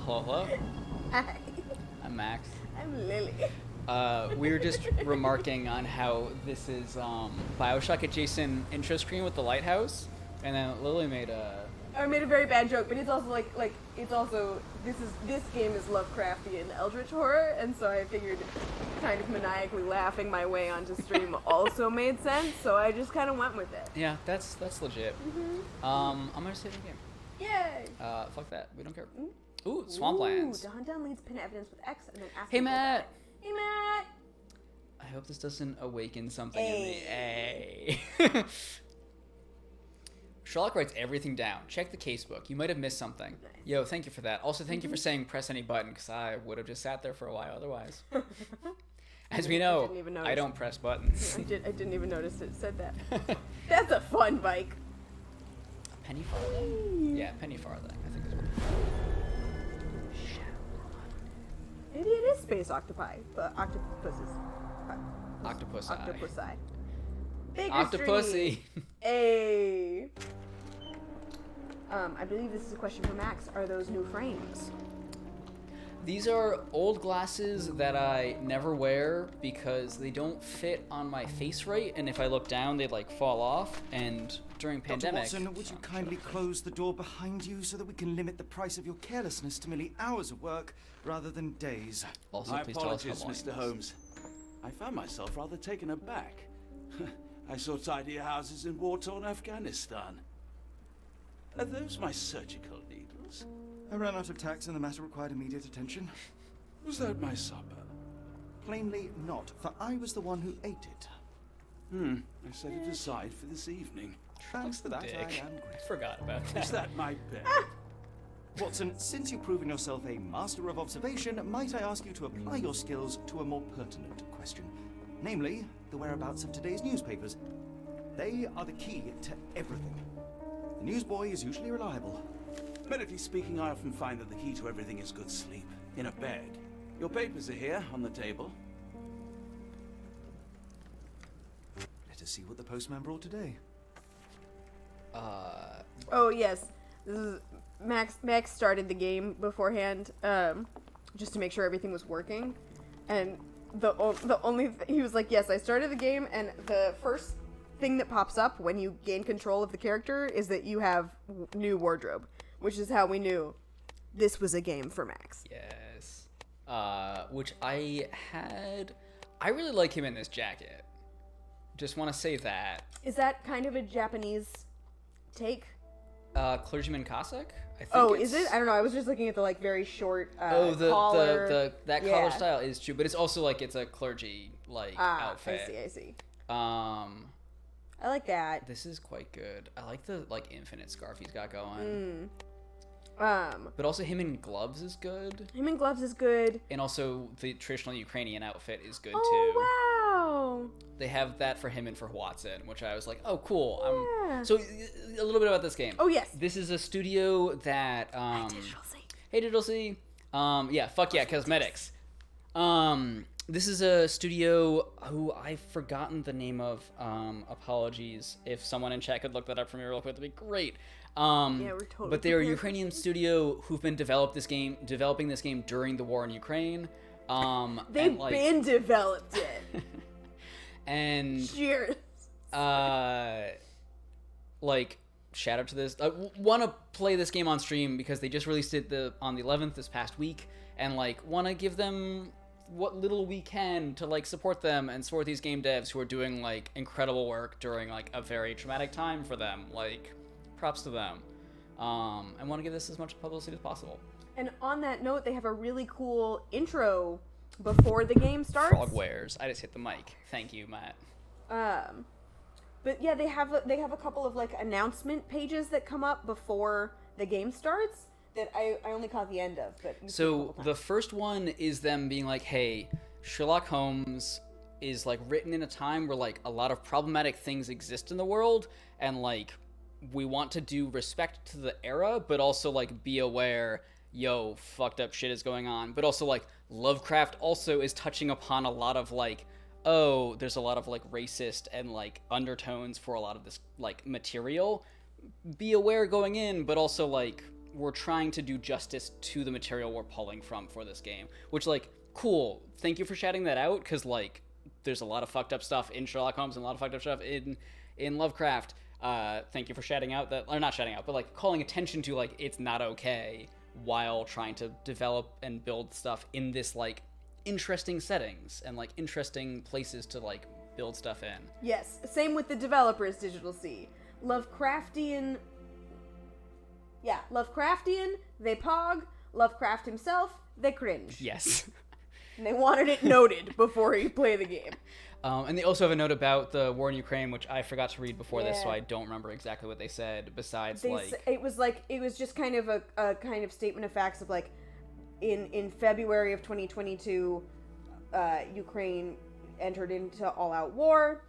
Hello, hello. Hi. I'm Max. I'm Lily. We were just remarking on how this is Bioshock adjacent intro screen with the lighthouse, and then Lily made a. I made a very bad joke, but it's also this game is Lovecraftian eldritch horror, and so I figured kind of maniacally laughing my way onto stream also made sense, so I just kind of went with it. Yeah, that's legit. Mm-hmm. I'm gonna save the game. Yay! Fuck that. We don't care. Ooh, swamplands. To hunt down leads, pin evidence with X, and then ask. Hey, Matt. Hey, Matt. I hope this doesn't awaken something in me. Hey. Sherlock writes everything down. Check the casebook. You might have missed something. Nice. Yo, thank you for that. Also, thank you for saying press any button, because I would have just sat there for a while otherwise. As we know, I don't press buttons. I didn't even notice it said that. That's a fun bike. Penny farthing? Yeah, penny farthing. I think is what Maybe it is space octopi, but octopuses. Octopusi. Octopusi. Baker Octopussy. Street. Hey. I believe this is a question for Max. Are those new frames? These are old glasses that I never wear because they don't fit on my face right, and if I look down, they like fall off. And during pandemic, Dr. Watson, would you kindly close the door behind you so that we can limit the price of your carelessness to merely hours of work rather than days? Also, My please tell us how apologies, long Mr. it is. Holmes. I found myself rather taken aback. I saw tidier houses in war-torn Afghanistan. Are those my surgical needles? I ran out of tacks and the matter required immediate attention. Was that my supper? Plainly not, for I was the one who ate it. I set it aside for this evening. Thanks for that, Dick. I am grateful. Forgot about that. Is that my bed? Watson, since you've proven yourself a master of observation, might I ask you to apply your skills to a more pertinent question? Namely, the whereabouts of today's newspapers. They are the key to everything. The newsboy is usually reliable. Medically speaking, I often find that the key to everything is good sleep. In a bed. Your papers are here, on the table. Let us see what the postman brought today. Oh yes, this is Max. Max started the game beforehand, just to make sure everything was working, and the only he was like, yes, I started the game, and the first thing that pops up when you gain control of the character is that you have new wardrobe, which is how we knew this was a game for Max. Yes. Which I had. I really like him in this jacket. Just want to say that. Is that kind of a Japanese take? Clergyman Cossack? I think Oh, it's... is it? I don't know. I was just looking at the like very short Oh, collar. that Yeah. collar style is true, but it's also like it's a clergy like outfit. I see. Um, I like that. this is quite good. I like the like infinite scarf he's got going. Mm. But also him in gloves is good, Him in gloves is good. and also the traditional Ukrainian outfit is good too. Oh, wow. They have that for him and for Watson, which I was like, oh, cool. Yeah. So a little bit about this game. Oh, yes. This is a studio that. Digital C. Hey, Digital C. Yeah, fuck yeah, cosmetics. This is a studio who I've forgotten the name of. Apologies. If someone in chat could look that up for me real quick, that'd be great. Yeah, we're totally But they're a prepared. Ukrainian studio who've been developing this game during the war in Ukraine. They've and, like, been developed it. and Cheers. like shout out to this. I want to play this game on stream because they just released it on the 11th this past week, and like want to give them what little we can to like support them and support these game devs who are doing like incredible work during like a very traumatic time for them. Like, props to them. And want to give this as much publicity as possible. And on that note, they have a really cool intro before the game starts. Frog wares. I just hit the mic. Thank you, Matt. But yeah, they have a couple of like announcement pages that come up before the game starts that I only caught the end of. But So the first one is them being like, hey, Sherlock Holmes is like written in a time where like a lot of problematic things exist in the world, and like we want to do respect to the era, but also like be aware, yo, fucked up shit is going on. But also like Lovecraft also is touching upon a lot of like, oh, there's a lot of like racist and like undertones for a lot of this like material. Be aware going in, but also like we're trying to do justice to the material we're pulling from for this game, which, like, cool. Thank you for shouting that out, because, like, there's a lot of fucked up stuff in Sherlock Holmes and a lot of fucked up stuff in Lovecraft. Thank you for shouting out that, or not shouting out, but, like, calling attention to, like, it's not okay, while trying to develop and build stuff in this, like, interesting settings and, like, interesting places to, like, build stuff in. Yes, same with the developers, Digital Sea. Lovecraftian, they pog. Lovecraft himself, they cringe. Yes. And they wanted it noted before you play the game. And they also have a note about the war in Ukraine, which I forgot to read before this, so Yeah. I don't remember exactly what they said, besides, It was just kind of a kind of statement of facts of, like, in February of 2022, Ukraine entered into all-out war.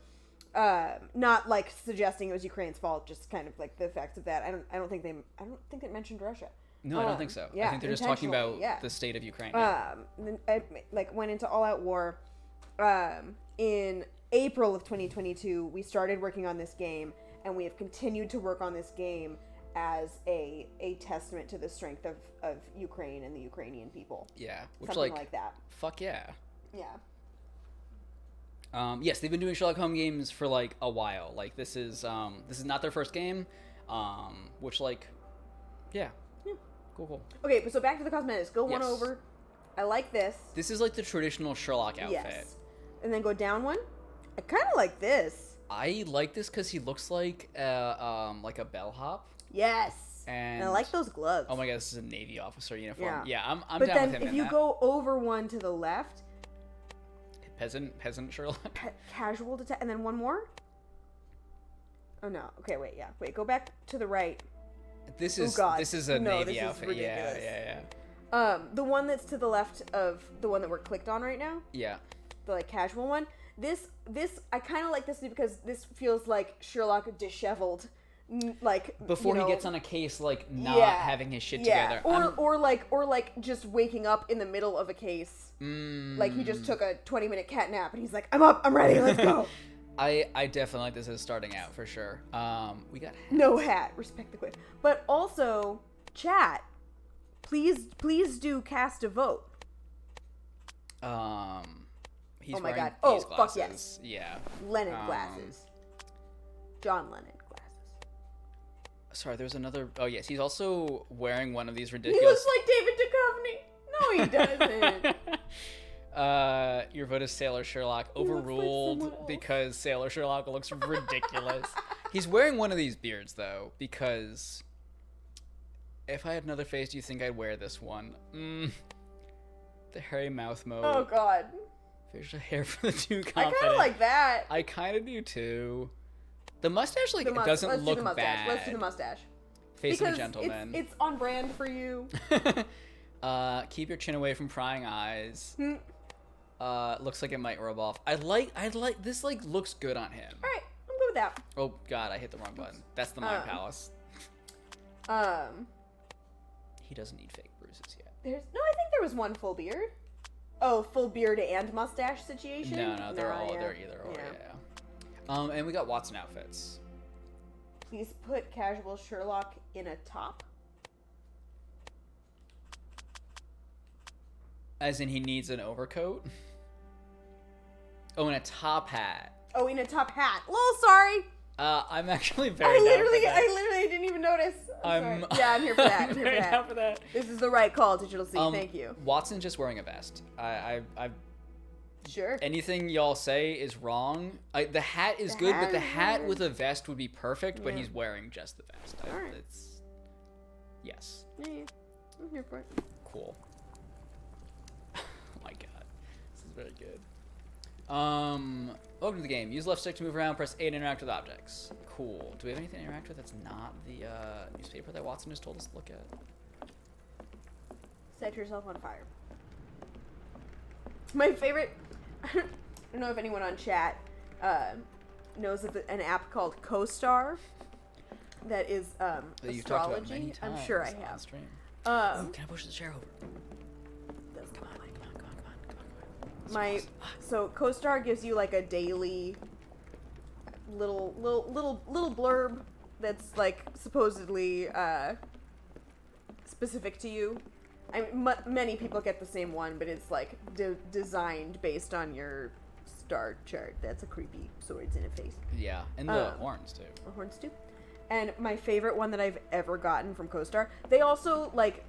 Not, like, suggesting it was Ukraine's fault, just kind of, like, the effects of that. I don't think it mentioned Russia. No, I don't think so. Yeah, I think they're just talking about intentionally, the state of Ukraine. Like, went into all-out war. In April of 2022, we started working on this game, and we have continued to work on this game as a testament to the strength of Ukraine and the Ukrainian people. Yeah, which, Something like that. Fuck yeah. Yeah. Yes, they've been doing Sherlock Holmes games for, like, a while. Like, this is not their first game, which, like, yeah. Cool. Okay, so back to the cosmetics. Go one Yes. over. I like this. This is, like, the traditional Sherlock outfit. Yes. And then go down one. I kind of like this. I like this because he looks like a bellhop. Yes. And I like those gloves. Oh my god, this is a Navy officer uniform. Yeah. Yeah, I'm but down then with him if in you that. go over one to the left, Peasant Sherlock. casual detect, and then one more. Oh no. Okay, wait. Yeah, wait. Go back to the right. This Oh, is God. this is a No, Navy this is outfit. ridiculous. Yeah. The one that's to the left of the one that we're clicked on right now, Yeah. the, like, casual one. This I kind of like this because this feels like Sherlock disheveled, like, Before you know, he gets on a case, like, not yeah, having his shit yeah. together. Or like just waking up in the middle of a case. Like, he just took a 20-minute cat nap and he's like, I'm up, I'm ready, let's go. I definitely like this as starting out for sure. We got hats. No hat, respect the quit. But also, chat, please do cast a vote. He's Oh my wearing God. Oh, these fuck glasses. yes. Yeah. Lennon glasses. John Lennon glasses. Sorry, there's another. Oh yes, he's also wearing one of these He ridiculous. looks like David Duchovny. No, he doesn't. Your vote is Sailor Sherlock looks like overruled someone else. because Sailor Sherlock looks ridiculous. He's wearing one of these beards though, because if I had another face, do you think I'd wear this one? The hairy mouth mode. Oh God. Facial hair for the too I confident. kind of like that. I kind of do too. The mustache, like, The it doesn't Let's do look the mustache. bad. Let's do the mustache. Face of a Because gentleman. It's on brand for you. Keep your chin away from prying eyes. Hmm. Looks like it might rub off. I like this, like, looks good on him. All right, I'm good with that. Oh god, I hit the wrong button. That's the Mind Palace. He doesn't need fake bruises yet. I think there was one full beard. Oh, full beard and mustache situation. No, they're yeah. either or. Yeah. And we got Watson outfits. Please put casual Sherlock in a top. As in, he needs an overcoat. Oh, and a top hat. Oh, in a top hat. Lol, sorry. I'm actually very. I down for literally that. didn't even notice. I'm Sorry. Yeah, I'm here for that. I'm here very for down for that. that. This is the right call, Digital C. Thank you. Watson's just wearing a vest. I Sure. anything y'all say is wrong. The hat is good, but the hat with a vest would be perfect. But Yeah. he's wearing just the vest. Alright. It's yes, Yeah, I'm here for it. cool. Oh my god, this is very good. Welcome to the game. Use left stick to move around. Press A to interact with objects. Cool. Do we have anything to interact with that's not the newspaper that Watson just told us to look at? Set yourself on fire. My favorite. I don't know if anyone on chat knows of an app called CoStar that is That you've talked about many astrology. I'm times sure I on have. stream. Um, Can I push the chair over? that's Come on, Mike. Come on. my so CoStar gives you like a daily little blurb that's like supposedly specific to you. Many people get the same one, but it's like designed based on your star chart. That's a creepy swords in a face. Yeah, and the horns too. The horns too. And my favorite one that I've ever gotten from CoStar, they also like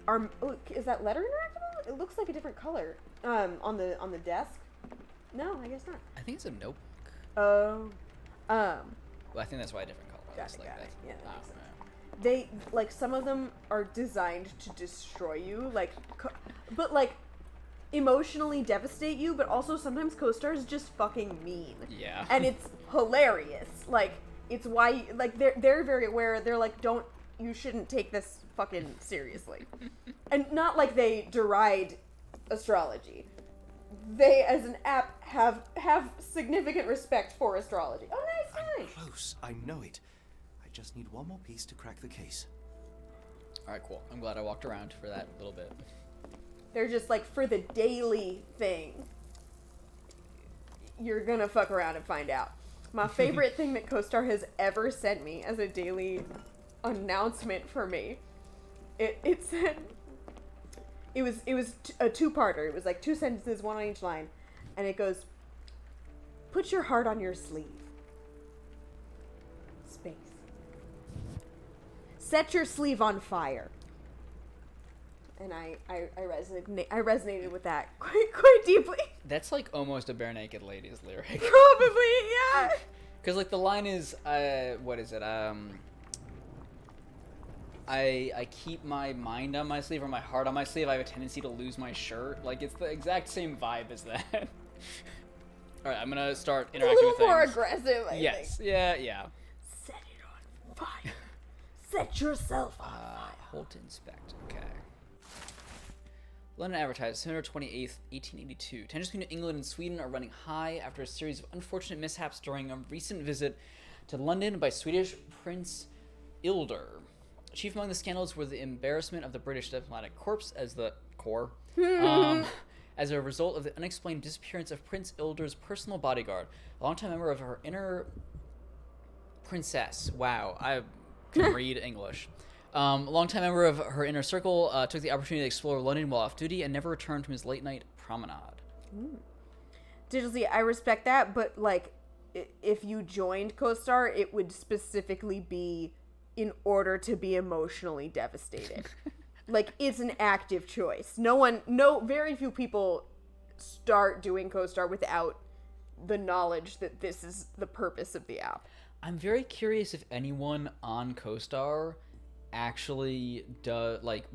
are. Oh, is that letter interactable? It looks like a different color. On the desk. No, I guess not. I think it's a notebook. Oh. Well, I think that's why a different color. Got it. Yeah, that makes sense. Yeah. They like some of them are designed to destroy you, like, but like emotionally devastate you. But also sometimes CoStar is just fucking mean. Yeah. And it's hilarious. Like it's why like they're very aware. They're like, you shouldn't take this fucking seriously, and not like they deride astrology. They, as an app, have significant respect for astrology. Oh, nice. Close. I know it. I just need one more piece to crack the case. All right, cool. I'm glad I walked around for that little bit. They're just like, for the daily thing, you're gonna fuck around and find out. My favorite thing that CoStar has ever sent me as a daily announcement for me, it said, it was a two-parter. It was like 2 sentences, one on each line, and it goes, "Put your heart on your sleeve. Space. Set your sleeve on fire." And I resonated with that quite deeply. That's like almost a Bare Naked Ladies lyric. Probably, yeah. Because like the line is, what is it? I keep my mind on my sleeve or my heart on my sleeve. I have a tendency to lose my shirt. Like, it's the exact same vibe as that. All right, I'm going to start interacting with things. A little more aggressive, I think. Yes, yeah. Set it on fire. Set yourself on fire. Holt Inspect, okay. London Advertiser, September 28th, 1882. Tensions between England and Sweden are running high after a series of unfortunate mishaps during a recent visit to London by Swedish Prince Ilder. Chief among the scandals were the embarrassment of the British diplomatic corps as a result of the unexplained disappearance of Prince Ilder's personal bodyguard, a longtime member of her inner princess. Wow, I can read English. A longtime member of her inner circle took the opportunity to explore London while off duty and never returned from his late-night promenade. Digitally, I respect that, but like, if you joined CoStar, it would specifically be in order to be emotionally devastated. Like, it's an active choice. Very few people start doing CoStar without the knowledge that this is the purpose of the app. I'm very curious if anyone on CoStar actually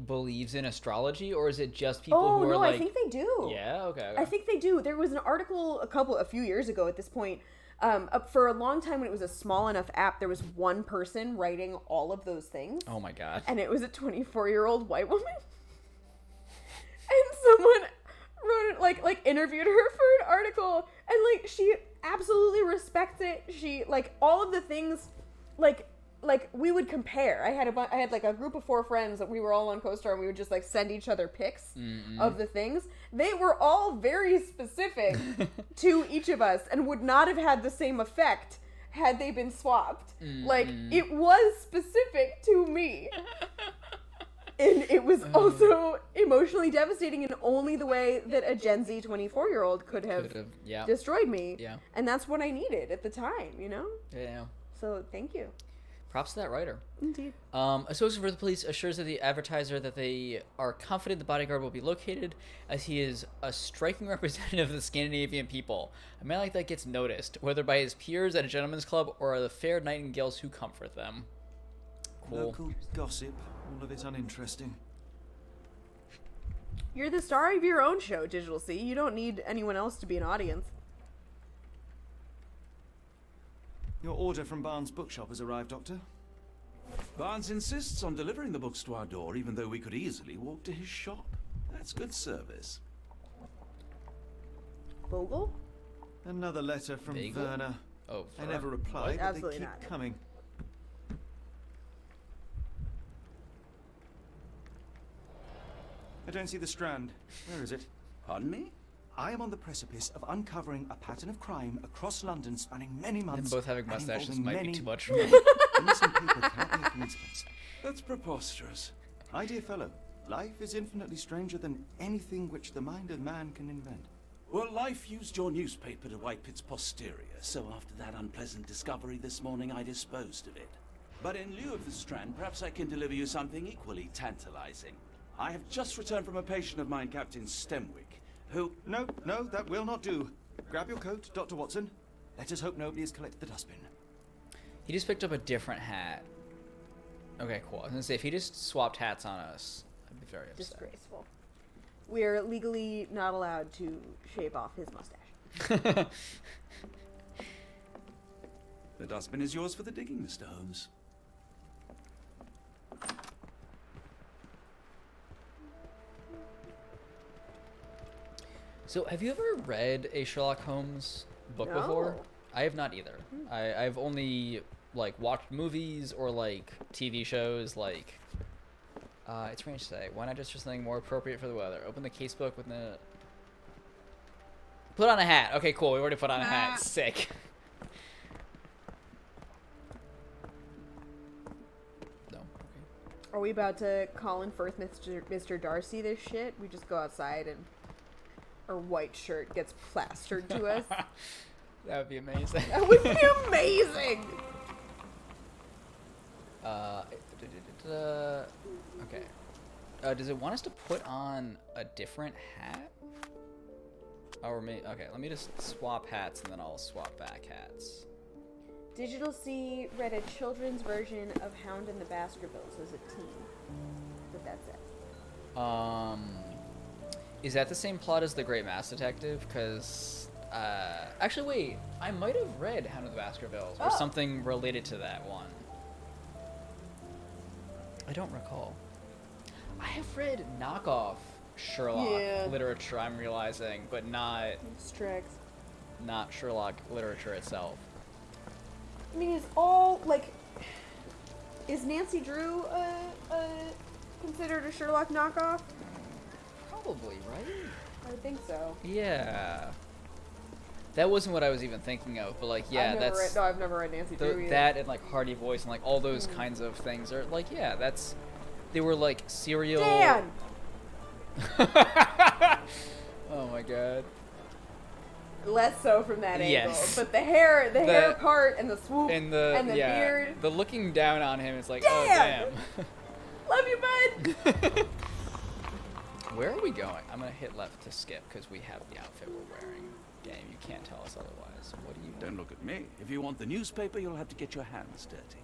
believes in astrology, or is it just people who are like... I think they do. Yeah? Okay. I think they do. There was an article a few years ago at this point. For a long time when it was a small enough app, there was one person writing all of those things. Oh my god. And it was a 24-year-old white woman. And someone wrote it, like interviewed her for an article, and like she absolutely respects it. She like all of the things like we would compare. I had like a group of 4 friends that we were all on CoStar, and we would just like send each other pics of the things. They were all very specific to each of us and would not have had the same effect had they been swapped. Like, it was specific to me. And it was also emotionally devastating in only the way that a Gen Z 24-year-old could have destroyed me. Yeah. And that's what I needed at the time, you know? Yeah. So, thank you. Props to that writer. Indeed. A spokesman for the police assures that the advertiser that they are confident the bodyguard will be located, as he is a striking representative of the Scandinavian people. A man like that gets noticed, whether by his peers at a gentleman's club or the fair nightingales who comfort them. Cool. Local gossip, all of it uninteresting. You're the star of your own show, Digital C. You don't need anyone else to be an audience. Your order from Barnes' bookshop has arrived, Doctor. Barnes insists on delivering the books to our door, even though we could easily walk to his shop. That's good service. Bogle? Another letter from Bagel? Werner. Oh, I never replied, but Absolutely they keep not. coming. I don't see the Strand. Where is it? Pardon me? I am on the precipice of uncovering a pattern of crime across London spanning many Them months. both having and mustaches involving might be many- too much for me. The missing paper cannot be a coincidence. That's preposterous. My dear fellow, life is infinitely stranger than anything which the mind of man can invent. Well, life used your newspaper to wipe its posterior, so after that unpleasant discovery this morning, I disposed of it. But in lieu of the strand, perhaps I can deliver you something equally tantalizing. I have just returned from a patient of mine, Captain Stemwick, who... No, that will not do. Grab your coat, Dr. Watson. Let us hope nobody has collected the dustbin. He just picked up a different hat. Okay, cool. I was gonna say, if he just swapped hats on us, I'd be very upset. Disgraceful. We're legally not allowed to shave off his mustache. The dustbin is yours for the digging, Mr. Holmes. So, have you ever read a Sherlock Holmes book before? No. I have not either. I've only, like, watched movies or, like, TV shows, like... it's strange to say. Why not just for something more appropriate for the weather? Open the casebook with the... Put on a hat. Okay, cool. We already put on a hat. Sick. No. Okay. Are we about to call in Firth Mr. Darcy this shit? We just go outside and our white shirt gets plastered to us. That would be amazing. That would be amazing! Okay. Does it want us to put on a different hat? Or maybe, okay, let me just swap hats and then I'll swap back hats. Digital C read a children's version of Hound and the Baskervilles as a teen. But that's it. Is that the same plot as The Great Mass Detective? Because, actually, wait, I might have read Hound of the Baskervilles or something related to that one. I don't recall. I have read knockoff Sherlock literature, I'm realizing, but not Sherlock literature itself. I mean, it's all, like... Is Nancy Drew considered a Sherlock knockoff? Probably, right? I would think so. Yeah. That wasn't what I was even thinking of, but, like, yeah, I've never read Nancy Drew either. That and, like, Hardy Voice and, like, all those kinds of things are, like, yeah, that's... They were, like, serial... Dan! Oh, my God. Less so from that angle, Yes. but the hair part and the swoop And the yeah, beard. the looking down on him is like, Damn! oh, damn. Love you, bud! Where are we going? I'm going to hit left to skip because we have the outfit we're wearing. Game, you can't tell us otherwise. What do you do? Don't look at me. If you want the newspaper, you'll have to get your hands dirty.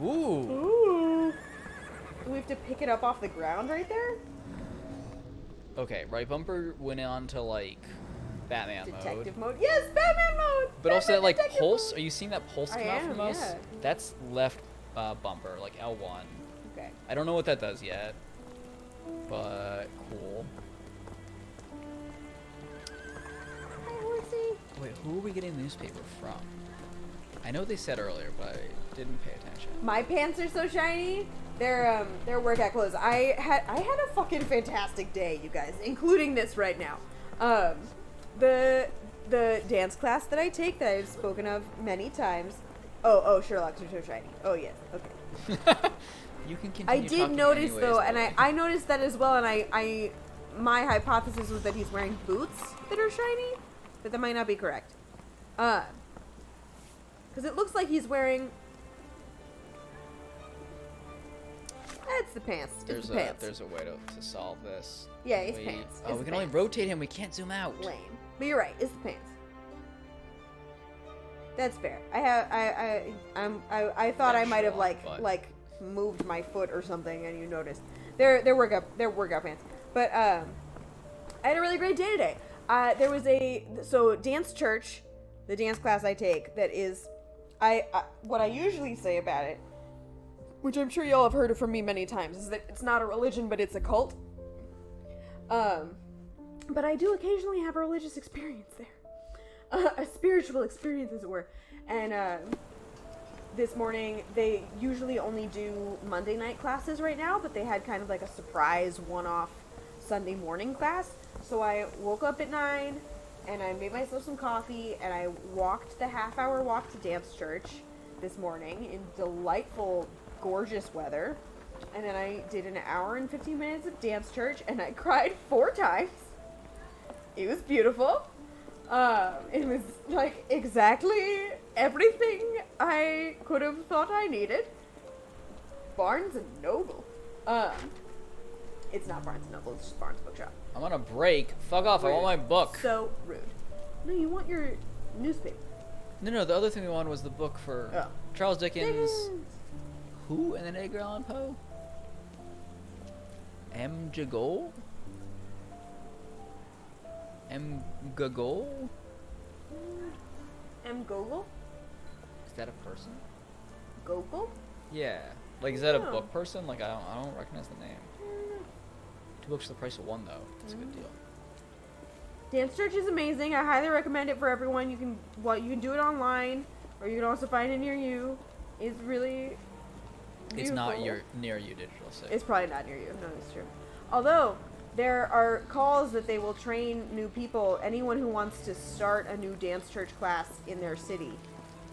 Ooh. Ooh. Do we have to pick it up off the ground right there? Okay, right bumper went on to, like, Batman Detective mode. mode. Yes, Batman mode! But also that, like, Detective pulse. mode. Are you seeing that pulse I come out am, from us? yeah. That's left bumper, like L1. Okay. I don't know what that does yet, but cool. Hi, horsey. Wait, who are we getting the newspaper from? I know they said earlier, but I didn't pay attention. My pants are so shiny. They're workout clothes. I had a fucking fantastic day, you guys, including this right now. The dance class that I take that I've spoken of many times. Oh, Sherlock's are so shiny. Oh yes, okay. You can continue. I did talking notice anyways, though, and Lily. I noticed that as well, and I my hypothesis was that he's wearing boots that are shiny, but that might not be correct. Because it looks like he's wearing. It's the pants. It's the pants. There's a way to solve this. Yeah, it's Wait. pants. Oh, It's we the can only pants. rotate him. We can't zoom out. Lame. But you're right. It's the pants. That's fair. I thought I That's might have Sherlock, but- like moved my foot or something, and you noticed. They're workout pants. But I had a really great day today. There was dance church, the dance class I take. That is, what I usually say about it, which I'm sure y'all have heard from me many times, is that it's not a religion, but it's a cult. But I do occasionally have a religious experience there. A spiritual experience, as it were. And this morning, they usually only do Monday night classes right now, but they had kind of like a surprise one-off Sunday morning class. So I woke up at 9, and I made myself some coffee, and I walked the half-hour walk to dance church this morning in delightful gorgeous weather. And then I did an hour and 15 minutes of dance church, and I cried 4 times. It was beautiful. It was like exactly everything I could have thought I needed. Barnes and Noble. It's not Barnes and Noble, it's just Barnes Bookshop. I'm on a break. Fuck off, I want my book. So rude. No, you want your newspaper. No, the other thing we wanted was the book for Charles Dickens. Who? And then Edgar Allan Poe? M. Jagol? M. Gagol? M. Gogol? Is that a person? Gogol? Yeah. Like, is that a Oh. book person? Like, I don't recognize the name. 2 books for the price of 1, though. That's a good deal. Dance Church is amazing. I highly recommend it for everyone. You can do it online, or you can also find it near you. It's really beautiful. It's not near you, Digital 6. It's probably not near you. No, it's true. Although there are calls that they will train new people, anyone who wants to start a new dance church class in their city.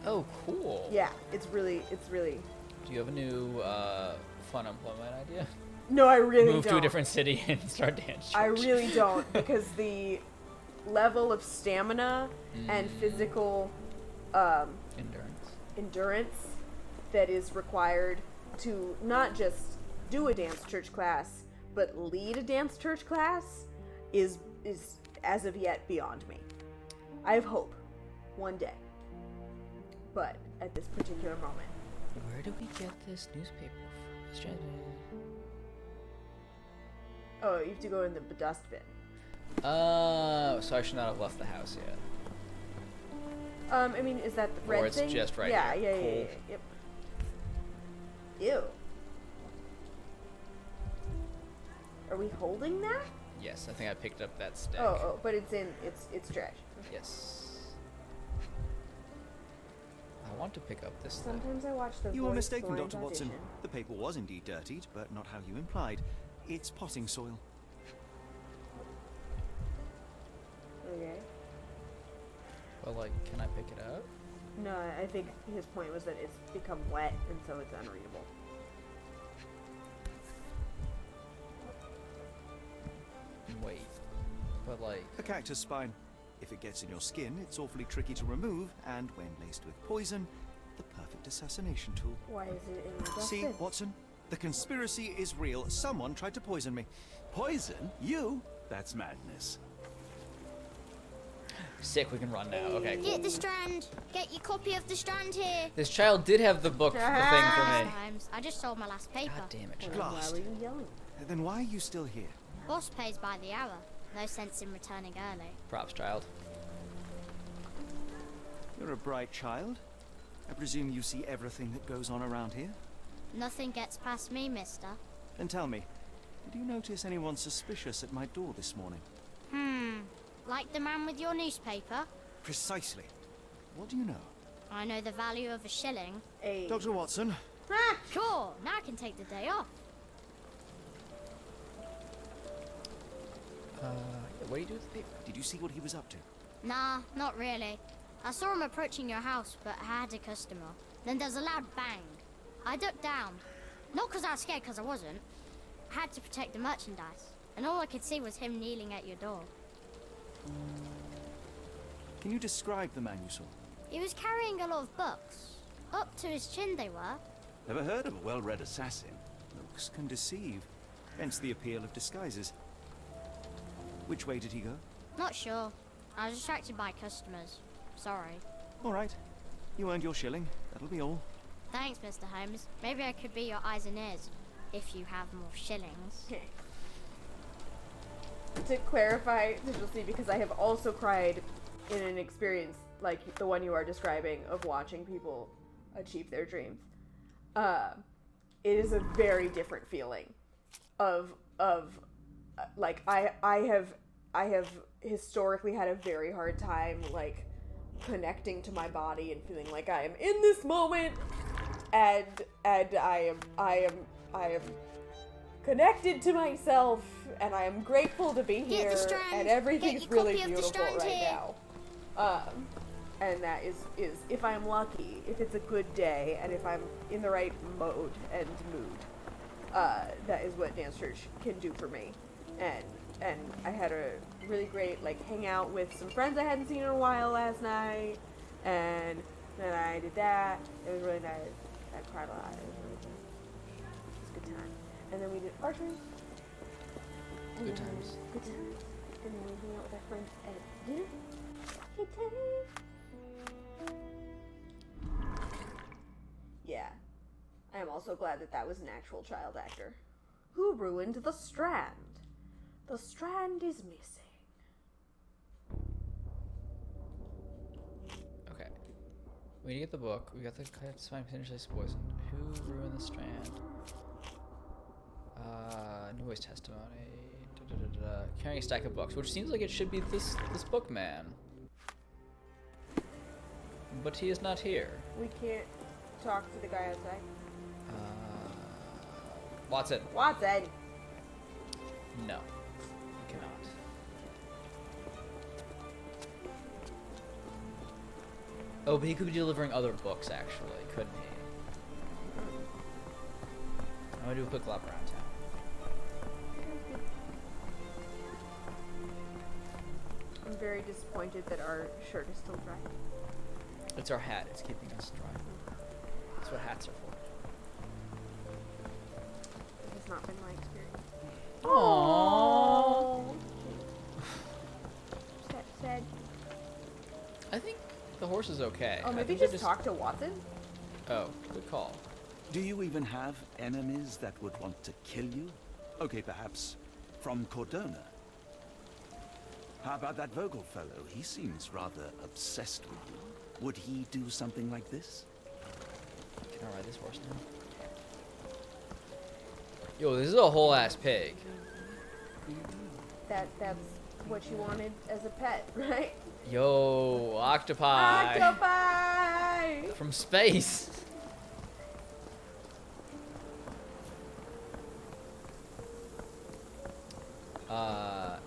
Oh, cool. Yeah, it's really. Do you have a new fun employment idea? No, I really Move don't. to a different city and start dance church. I really don't, because the level of stamina and physical endurance that is required to not just do a dance church class, but lead a dance church class is as of yet beyond me. I have hope one day, but at this particular moment. Where do we get this newspaper from? Oh, you have to go in the dustbin. So I should not have left the house yet. I mean, is that the red Or it's thing? just right yeah, here. Yeah, Cool. Yep. Ew. Are we holding that? Yes, I think I picked up that stick. Oh, but it's trash. Yes. I want to pick up this thing. Sometimes I watch the You were voice mistaken, blind Dr. Watson. audition. The paper was indeed dirtied, but not how you implied. It's potting soil. Okay. Well, like, can I pick it up? No, I think his point was that it's become wet, and so it's unreadable. Wait. But, like... A cactus spine. If it gets in your skin, it's awfully tricky to remove, and when laced with poison, the perfect assassination tool. Why is it in the dustbin? See, Watson? The conspiracy is real. Someone tried to poison me. Poison? You? That's madness. Sick, we can run now. Okay, cool. Get the Strand. Get your copy of the Strand here. This child did have the book, the thing for me. Times. I just sold my last paper. God damn it, child. Why Blast. were you yelling? Then why are you still here? Boss pays by the hour. No sense in returning early. Props, child. You're a bright child. I presume you see everything that goes on around here? Nothing gets past me, mister. Then tell me, did you notice anyone suspicious at my door this morning? Like the man with your newspaper? Precisely. What do you know? I know the value of a shilling. Hey. Dr. Watson, Ah! Sure, now I can take the day off. What do you do with the paper? did you see what he was up to? Nah, not really. I saw him approaching your house, but I had a customer. Then there's a loud bang. I ducked down. Not because I was scared, because I wasn't. I had to protect the merchandise. And all I could see was him kneeling at your door. Can you describe the man you saw? He was carrying a lot of books. Up to his chin they were. Never heard of a well-read assassin. Looks can deceive, hence the appeal of disguises. Which way did he go? Not sure. I was distracted by customers. Sorry. All right. You earned your shilling. That'll be all. Thanks, Mr. Holmes. Maybe I could be your eyes and ears, if you have more shillings. To clarify, Digital C, because I have also cried in an experience like the one you are describing of watching people achieve their dreams. It is a very different feeling of like I have historically had a very hard time like connecting to my body and feeling like I am in this moment, and I am connected to myself, and I am grateful to be Get here, the Strand. and everything's Get your really copy of the beautiful Strand right here. now. and that is if I'm lucky, if it's a good day, and if I'm in the right mode and mood, that is what dance church can do for me. And I had a really great like hangout with some friends I hadn't seen in a while last night, and then I did that. It was really nice. I cried a lot. It was really good. It was a good time. And then we did archery. Good times. Good times. And then we hung out with our friends at dinner. Good times. Yeah. I am also glad that that was an actual child actor. Who ruined the Strand? The Strand is missing. Okay. We need to get the book. We got the spine potentially poisoned. Who ruined the Strand? Noise testimony. Carrying a stack of books, which seems like it should be this bookman. But he is not here. We can't talk to the guy outside. Watson. Watson! No. You cannot. Oh, but he could be delivering other books, actually, couldn't he? I'm gonna do a quick lap around town. I'm very disappointed that our shirt is still dry. It's our hat. It's keeping us dry. That's what hats are for. It has not been my experience. Aww. Sad. I think the horse is okay. Oh, I maybe think just talk to Watson? Oh, good call. Do you even have enemies that would want to kill you? Okay, perhaps from Cordona. How about that Vogel fellow? He seems rather obsessed with you. Would he do something like this? Can I ride this horse now? Yo, this is a whole ass pig. That's what you wanted as a pet, right? Yo, octopi. Octopi! From space.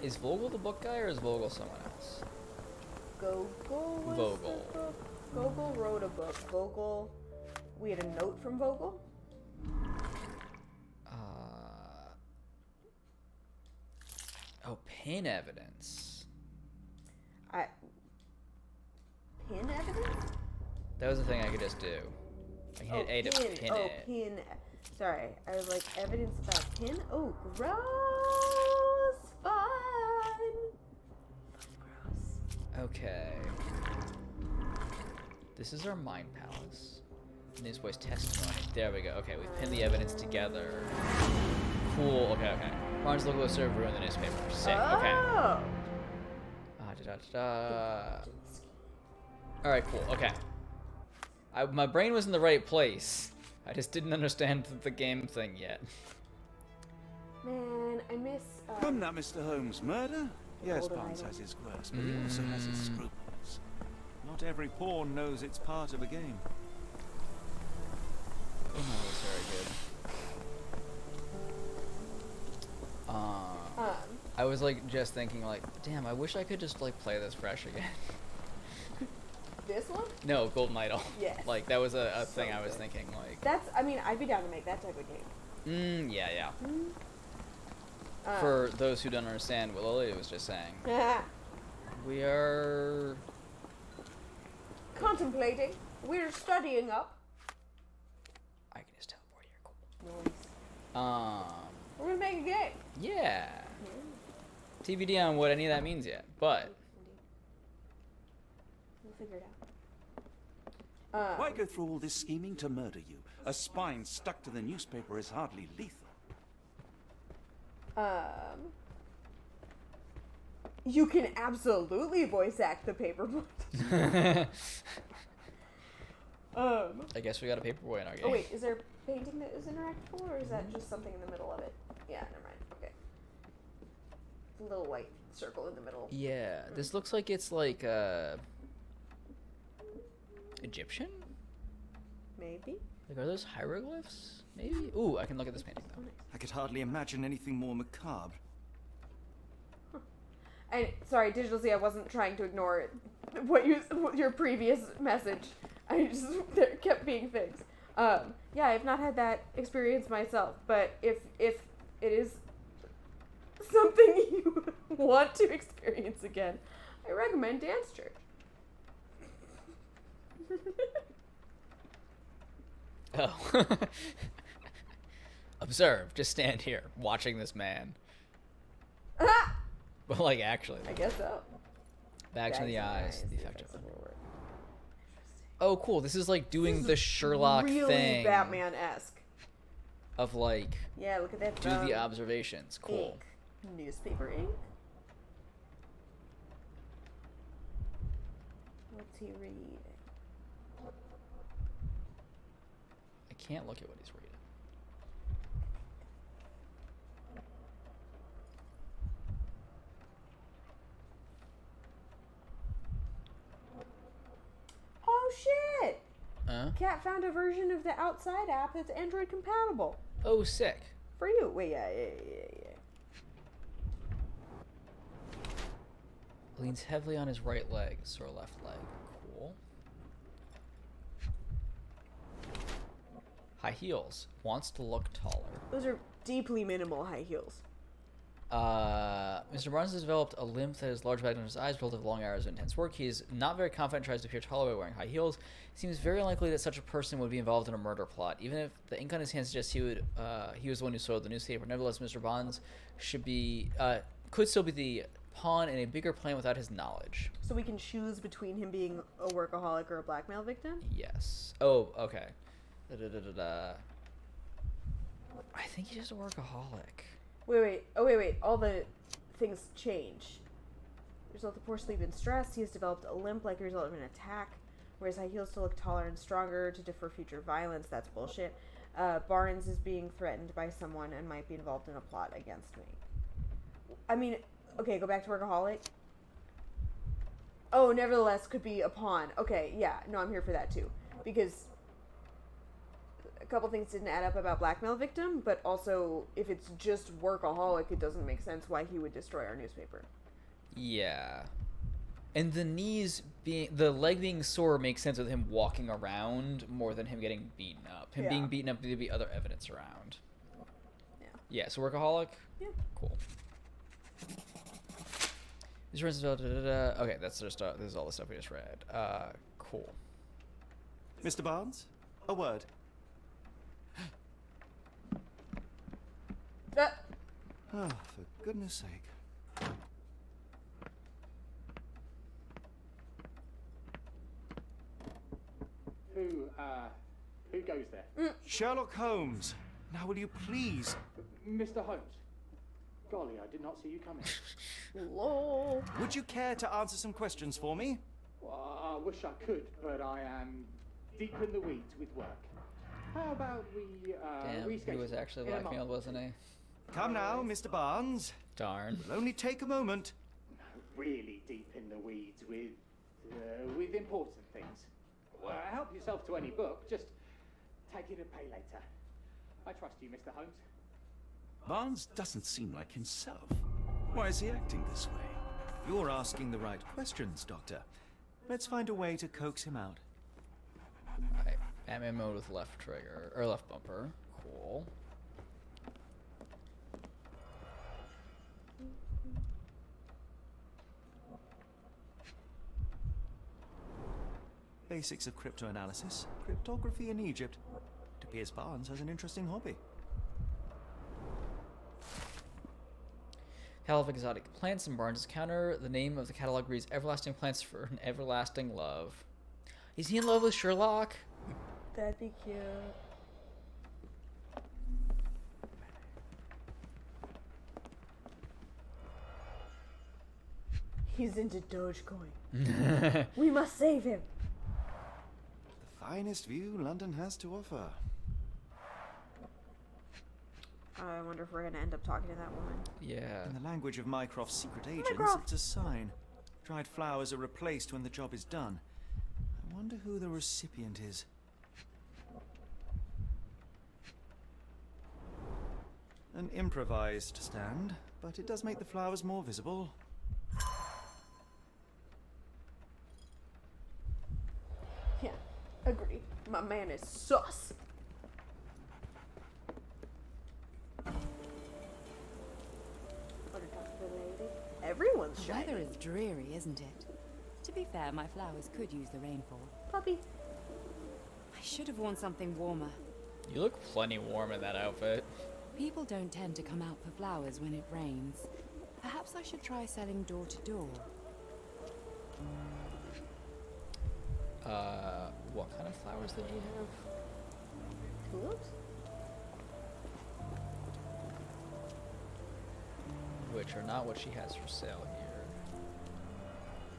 Is Vogel the book guy or is Vogel someone else? Gogol was Vogel. the book. Vogel wrote a book. Vogel. We had a note from Vogel. Oh, pin evidence. Pin evidence? That was the thing I could just do. I can hit A to pin it. Pin. Sorry, I was like, evidence about pin? Oh, gross. Fun. Gross. Okay. This is our mind palace. Newsboy's testimony. There we go. Okay, we've pinned the evidence together. Cool. Okay. Ron's local server ruined the newspaper. Sick. Okay. Oh. All right. Cool. Okay. My brain was in the right place. I just didn't understand the game thing yet. Man, I miss. Come now, Mr. Holmes. Murder? Yes, Golden Barnes item. has his quirks, but he also has his scruples. Not every pawn knows it's part of a game. Oh, no, that was very good. I was like just thinking like, damn, I wish I could just like play this fresh again. This one? No, Golden Idol. Yes. Like that was a So thing I was good. thinking like. That's. I mean, I'd be down to make that type of game. Yeah. For those who don't understand what Lily was just saying, we are Contemplating. We're studying up. I can just teleport here. Cool. Nice. We're gonna make a game. Yeah. TBD on what any of that means yet, but We'll figure it out. Why go through all this scheming to murder you? A spine stuck to the newspaper is hardly lethal. You can absolutely voice act the paperboy. I guess we got a paperboy in our game. Oh wait, is there painting that is interactable, or is that just something in the middle of it? Yeah, never mind. Okay. A little white circle in the middle. Yeah, this looks like it's like Egyptian? Maybe. Like are those hieroglyphs? Maybe? Ooh, I can look at this painting though. I could hardly imagine anything more macabre. Sorry, Digital Z, I wasn't trying to ignore your previous message. I just there kept being things. Yeah, I've not had that experience myself, but if it is something you want to experience again, I recommend Dance Church. Oh. Observe. Just stand here, watching this man. But, like, actually. I guess so. Bags in the eyes. The effective. Interesting. Oh, cool. This is like doing the Sherlock really thing. Batman-esque. Of, like, Yeah, look at that. do the observations. Cool. Ink. Newspaper ink. What's he reading? I can't look at what he's reading. Oh shit! Huh? Cat found a version of the Outside app that's Android compatible. Oh, sick. For you. Wait, yeah. Leans heavily on his right leg, sore left leg. Cool. High heels. Wants to look taller. Those are deeply minimal high heels. Mr. Barnes has developed a limp that is large back on his eyes, built of long hours of intense work. He is not very confident, tries to appear taller by wearing high heels. It seems very unlikely that such a person would be involved in a murder plot. Even if the ink on his hand suggests he was the one who soiled the newspaper. Nevertheless, Mr. Bonds could still be the pawn in a bigger plan without his knowledge. So we can choose between him being a workaholic or a blackmail victim? Yes. Oh, okay. I think he's just a workaholic. Wait. Oh, wait. All the things change. Result of poor sleep and stress. He has developed a limp like a result of an attack. Wears high heels to look taller and stronger to defer future violence. That's bullshit. Barnes is being threatened by someone and might be involved in a plot against me. I mean, okay, go back to workaholic. Oh, nevertheless, could be a pawn. Okay, yeah. No, I'm here for that too. Because a couple things didn't add up about blackmail victim, but also if it's just workaholic, it doesn't make sense why he would destroy our newspaper. Yeah. And the leg being sore makes sense with him walking around more than him getting beaten up. Him being beaten up, there'd be other evidence around. Yeah. Yeah, so workaholic? Yeah. Cool. Okay, that's just, this is all the stuff we just read. Cool. Mr. Barnes, a word. Oh, for goodness sake. Who goes there? Sherlock Holmes. Now will you please... Mr. Holmes. Golly, I did not see you coming. Lol. Would you care to answer some questions for me? Well, I wish I could, but I am deep in the weeds with work. How about we Damn, he reschedule was actually in a blackmailed, month? wasn't he? Come now, Mr. Barnes. Darn. It'll only take a moment. Really deep in the weeds with important things. Well, help yourself to any book. Just take it and pay later. I trust you, Mr. Holmes. Barnes doesn't seem like himself. Why is he acting this way? You're asking the right questions, Doctor. Let's find a way to coax him out. Alright. Batman mode with left trigger, or left bumper. Cool. Basics of cryptoanalysis. Cryptography in Egypt. It appears Barnes has an interesting hobby. Catalog of exotic plants in Barnes' counter. The name of the catalog reads Everlasting Plants for an Everlasting Love. Is he in love with Sherlock? That'd be cute. He's into Dogecoin. We must save him. The finest view London has to offer. I wonder if we're gonna end up talking to that woman. Yeah. In the language of Mycroft's secret agents, Mycroft. it's a sign. Dried flowers are replaced when the job is done. I wonder who the recipient is. An improvised stand, but it does make the flowers more visible. is sus. Want to talk to the lady? Everyone's The shiny. weather is dreary, isn't it? To be fair, my flowers could use the rainfall. Puppy. I should have worn something warmer. You look plenty warm in that outfit. People don't tend to come out for flowers when it rains. Perhaps I should try selling door to door. What kind of flowers did you have? Tulips? Which are not what she has for sale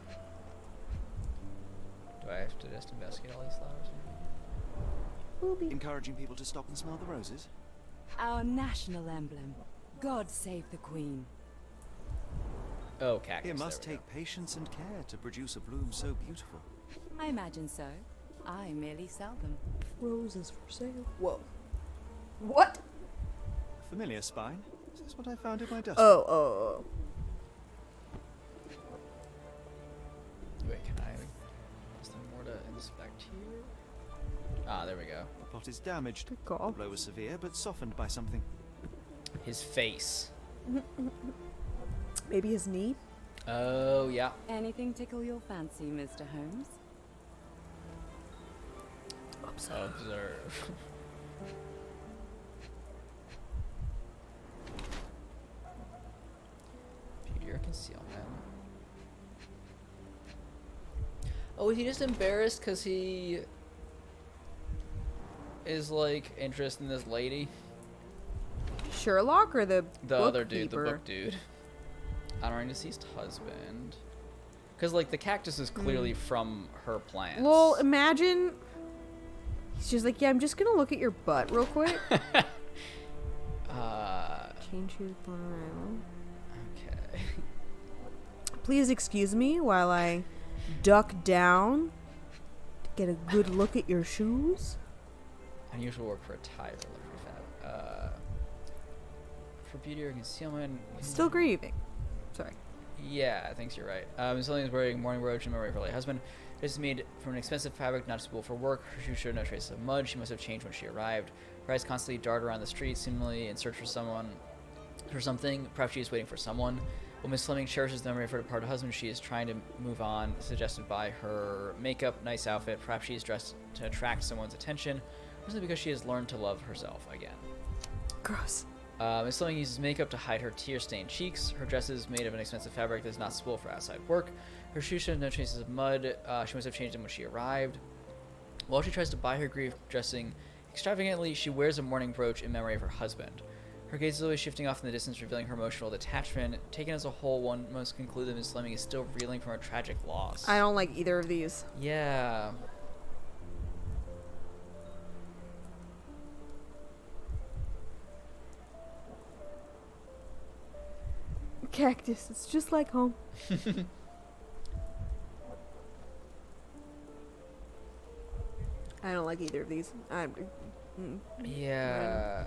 here. Do I have to just investigate all these flowers? Booby. Encouraging people to stop and smell the roses? Our national emblem. God save the Queen. Oh, cactus. It must there we take patience and care to produce a bloom so beautiful. I imagine so. I merely sell them. Roses for sale. Whoa. What? Familiar spine? Is this what I found in my dust? Oh. go. Wait, can I? Is there more to inspect here? Ah, there we go. The pot is damaged. Good The call. blow was severe, but softened by something. His face. Maybe his knee? Oh, yeah. Anything tickle your fancy, Mr. Holmes? Observe. Beauty or concealment. Oh, is he just embarrassed because he is like interested in this lady? Sherlock or the Other dude, the bookkeeper? book dude. Our deceased husband. Because like the cactus is clearly from her plants. Well, imagine he's just like, yeah, I'm just gonna look at your butt real quick. Change your file. Okay. Please excuse me while I duck down to get a good look at your shoes. Unusual work for a tire. Look at that. For beauty or concealment. Still grieving. Sorry. Yeah, I think you're right. Something is wearing morning roach in memory of her late husband. This is made from an expensive fabric, not suitable for work. Her shoes showed no traces of mud. She must have changed when she arrived. Her eyes constantly dart around the street, seemingly in search for something. Perhaps she is waiting for someone. While Miss Fleming cherishes the memory of her departed husband, she is trying to move on, suggested by her makeup, nice outfit. Perhaps she is dressed to attract someone's attention, or simply because she has learned to love herself again. Gross. Miss Fleming uses makeup to hide her tear-stained cheeks. Her dress is made of an expensive fabric that is not suitable for outside work. Her shoes show no traces of mud. She must have changed them when she arrived. While she tries to buy her grief dressing extravagantly, she wears a mourning brooch in memory of her husband. Her gaze is always shifting off in the distance, revealing her emotional detachment. Taken as a whole, one must conclude that Miss Fleming is still reeling from her tragic loss. I don't like either of these. Yeah. Cactus. It's just like home. I don't like either of these. Yeah.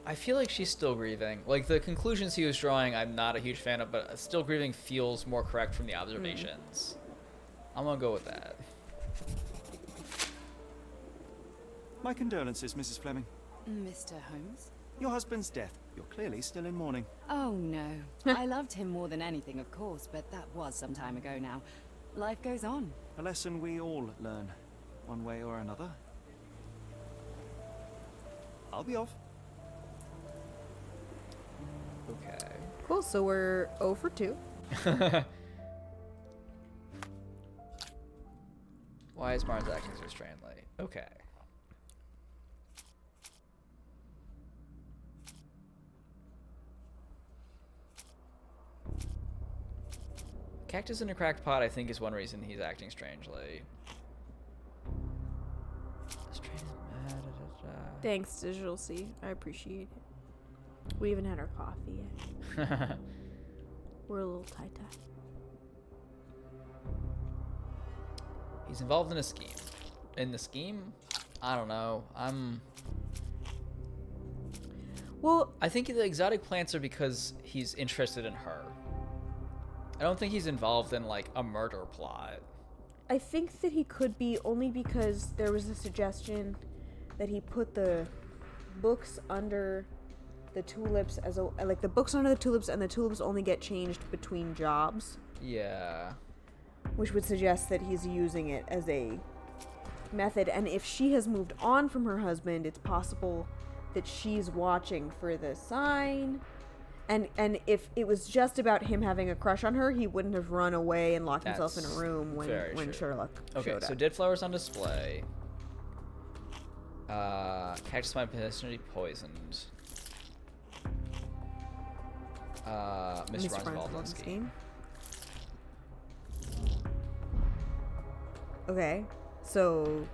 I feel like she's still grieving. Like, the conclusions he was drawing, I'm not a huge fan of, but still grieving feels more correct from the observations. I'm gonna go with that. My condolences, Mrs. Fleming. Mr. Holmes? Your husband's death. You're clearly still in mourning. Oh, no. I loved him more than anything, of course, but that was some time ago now. Life goes on. A lesson we all learn, one way or another. I'll be off. Okay. Cool. So we're 0 for 2. Why is Mars acting so strangely? Okay. Cactus in a cracked pot, I think, is one reason he's acting strangely. Thanks, Digital C. I appreciate it. We haven't had our coffee yet. We're a little tie-tie. He's involved in a scheme. In the scheme? I don't know. Well, I think the exotic plants are because he's interested in her. I don't think he's involved in like a murder plot. I think that he could be, only because there was a suggestion that he put the books under the tulips as a, like the books under the tulips, and the tulips only get changed between jobs. Yeah. Which would suggest that he's using it as a method. And if she has moved on from her husband, it's possible that she's watching for the sign. And if it was just about him having a crush on her, he wouldn't have run away and locked himself in a room when Sherlock showed up. So dead flowers on display. Cactus might potentially be poisoned. Mr. Barnes' scheme. Okay, so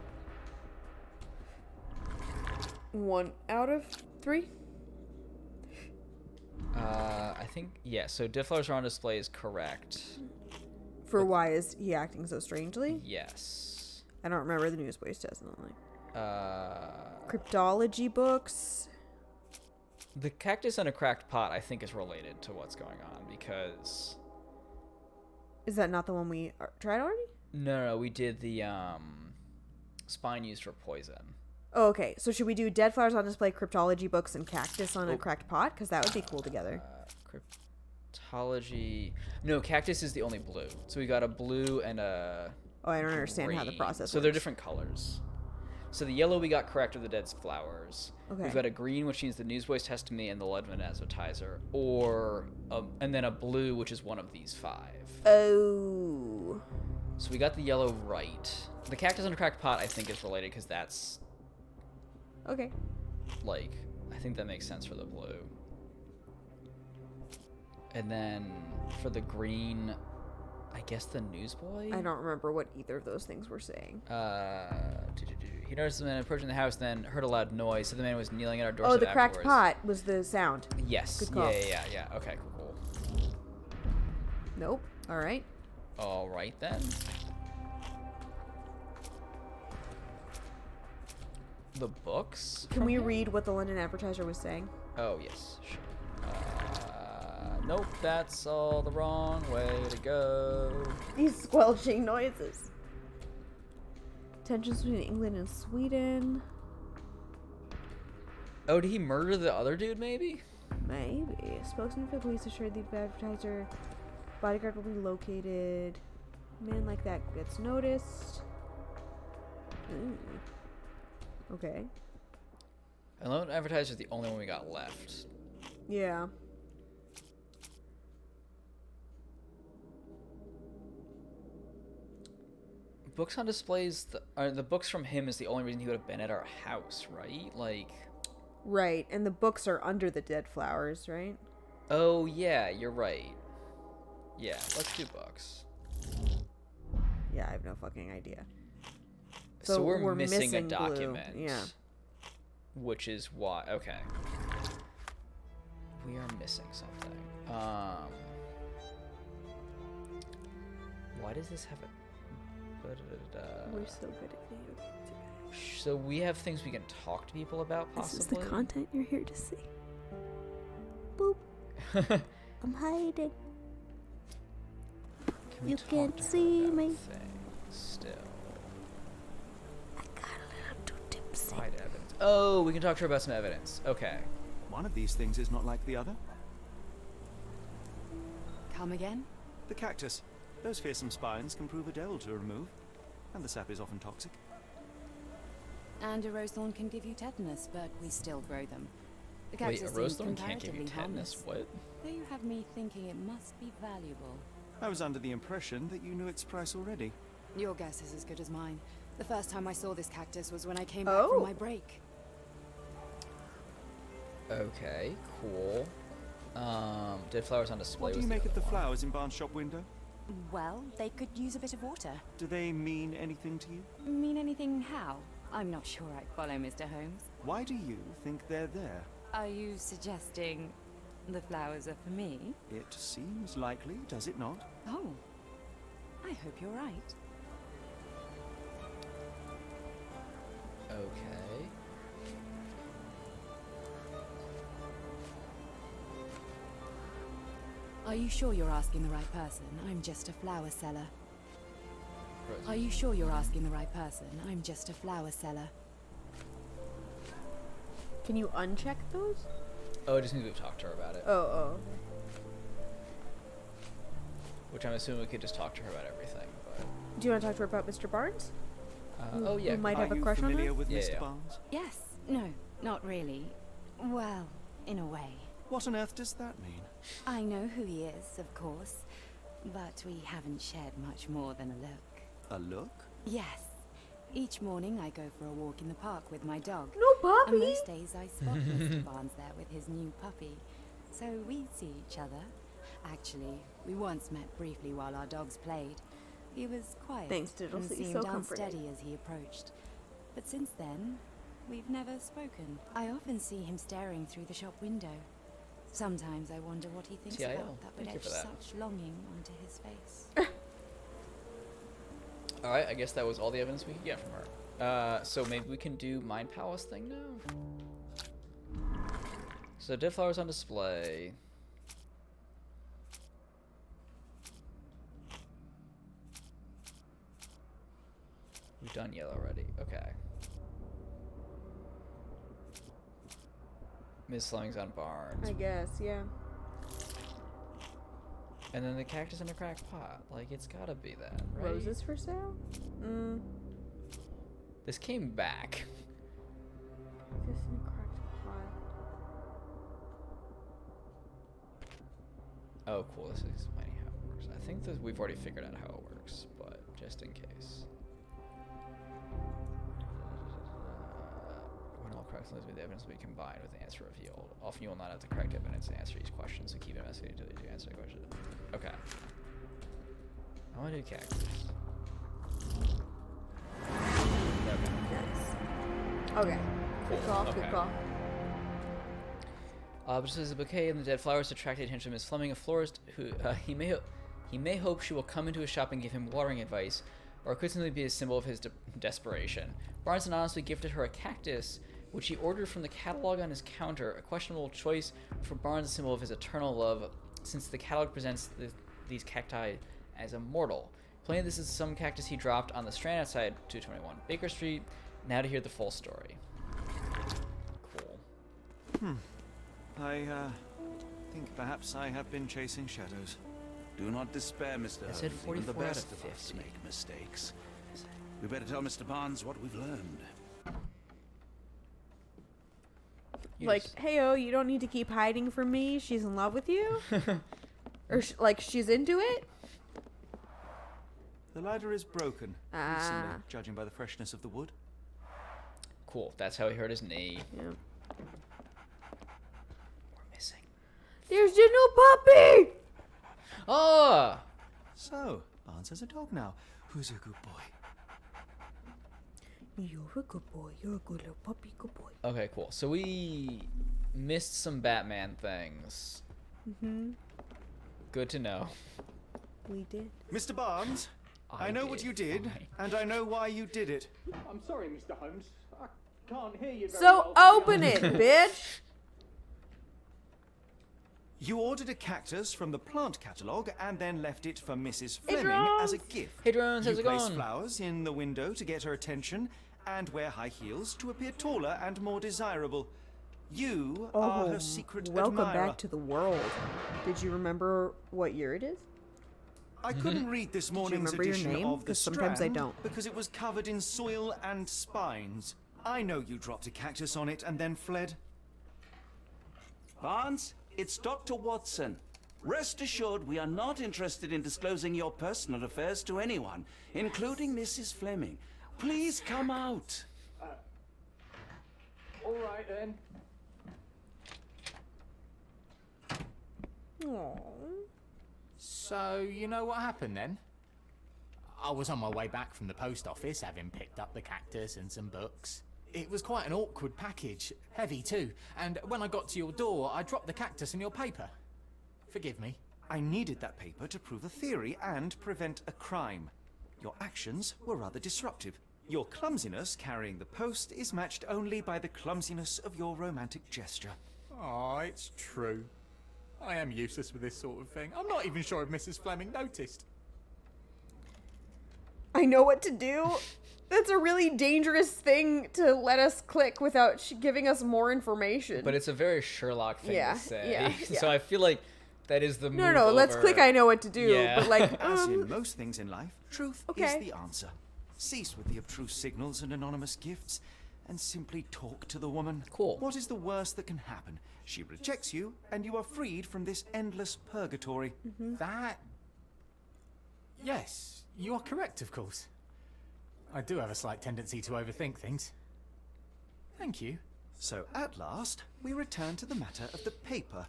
1 out of 3. I think, yeah, so dead flowers are on display is correct. For why is he acting so strangely? Yes. I don't remember the newsboys definitely. Cryptology books. The cactus in a cracked pot, I think, is related to what's going on, because... Is that not the one we tried already? No, we did the, spine used for poison. Oh, okay. So should we do dead flowers on display, cryptology books, and cactus on a cracked pot? Because that would be cool together. Cryptology... No, cactus is the only blue. So we got a blue and a... Oh, I don't understand how the green. process So works. they're different colors. So the yellow we got correct are the dead flowers. Okay. We've got a green, which means the newsboys test me and the Ledman advertiser, or and then a blue, which is one of these 5. Oh. So we got the yellow right. The cactus in a cracked pot, I think, is related because that's Okay. like, I think that makes sense for the blue. And then for the green, I guess the newsboy? I don't remember what either of those things were saying. He noticed the man approaching the house, then heard a loud noise. So the man was kneeling at our doorstep. Oh, the cracked afterwards. pot was the sound. Yes. Good call. Yeah. Okay, cool. Nope. All right. All right then. The books? Can we read what the London Advertiser was saying? Oh, yes. Sure. Nope, that's all the wrong way to go. These squelching noises. Tensions between England and Sweden. Oh, did he murder the other dude, maybe? Maybe. Spokesman for the police assured the advertiser bodyguard will be located. Man like that gets noticed. Okay. And Lone Advertiser is the only one we got left. Yeah. Books on displays, the books from him is the only reason he would have been at our house, right? Like... Right, and the books are under the dead flowers, right? Oh, yeah, you're right. Yeah, let's do books. Yeah, I have no fucking idea. So we're missing a blue. document. Yeah. Which is why... Okay. We are missing something. Why does this have a... We're so good at video games, you guys. So we have things we can talk to people about, possibly? This is the content you're here to see. Boop. I'm hiding. Can You talk can't to her see about me. things still. I got a little too tipsy. Hide evidence. Oh, we can talk to her about some evidence. Okay. One of these things is not like the other. Come again? The cactus. Those fearsome spines can prove a devil to remove, and the sap is often toxic. And a rose thorn can give you tetanus, but we still grow them. The Wait, cactus a rose seems thorn can't give you comparatively tetanus? harmless. What? Though you have me thinking it must be valuable. I was under the impression that you knew its price already. Your guess is as good as mine. The first time I saw this cactus was when I came back from my break. Okay, cool. Dead flowers on display. What do was you the make of other the one. flowers in Barnes' shop window? Well, they could use a bit of water. Do they mean anything to you? Mean anything how? I'm not sure I follow Mr. Holmes. Why do you think they're there? Are you suggesting the flowers are for me? It seems likely, does it not? Oh, I hope you're right. Okay. Are you sure you're asking the right person? I'm just a flower seller. Rose. Are you sure you're asking the right person? I'm just a flower seller. Can you uncheck those? Oh, I just need to talk to her about it. Oh. Which I'm assuming we could just talk to her about everything. But Do you want to talk to her about Mr. Barnes? oh yeah. Who might Are have a you crush on familiar her? with Yeah, Mr. yeah. Barnes? Yes. No, not really. Well, in a way. What on earth does that mean? I know who he is, of course. But we haven't shared much more than a look. A look? Yes. Each morning I go for a walk in the park with my dog. No And puppy. most days I spot Mr. Barnes there with his new puppy. So we see each other. Actually, we once met briefly while our dogs played. He was quiet Thanks, Diddles. and He's seemed so comforting. unsteady as he approached. But since then, we've never spoken. I often see him staring through the shop window. Sometimes I wonder what he thinks TIL. about that would Thank you etch for that. such longing onto his face. Alright, I guess that was all the evidence we could get from her. So maybe we can do Mind Palace thing now? So dead flowers on display. We've done yellow already. Okay. Miss Fleming's on Barnes. I guess, yeah. And then the cactus in a cracked pot. Like, it's gotta be that, right? Roses for sale? This came back. Just in a cracked pot. Oh, cool. This is explaining how it works. I think that we've already figured out how it works, but just in case. When all correct lives with the evidence will be combined with the answer revealed. Often you will not have the correct evidence to answer each question, so keep investigating until you answer the question. Okay. I want to do cactus. Okay. Nice. Okay. Good call, Okay. good call. Just as a bouquet and the dead flowers attracted the attention of Miss Fleming, a florist who he may hope she will come into his shop and give him watering advice, or it could simply be a symbol of his desperation. Barnes anonymously gifted her a cactus, which he ordered from the catalog on his counter, a questionable choice for Barnes, a symbol of his eternal love, since the catalog presents these cacti as immortal. Plainly, this is some cactus he dropped on the strand outside 221 Baker Street. Now to hear the full story. Cool. I think perhaps I have been chasing shadows. Do not despair, Mr. I said Holmes. Even the 44 out best of of us 50. make mistakes. We better tell Mr. Barnes what we've learned. Hey, you don't need to keep hiding from me. She's in love with you? Or, she's into it? The ladder is broken, Ah. recently, judging by the freshness of the wood. Cool. That's how he hurt his knee. Yeah. We're missing. There's your new puppy! Oh! So, Barnes has a dog now. Who's a good boy? You're a good boy. You're a good little puppy, good boy. Okay, cool. So we missed some Batman things. Mm-hmm. Good to know. We did. Mr. Barnes, I know what you did, fine. and I know why you did it. I'm sorry, Mr. Holmes. I can't hear you very So well. open it, bitch! You ordered a cactus from the plant catalogue and then left it for Mrs. Fleming Drones. as a gift. Hey, Drones, how's You it place going? flowers in the window to get her attention and wear high heels to appear taller and more desirable. You are her secret welcome admirer. back to the world. Did you remember what year it is? I couldn't read this morning's remember your edition name? of The 'Cause sometimes I Strand don't. because it was covered in soil and spines. I know you dropped a cactus on it and then fled. Barnes, it's Dr. Watson. Rest assured, we are not interested in disclosing your personal affairs to anyone, including Mrs. Fleming. Please come out. All right, then. Aww. So, you know what happened then? I was on my way back from the post office, having picked up the cactus and some books. It was quite an awkward package, heavy too, and when I got to your door, I dropped the cactus in your paper. Forgive me. I needed that paper to prove a theory and prevent a crime. Your actions were rather disruptive. Your clumsiness carrying the post is matched only by the clumsiness of your romantic gesture. Oh, it's true. I am useless with this sort of thing. I'm not even sure if Mrs. Fleming noticed. I know what to do. That's a really dangerous thing to let us click without giving us more information. But it's a very Sherlock thing Yeah, to say. yeah, So yeah. I feel like that is the move No, let's over- click I know what to do. Yeah. But like, As in most things in life, truth Okay. is the answer. Cease with the obtruse signals and anonymous gifts, and simply talk to the woman. Cool. What is the worst that can happen? She rejects you, and you are freed from this endless purgatory. That... Yes, you are correct, of course. I do have a slight tendency to overthink things. Thank you. So, at last, we return to the matter of the paper.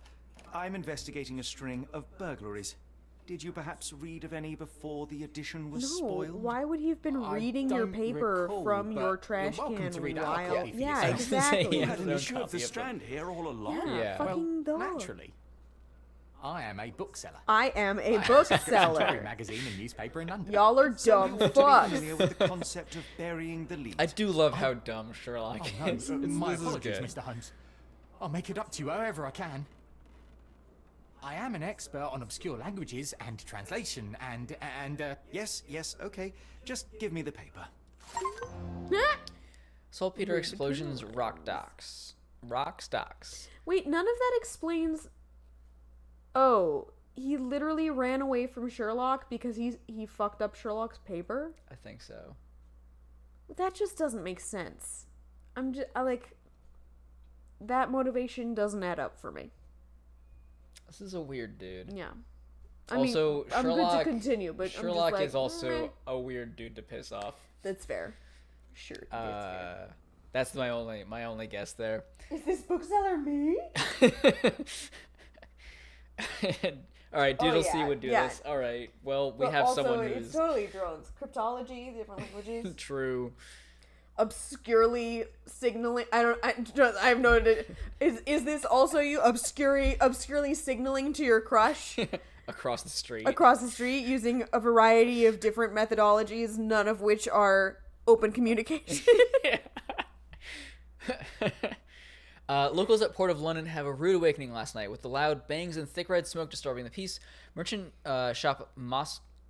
I'm investigating a string of burglaries. Did you perhaps read of any before the edition was no, spoiled? why would you have been I reading your don't paper recall, from but your trash you're welcome can to read out a while... copy for Yeah, yourself. exactly. You Yeah. had an No issue of copy the of them. Strand here all along. Yeah, Yeah. fucking Well, dog. naturally. I am a bookseller. I am a Every bookseller. magazine and newspaper in London. Y'all are So dumb you're totally familiar fucks. with the concept of burying the lead. I do love how dumb Sherlock Oh, no, is. my This is apologies, good. Mr. Holmes. I'll make it up to you however I can. I am an expert on obscure languages and translation and Yes, okay. Just give me the paper. Saltpeter explosions, rock docks. Rock stocks. Wait, none of that explains... Oh, he literally ran away from Sherlock because he fucked up Sherlock's paper? I think so. That just doesn't make sense. Like... That motivation doesn't add up for me. This is a weird dude. Yeah. Also, I'm good Sherlock- to continue, but Sherlock I'm just like, is also "Meh." a weird dude to piss off. That's fair. Sure, that's fair. That's my only guess there. Is this bookseller me? All right, Doodle C yeah, would do yeah. this. All right. Well, we But have also, someone it's who's totally drones. Cryptology, different languages. true. Obscurely signaling. I have no idea. Is this also you obscurely signaling to your crush Across the street. across the street using a variety of different methodologies, none of which are open communication? Locals at Port of London have a rude awakening last night with the loud bangs and thick red smoke disturbing the peace. Merchant shop Moskva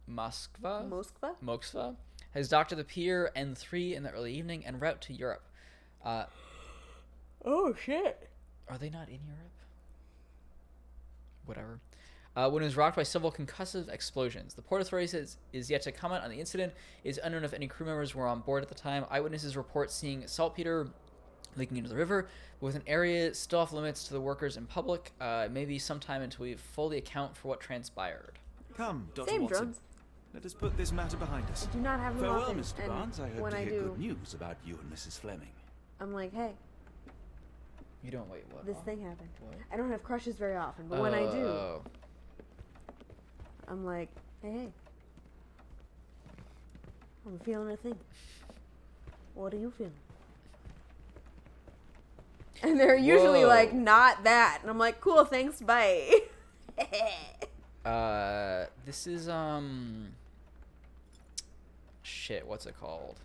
has docked at the pier N3 in the early evening en route to Europe. Oh shit. Are they not in Europe? Whatever. When it was rocked by several concussive explosions. The Port Authority says is yet to comment on the incident. It is unknown if any crew members were on board at the time. Eyewitnesses report seeing saltpeter leaking into the river, but with an area still off limits to the workers in public. Maybe sometime until we fully account for what transpired. Come, Dr. Same Watson. drones. Let us put this matter behind us. Do not have them Farewell, often, Mr. and Barnes. I hope when to I hear do, good news about you and Mrs. Fleming. I'm like, hey, You don't wait. What? this thing happened. What? I don't have crushes very often, but when I do, Oh. I'm like, hey, I'm feeling a thing. What are you feeling? And they're usually Whoa. like, not that. And I'm like, cool, thanks, bye. This is shit. What's it called?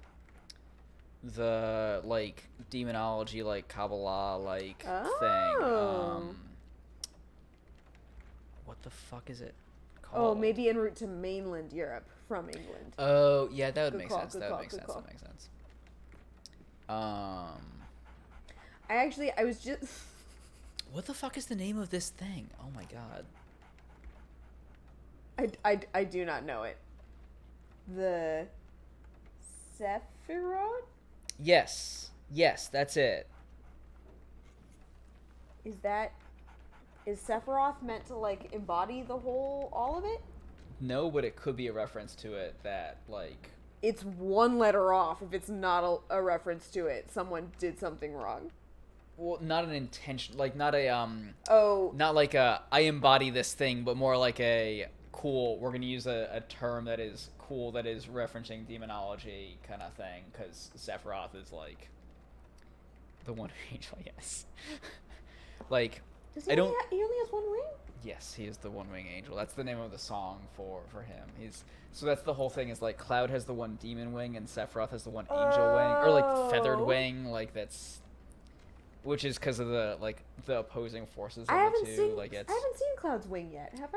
The like demonology, like Kabbalah, like thing. Oh. What the fuck is it Oh, called? maybe en route to mainland Europe from England. Oh, yeah, that would Good make call, sense. good That call, would make good sense. call. That makes sense. I was just... What the fuck is the name of this thing? Oh my god. I do not know it. The Sephiroth? Yes, that's it. Is Sephiroth meant to like embody all of it? No, but it could be a reference to it that like. It's one letter off. If it's not a reference to it, someone did something wrong. Well, not an intention, like not a Oh, not like a I embody this thing, but more like a cool. We're gonna use a term that is cool, that is referencing demonology kind of thing, because Sephiroth is like the one angel. Yes, like does I don't. he only has one wing? Yes, he is the one-wing angel. That's the name of the song for him. So that's the whole thing, is like Cloud has the one demon wing and Sephiroth has the one angel wing, or like feathered Oh. wing. Like that's which is because of the opposing forces of I haven't the two. seen. Like it's I haven't seen Cloud's wing yet, have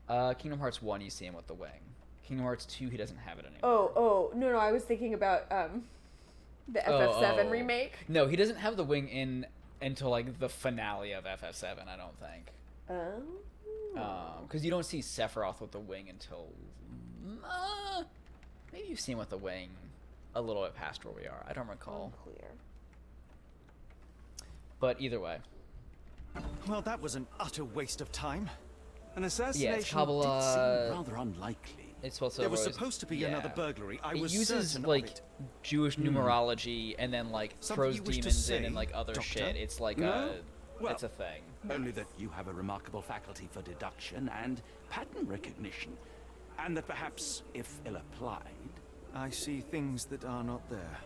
I? Kingdom Hearts 1, you see him with the wing. Kingdom Hearts 2, he doesn't have it anymore. Oh, no, I was thinking about the FF7 remake. No, he doesn't have the wing until like the finale of FF7, I don't think. Oh. Because you don't see Sephiroth with the wing until maybe you've seen with the wing a little bit past where we are. I don't recall. Unclear. But either way. Well, that was an utter waste of time. An Yeah, assassination it's Kabbalah. did seem rather unlikely. It's supposed to There was always- supposed to be yeah. another burglary. I It was uses certain like of it. Jewish numerology and then like Something throws you wish to demons in say, and like other Doctor? shit. It's like No? Well, it's a thing. Only that you have a remarkable faculty for deduction and pattern recognition. And that perhaps, if ill applied... I see things that are not there.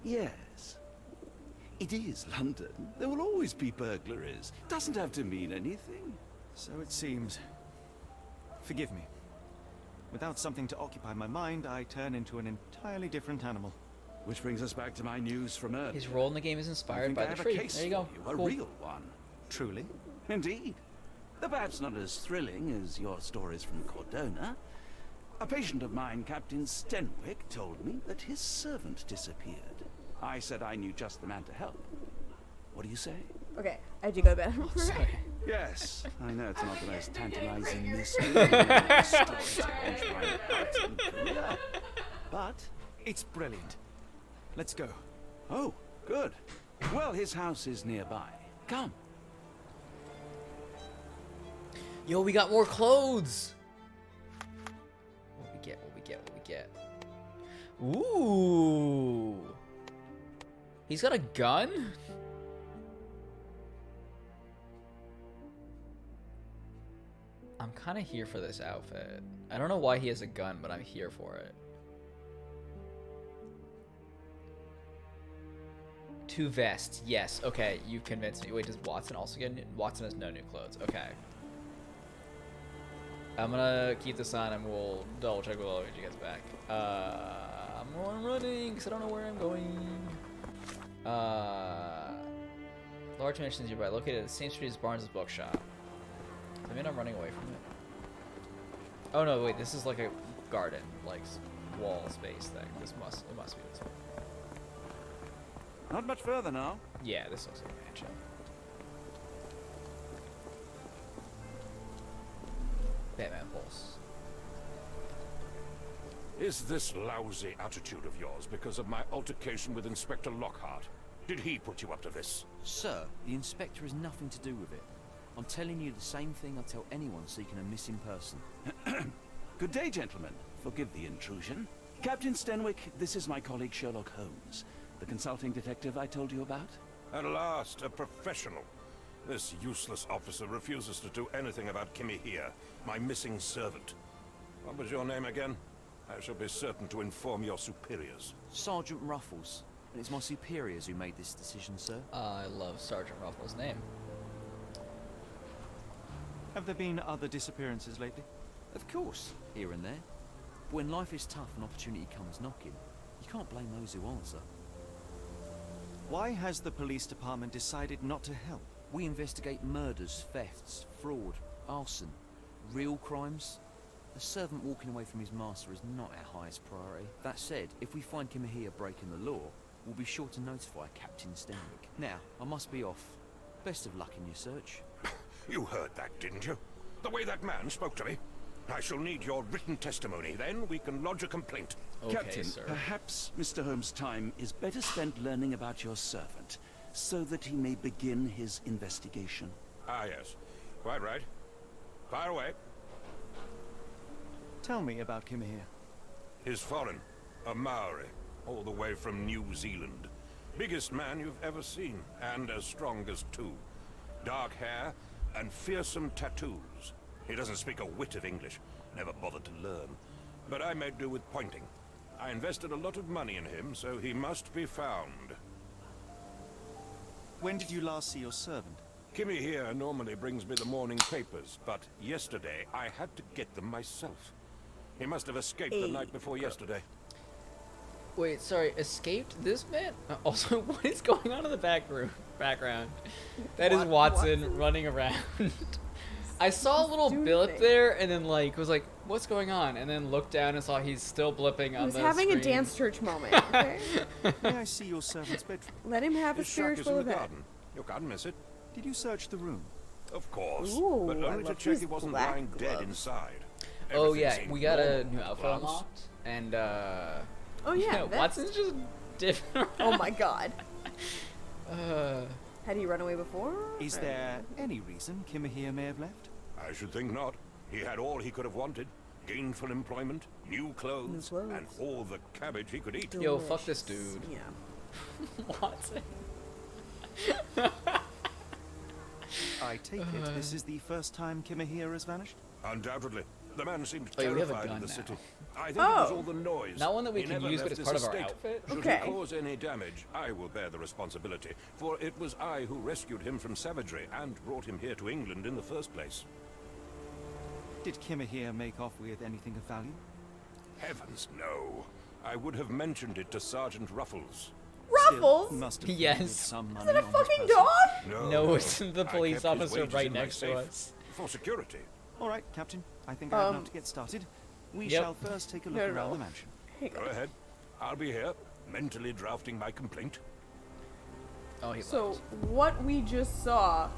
Yes. It is London. There will always be burglaries. Doesn't have to mean anything. So it seems. Forgive me. Without something to occupy my mind, I turn into an entirely different animal. Which brings us back to my news from earlier. His role in the game is I inspired think by I the have tree. a case There you go. for you, a Cool. real one. Truly? Indeed. Though perhaps not as thrilling as your stories from Cordona. A patient of mine, Captain Stenwick, told me that his servant disappeared. I said I knew just the man to help. What do you say? Okay, I have to go to bed. Sorry. Yes, I know it's not the most tantalizing mystery in the story to launch my acting career, but It's brilliant. Let's go. oh, good. Well, his house is nearby. Come. Yo, we got more clothes. What we get? What we get? What we get? Ooh. He's got a gun? I'm kind of here for this outfit. I don't know why he has a gun, but I'm here for it. 2 vests. Yes. Okay, you've convinced me. Wait, does Watson also get Watson has no new clothes. Okay. I'm gonna keep this on and we'll double check with Luigi gets back. I'm running because I don't know where I'm going. Large mansions nearby, located at the same street as Barnes' bookshop. I mean, I'm running away from it. Oh no, wait, this is like a garden, like wall space thing. It must be this one. Not much further now. Yeah, this looks like a mansion. Batman Pulse. Is this lousy attitude of yours because of my altercation with Inspector Lockhart? Did he put you up to this? Sir, the inspector has nothing to do with it. I'm telling you the same thing I tell anyone seeking a missing person. Good day, gentlemen. Forgive the intrusion. Captain Stenwick, this is my colleague Sherlock Holmes, the consulting detective I told you about. At last, a professional. This useless officer refuses to do anything about Kimmy here, my missing servant. What was your name again? I shall be certain to inform your superiors. Sergeant Ruffles. And it's my superiors who made this decision, sir. I love Sergeant Ruffles' name. Have there been other disappearances lately? Of course, here and there. But when life is tough and opportunity comes knocking, you can't blame those who answer. Why has the police department decided not to help? We investigate murders, thefts, fraud, arson, real crimes. A servant walking away from his master is not our highest priority. That said, if we find Kimahia breaking the law, we'll be sure to notify Captain Stenwick. Now, I must be off. Best of luck in your search. You heard that, didn't you? The way that man spoke to me. I shall need your written testimony, then we can lodge a complaint. Okay, Captain, sir. perhaps Mr. Holmes' time is better spent learning about your servant, so that he may begin his investigation. Ah, yes. Quite right. Fire away. Tell me about Kimahir. He's foreign. A Maori. All the way from New Zealand. Biggest man you've ever seen, and as strong as 2. Dark hair and fearsome tattoos. He doesn't speak a whit of English. Never bothered to learn. But I made do with pointing. I invested a lot of money in him, so he must be found. When did you last see your servant? Kimmy here normally brings me the morning papers, but yesterday I had to get them myself. He must have escaped the night before yesterday. Wait, sorry, escaped this man? Also, what is going on in the background? That is Watson running around. I saw a little blip there, and then was like, "What's going on?" And then looked down and saw he's still blipping on the screen. He was having a dance church moment. Okay. May I see your servant's bedroom? Let him have a His shack is spiritual in the event. garden. You can't miss it. Did you search the room? Of course. Ooh, but I only to love check these he wasn't black lying dead gloves. inside. Oh Everything yeah, seemed we got a normal new at outfit glance. unlocked, and Oh yeah, that's- Watson's just different. Oh my god. Uh, Had he run away before? Is there any reason Kimahir may have left? I should think not. He had all he could have wanted. Gainful employment, new clothes, and all the cabbage he could eat. Yo, fuck this dude. Yeah. Watson. I take it this is the first time Kimahir has vanished? Undoubtedly. The man seemed Oh, yeah, we have a terrified gun of the now. city. I think it was Oh. all the noise. Not one that we He can never use, but left it's his part of our estate. outfit. Should Okay. he cause any damage, I will bear the responsibility, for it was I who rescued him from savagery and brought him here to England in the first place. Did Kimahir make off with anything of value? Heavens, no. I would have mentioned it to Sergeant Ruffles. Ruffles? Still, must have Yes. paid some money Is it a on his fucking person. dog? No, it's the I police kept his officer wages right in my next to safe us. For security. All right, Captain. I think I have enough to get started. We Yep. shall first take a look No, around no. the mansion. Go ahead. I'll be here, mentally drafting my complaint. Oh, he So left. what we just saw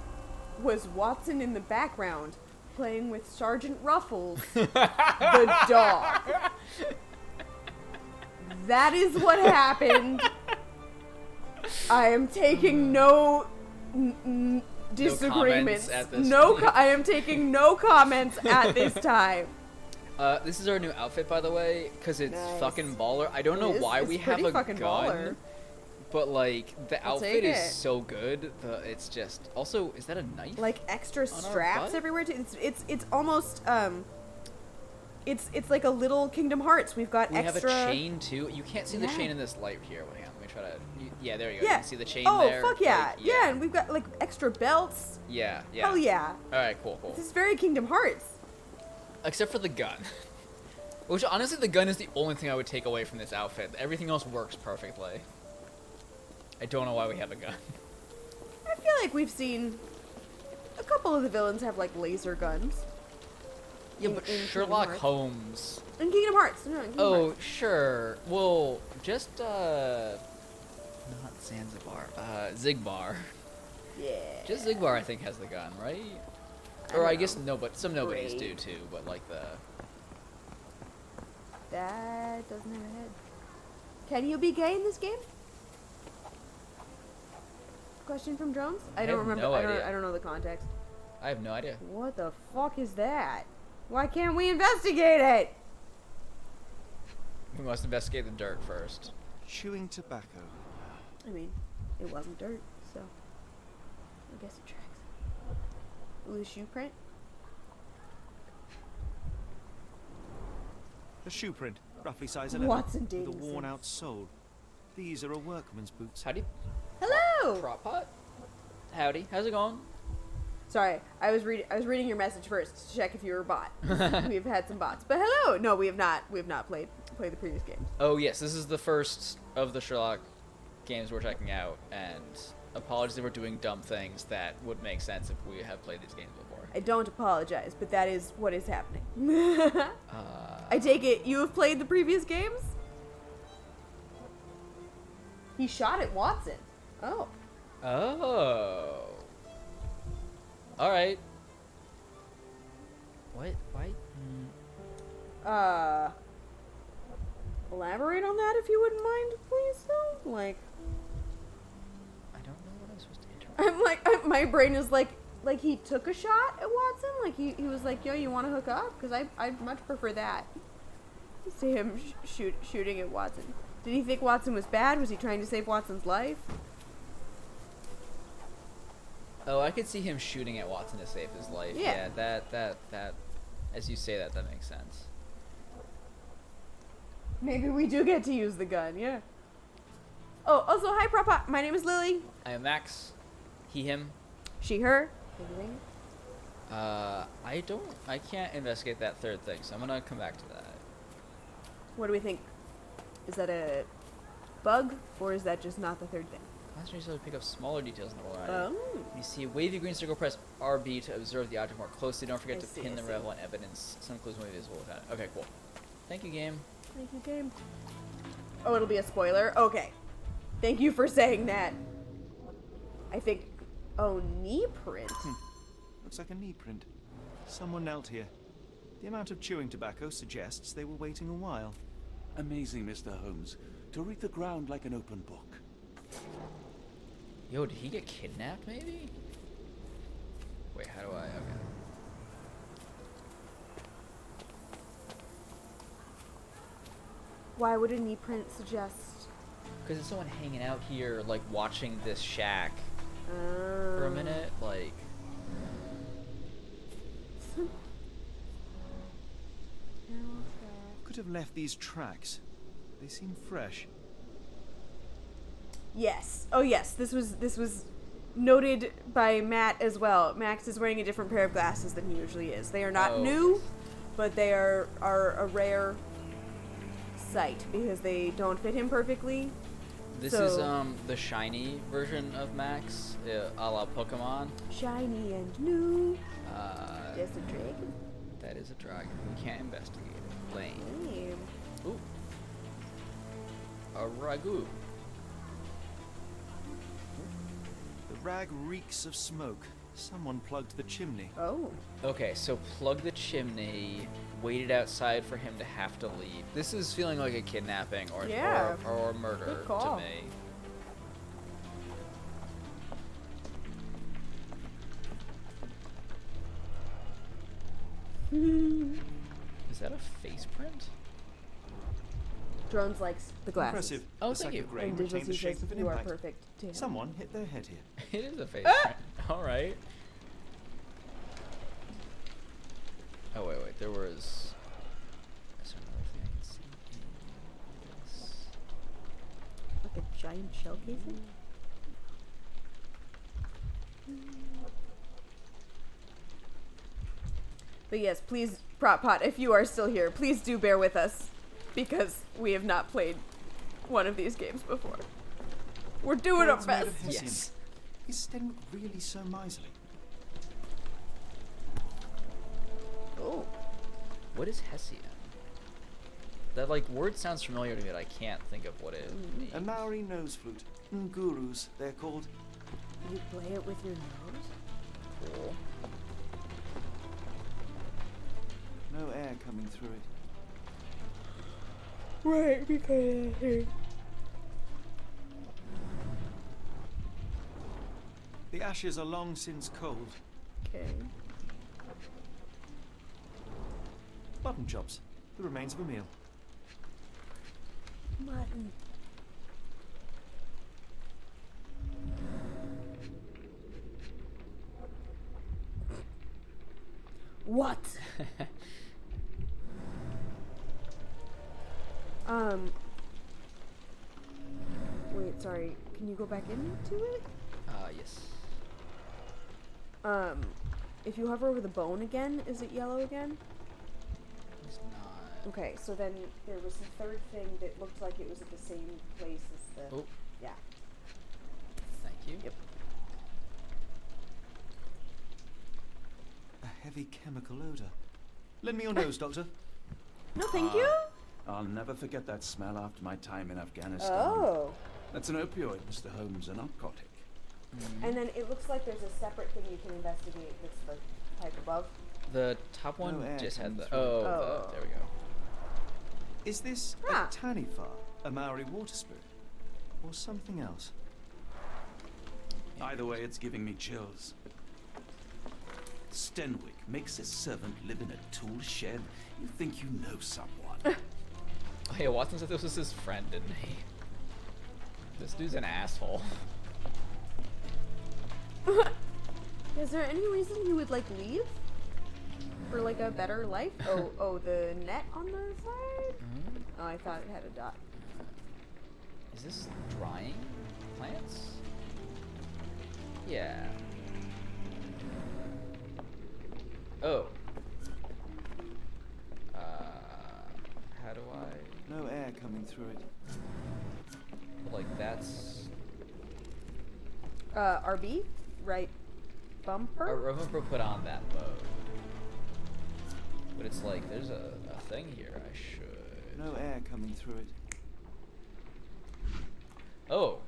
was Watson in the background playing with Sergeant Ruffles, the dog. That is what happened. I am taking no disagreements. comments at this I am taking no comments at this time. This is our new outfit, by the way, because it's Nice. fucking baller. I don't know It is- why it's we have pretty a fucking gun, baller. but the I'll outfit take is it. so good. It's just also, is that a knife? Like extra On our straps butt? everywhere. Too. It's almost it's like a little Kingdom Hearts. We've got we extra. have a chain too. You can't see the Yeah. chain in this light here. Hang on, let me try to. Yeah, there you go. Yeah. You can see the chain Oh there. fuck yeah. like, yeah, and we've got like extra belts. Yeah, yeah. Hell yeah. All right, cool. This is very Kingdom Hearts. Except for the gun. Which, honestly, the gun is the only thing I would take away from this outfit. Everything else works perfectly. I don't know why we have a gun. I feel like we've seen a couple of the villains have like laser guns. Yeah, in- but in Kingdom Sherlock Hearts. Holmes. In Kingdom Hearts. No, in Kingdom Oh, Hearts. sure. Well, just, not Zanzibar. Zigbar. Yeah. Just Zigbar, I think, has the gun, right? I Or don't I guess know. no, but some nobodies do Great. too. But like the That doesn't have a head. Can you be gay in this game? Question from Jones? I don't have remember. no I don't. idea. I don't know the context. I have no idea. What the fuck is that? Why can't we investigate it? We must investigate the dirt first. Chewing tobacco. I mean, it wasn't dirt, so I guess it tracks. Ooh, the shoe print. A shoe print, roughly size 11. Watson with a dating worn-out sole. These are a workman's boots. Howdy, Hello. prop pot. Howdy, how's it going? Sorry, I was reading your message first to check if you were a bot. We've had some bots, but hello. No, we have not. We have not played the previous games. Oh yes, this is the first of the Sherlock games we're checking out, and apologies if we're doing dumb things that would make sense if we have played these games before. I don't apologize, but that is what is happening. I take it you have played the previous games? He shot at Watson. Oh. Oh. All right. What? Why? Elaborate on that if you wouldn't mind, please, though? Like, I don't know what I'm supposed to interpret. I'm like, my brain is like he took a shot at Watson? Like, he was like, yo, you want to hook up? Because I'd much prefer that. See him shooting at Watson. Did he think Watson was bad? Was he trying to save Watson's life? Oh, I could see him shooting at Watson to save his life. Yeah. That. As you say that makes sense. Maybe we do get to use the gun, yeah. Oh, also, hi, Prop. My name is Lily. I am Max. He, him. She, her. I can't investigate that third thing, so I'm gonna come back to that. What do we think? Is that a bug, or is that just not the third thing? Master needs to pick up smaller details in the world around it. Oh. You see a wavy green circle, press RB to observe the object more closely. Don't forget I to see, pin I the see. relevant evidence. Some clues will be visible without it. Okay, cool. Thank you, game. Thank you, game. Oh, it'll be a spoiler? Okay. Thank you for saying that. I think... Oh, knee print? Looks like a knee print. Someone knelt here. The amount of chewing tobacco suggests they were waiting a while. Amazing, Mr. Holmes. To read the ground like an open book. Yo, did he get kidnapped, maybe? Wait, how do I... Okay. Why would a knee print suggest... Because it's someone hanging out here, like, watching this shack for a minute, like... Could have left these tracks. They seem fresh. Yes. Oh, yes. This was noted by Matt as well. Max is wearing a different pair of glasses than he usually is. They are not new, but they are a rare sight because they don't fit him perfectly. This is the shiny version of Max, a la Pokemon. Shiny and new. There's a dragon. That is a dragon. We can't investigate it. Lame. Lame. Ooh. A ragu. The rag reeks of smoke. Someone plugged the chimney. Oh. Okay, so plug the chimney, waited outside for him to have to leave. This is feeling like a kidnapping or a murder Good to call. me. Is that a face print? Drones likes the glasses. Impressive. Oh, the thank sack you. of grain And Digital retained the C shape says of an you are impact. perfect. Damn. Someone hit their head here. It is a face print. Alright. Oh, wait. There was... Is there another thing I can see in this? Like a giant shell casing? But yes, please, Prop Pot, if you are still here, please do bear with us because we have not played one of these games before. We're doing our Birds made best. of hessian. Yes. Is Stenwick really so miserly? Oh. What is Hessian? That, like, word sounds familiar to me, but I can't think of what it means. A Maori nose flute. Ngurus, they're called. You play it with your nose? Cool. No air coming through it. Right, because... The ashes are long since cold. Okay. Mutton chops. The remains of a meal. Mutton. What? Wait, sorry. Can you go back into it? Yes. If you hover over the bone again, is it yellow again? It's not. Okay, so then there was the third thing that looked like it was at the same place as the... Oh. Yeah. Thank you. Yep. A heavy chemical odor. Lend me your nose, Doctor. No, thank you? I'll never forget that smell after my time in Afghanistan. Oh. That's an opioid, Mr. Holmes, a narcotic. And then it looks like there's a separate thing you can investigate that's the type above. The top one No air just had coming the... through. Oh. There we go. Is this Ah. a Tanifar, a Maori water spirit? Or something else? Either way, it's giving me chills. Stenwick makes his servant live in a tool shed. You think you know someone. Oh, yeah, Watson said this was his friend, didn't he? This dude's an asshole. Is there any reason you would like leave? For like a better life? Oh, the net on the side? Oh, I thought it had a dot. Is this drying plants? Yeah. Oh. How do I... No air coming through it. RB, right bumper. Our bumper put on that mode. But it's like, there's a thing here I should... No air coming through it. Oh.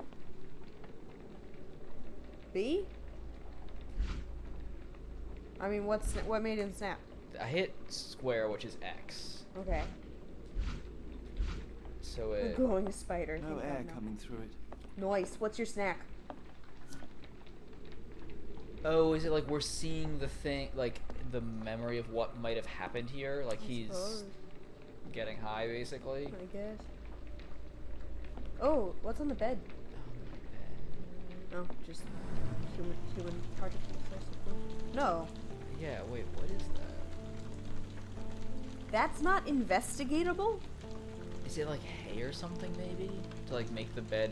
B? I mean, what made him snap? I hit square, which is X. Okay. So A it... glowing spider. No air coming through it. Nice. What's your snack? Oh, is it like we're seeing the thing, like the memory of what might have happened here? Like he's getting high, basically? I guess. Oh, what's on the bed? Oh, just human particles, I suppose. No. Yeah, wait, what is that? That's not investigatable? Is it like hay or something, maybe? To like make the bed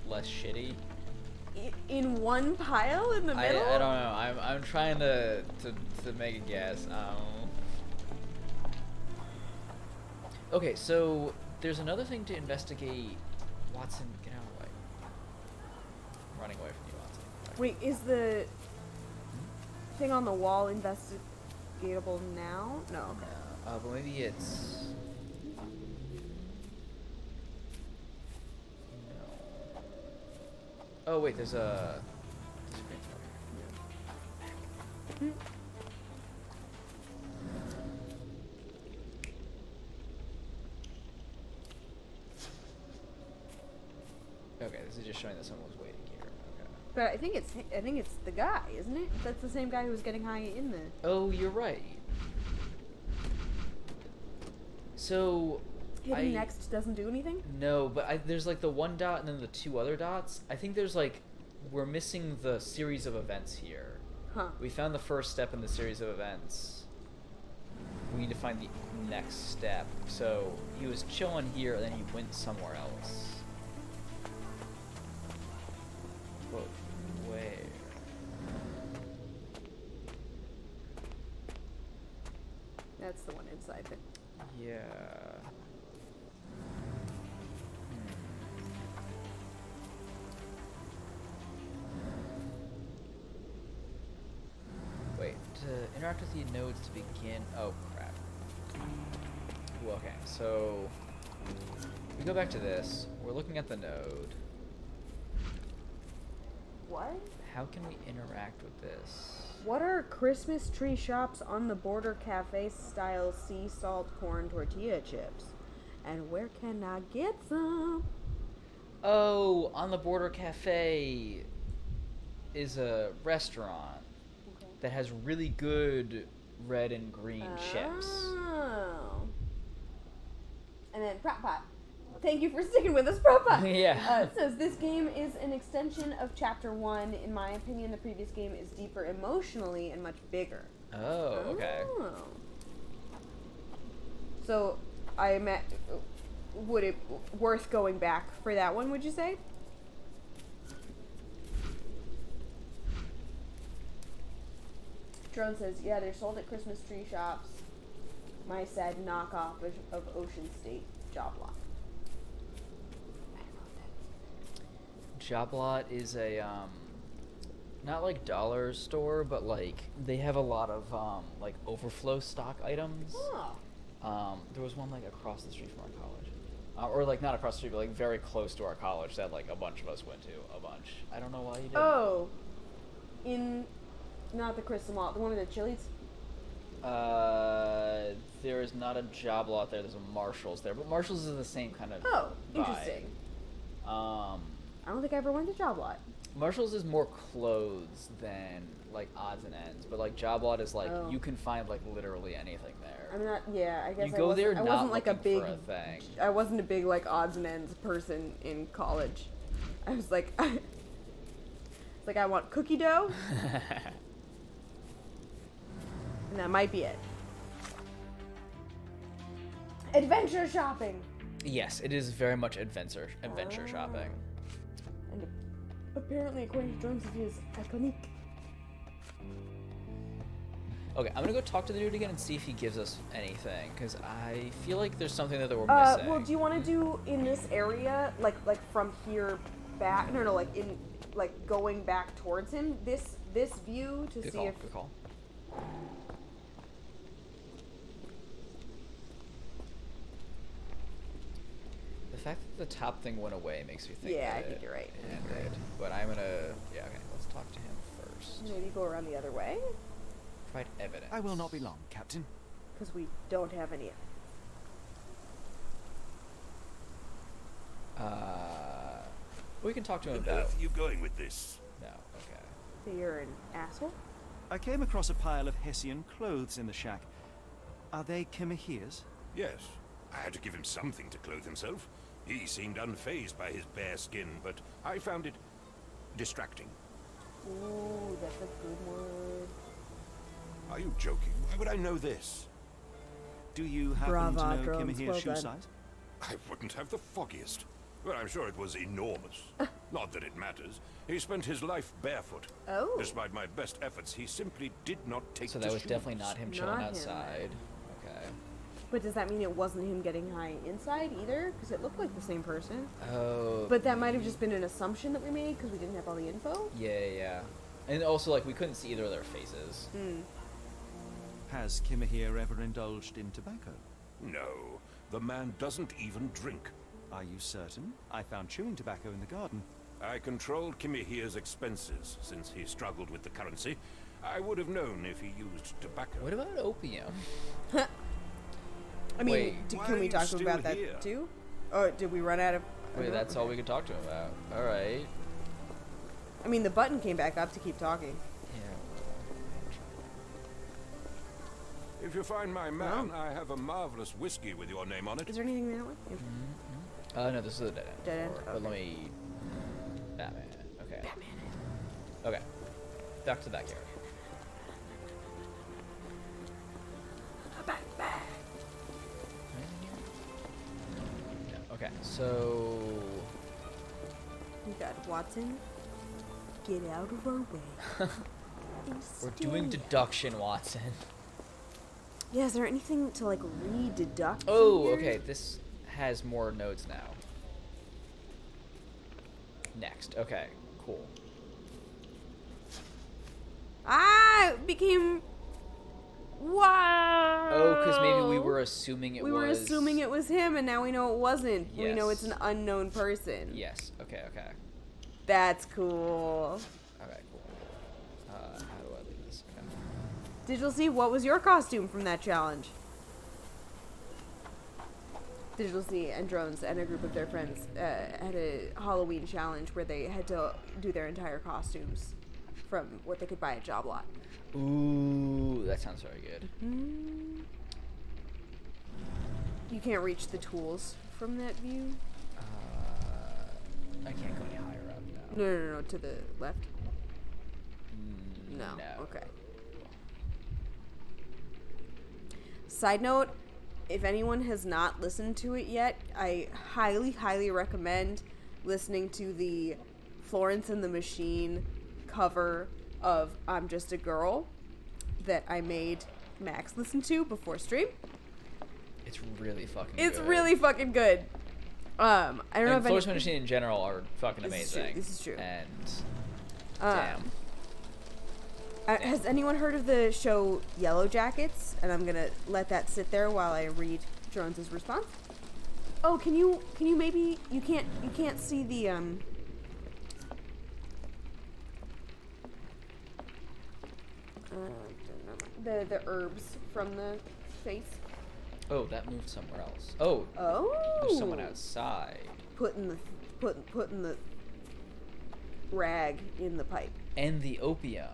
less shitty? In one pile in the middle? I don't know. I'm trying to make a guess. Okay, so there's another thing to investigate. Watson, get out of the way. I'm running away from you, Watson. Wait, is the thing on the wall investigatable now? No, okay. But maybe it's... No. Oh, wait, there's a... Okay, this is just showing that someone was waiting here. Okay. But I think it's the guy, isn't it? That's the same guy who was getting high in the... Oh, you're right. So... Hitting next doesn't do anything? No, but there's like the one dot and then the two other dots. I think there's like... We're missing the series of events here. Huh. We found the first step in the series of events. We need to find the next step. So, he was chilling here and then he went somewhere else. But where? That's the one inside the... Yeah. Wait, to interact with the nodes to begin... Oh, crap. Well, okay, so... We go back to this. We're looking at the node. What? How can we interact with this? What are Christmas tree shops on the border cafe style sea salt corn tortilla chips? And where can I get some? Oh, on the border cafe is a restaurant that has really good red and green chips. Oh. And then Prop Pot. Thank you for sticking with us, Prop Pot. Yeah. It says this game is an extension of Chapter 1. In my opinion, the previous game is deeper emotionally and much bigger. Oh, okay. Oh. So, would it worth going back for that one, would you say? Drone says, yeah, they're sold at Christmas tree shops. My sad knockoff of Ocean State Job Lot. Job Lot is a not like dollar store, but like they have a lot of like overflow stock items. Oh. There was one like across the street from our college, or like not across the street, but like very close to our college that like a bunch of us went to. A bunch. I don't know why you did. Oh, not the Crystal Mall, the one with the Chili's. There is not a Job Lot there. There's a Marshalls there, but Marshalls is the same kind of. Oh, vibe. interesting. I don't think I ever went to Job Lot. Marshalls is more clothes than like odds and ends, but like Job Lot is like you can find like literally anything there. I'm not. Yeah, I guess you go there. I wasn't like a big. For a thing. I wasn't a big like odds and ends person in college. I was like, it's like I want cookie dough, and that might be it. Adventure shopping. Yes, it is very much adventure shopping. And apparently, according to Jones, it is iconic. Okay, I'm gonna go talk to the dude again and see if he gives us anything, because I feel like there's something that we're missing. Well, do you want to do in this area, like from here back. No, like in like going back towards him. This view to Good see call, if. good call. The fact that the top thing went away makes me think. Yeah, that I think you're right. it ended. But I'm gonna. Yeah, okay. Let's talk to him first. Maybe go around the other way, Provide evidence. I will not be long, Captain. because we don't have any. We can talk to him Where about. are you going with this? No, okay. So you're an asshole. I came across a pile of Hessian clothes in the shack. Are they Kimahere's? Yes. I had to give him something to clothe himself. He seemed unfazed by his bare skin, but I found it distracting. Ooh, that's a good word. Are you joking? Why would I know this? Do you happen Brava, to know drones, Kimahere's well shoe done. size? I wouldn't have the foggiest. Well, I'm sure it was enormous. Not that it matters. He spent his life barefoot. Oh. Despite my best efforts, he simply did not take So to that was shoes. definitely not him chilling Not him. outside. Okay. But does that mean it wasn't him getting high inside either? Because it looked like the same person. Oh. But that might have just been an assumption that we made because we didn't have all the info. Yeah. And also, like, we couldn't see either of their faces. Has Kimahere ever indulged in tobacco? No, the man doesn't even drink. Are you certain? I found chewing tobacco in the garden. I controlled Kimahere's expenses since he struggled with the currency. I would have known if he used tobacco. What about opium? I mean, Wait, why can are we you talk to him still about that here? too? Or did we run out of? Wait, that's all we could talk to him about. Alright. I mean, the button came back up to keep talking. If you find my man, I have a marvelous whiskey with your name on it. Is there anything that way? No, this is a dead end. Dead end? But let me... Batman. Okay. Okay. Back to the backyard. Anything here? No. Okay, so... We got Watson. Get out of our way. We're doing deduction, Watson. Yeah, is there anything to like re-deduct? from Oh, here? okay, this has more nodes now. Next. Okay, cool. Ah, it became. Wow. Oh, because maybe we were assuming it was... We were assuming it was him, and now we know it wasn't. We know it's Yes. an unknown person. Yes, okay. That's cool. Okay, cool. How do I leave this? Okay. Digital C, what was your costume from that challenge? Digital C and Drones and a group of their friends had a Halloween challenge where they had to do their entire costumes from what they could buy at Job Lot. Ooh, that sounds very good. You can't reach the tools from that view? I can't go any higher up now. No, to the left. No. Okay. Side note, if anyone has not listened to it yet, I highly recommend listening to the Florence and the Machine cover of I'm Just a Girl that I made Max listen to before stream. It's really fucking It's good. really fucking good. I don't know And if Florence and Machine in general are fucking This is true, amazing. this is true. And Um, damn. has anyone heard of the show Yellow Jackets? And I'm gonna let that sit there while I read Jones's response. Oh, can you maybe you can't see the herbs from the face. Oh, that moved somewhere else. Oh, Oh, there's someone outside. putting the rag in the pipe. And the opium.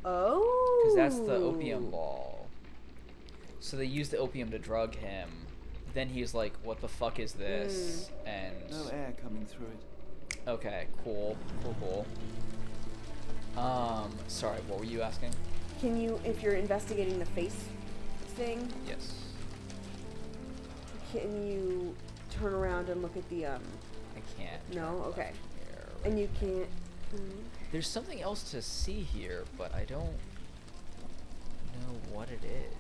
Oh, Because that's the opium ball. So they used the opium to drug him. Then he's like, what the fuck is this? And... No air coming through it. Okay, cool. Sorry, what were you asking? Can you, if you're investigating the face thing, Yes. can you turn around and look at the I can't. No? turn Okay. left here. and you can't. There's something else to see here, but I don't know what it is.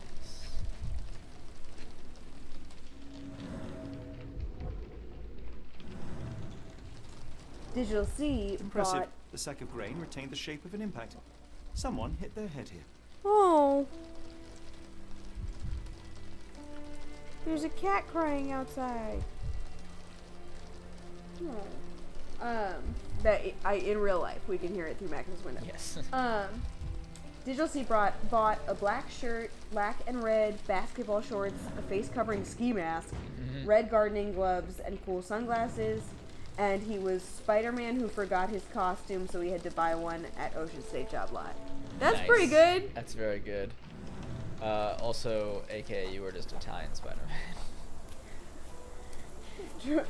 Digital C Impressive. bought... The sack of grain retained the shape of an impact. Someone hit their head here. Oh. There's a cat crying outside. Oh. In real life, we can hear it through Max's window. Yes. Digital C bought a black shirt, black and red basketball shorts, a face-covering ski mask, red gardening gloves, and cool sunglasses. And he was Spider-Man who forgot his costume, so he had to buy one at Ocean State Job Lot. That's Nice. pretty good. That's very good. Also, aka you were just Italian Spider-Man.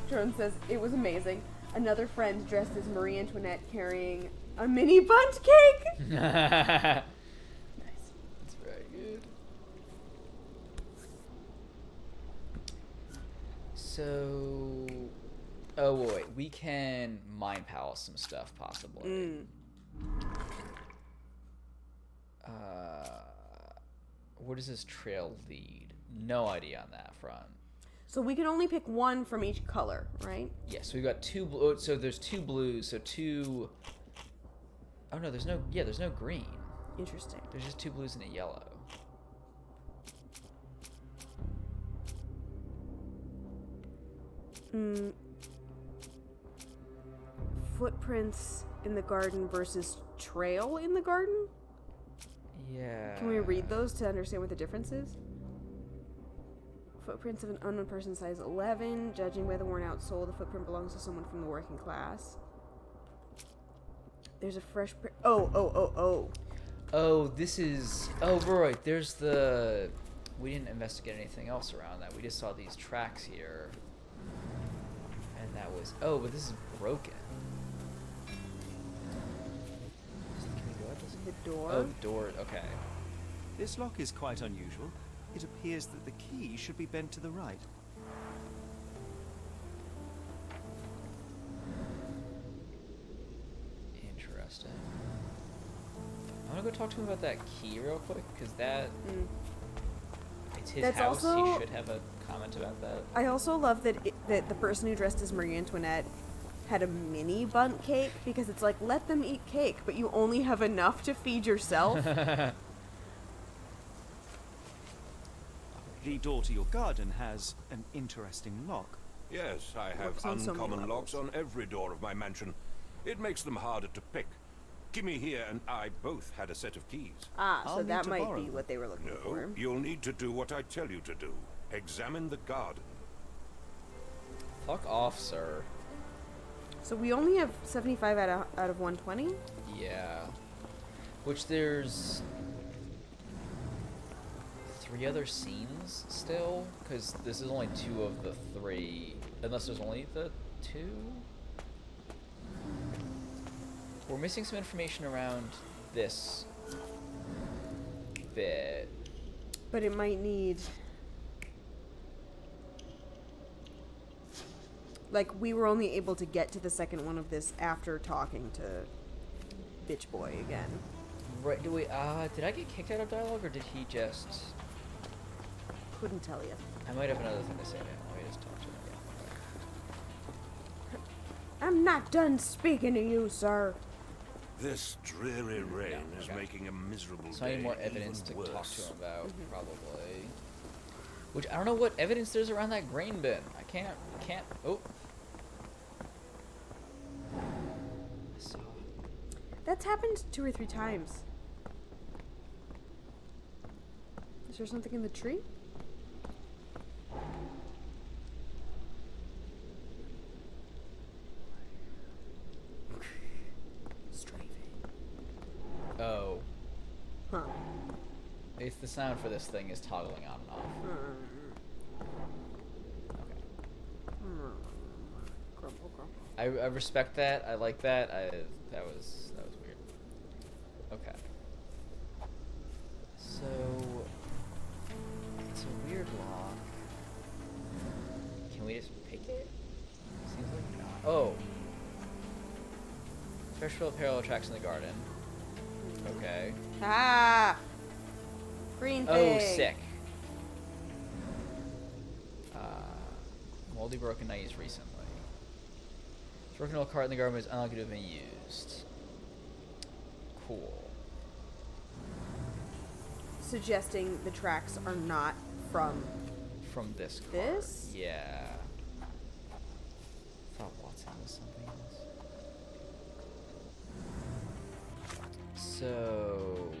Drone says, it was amazing. Another friend dressed as Marie Antoinette carrying a mini bundt cake. Nice. That's very good. So... Oh, wait. We can mind palace some stuff, possibly. Where does this trail lead? No idea on that front. So we can only pick one from each color, right? Yes, we've got two blue. So there's two blues. So two. Oh no, there's no. Yeah, there's no green. Interesting. There's just two blues and a yellow. Footprints in the garden versus trail in the garden? Yeah. Can we read those to understand what the difference is? Footprints of an unknown person, size 11. Judging by the worn out sole, the footprint belongs to someone from the working class. There's a fresh... Oh, this is... Oh, right. There's the... We didn't investigate anything else around that. We just saw these tracks here. And that was... Oh, but this is broken. Can we go up this? The door? Oh, the door. Okay. This lock is quite unusual. It appears that the key should be bent to the right. Interesting. I'm gonna go talk to him about that key real quick, because that... It's his That's house. also- He should have a comment about that. I also love that that the person who dressed as Marie Antoinette had a mini bundt cake, because it's like, let them eat cake, but you only have enough to feed yourself. The door to your garden has an interesting lock. Yes, I have Works on so many uncommon locks levels. on every door of my mansion. It makes them harder to pick. Kimmy here and I both had a set of keys. So I'll need that to might borrow be them. what they were looking for. No, you'll need to do what I tell you to do. Examine the garden. Fuck off, sir. So we only have 75 out of 120? Yeah. Which there's... 3 other scenes still? Because this is only 2 of the 3. Unless there's only the 2? We're missing some information around this bit. But it might need... Like, we were only able to get to the second one of this after talking to Bitch Boy again. Right, did I get kicked out of dialogue, or did he just... Couldn't tell you. I might have another thing to say to him. Let me just talk to him again. I'm not done speaking to you, sir. This dreary rain is okay. making a miserable So I day need more evidence to even talk to worse. him about, probably. Which, I don't know what evidence there's around that grain bin. I can't, oh. I saw. That's happened 2 or 3 times. Is there something in the tree? Strafing. Oh. Huh. It's the sound for this thing is toggling on and off. Okay. Grumble, grumble. I respect that. I like that. That was weird. Okay. So it's a weird lock. Can we just pick it? Seems like not. Oh. Special parallel tracks in the garden. Okay. Ah! Green thing. Oh, sick. Moldy broken knives recently. Broken old cart in the garden is unlikely to have been used. Cool. Suggesting the tracks are not from this card. this? Yeah. I thought Watson was something else. So...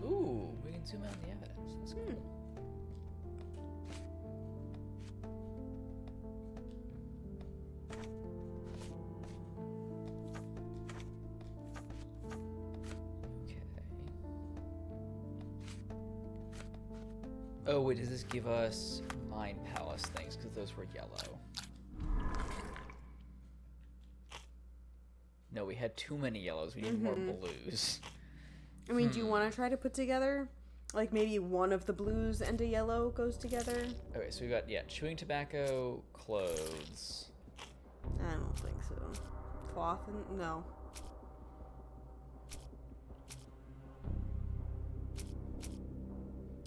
Ooh, we can zoom out on the evidence. That's cool. Okay. Oh, wait, does this give us Mind Palace things? Because those were yellow. No, we had too many yellows. We need more blues. I mean, do you want to try to put together, like, maybe one of the blues and a yellow goes together? Okay, so we got, yeah, chewing tobacco, clothes. I don't think so. Cloth and... no.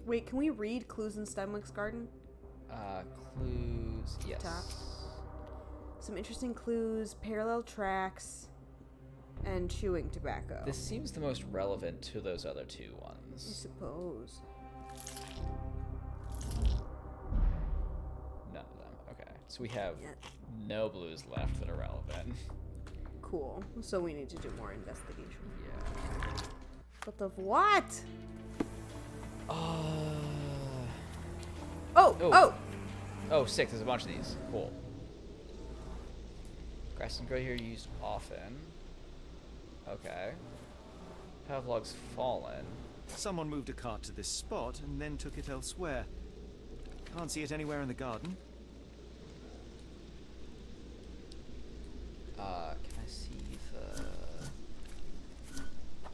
Wait, can we read Clues in Stemwick's Garden? Clues, yes. Top. Some interesting clues, parallel tracks, and chewing tobacco. This seems the most relevant to those other two I ones. suppose. None of them. Okay, so we have Yeah. no blues left that are relevant. Cool. So we need to do more investigation. Yeah. But of what? Oh, Oh! sick. There's a bunch of these. Cool. Grass and gray here used often. Okay. Pavlov's fallen. Someone moved a cart to this spot and then took it elsewhere. Can't see it anywhere in the garden. Can I see the...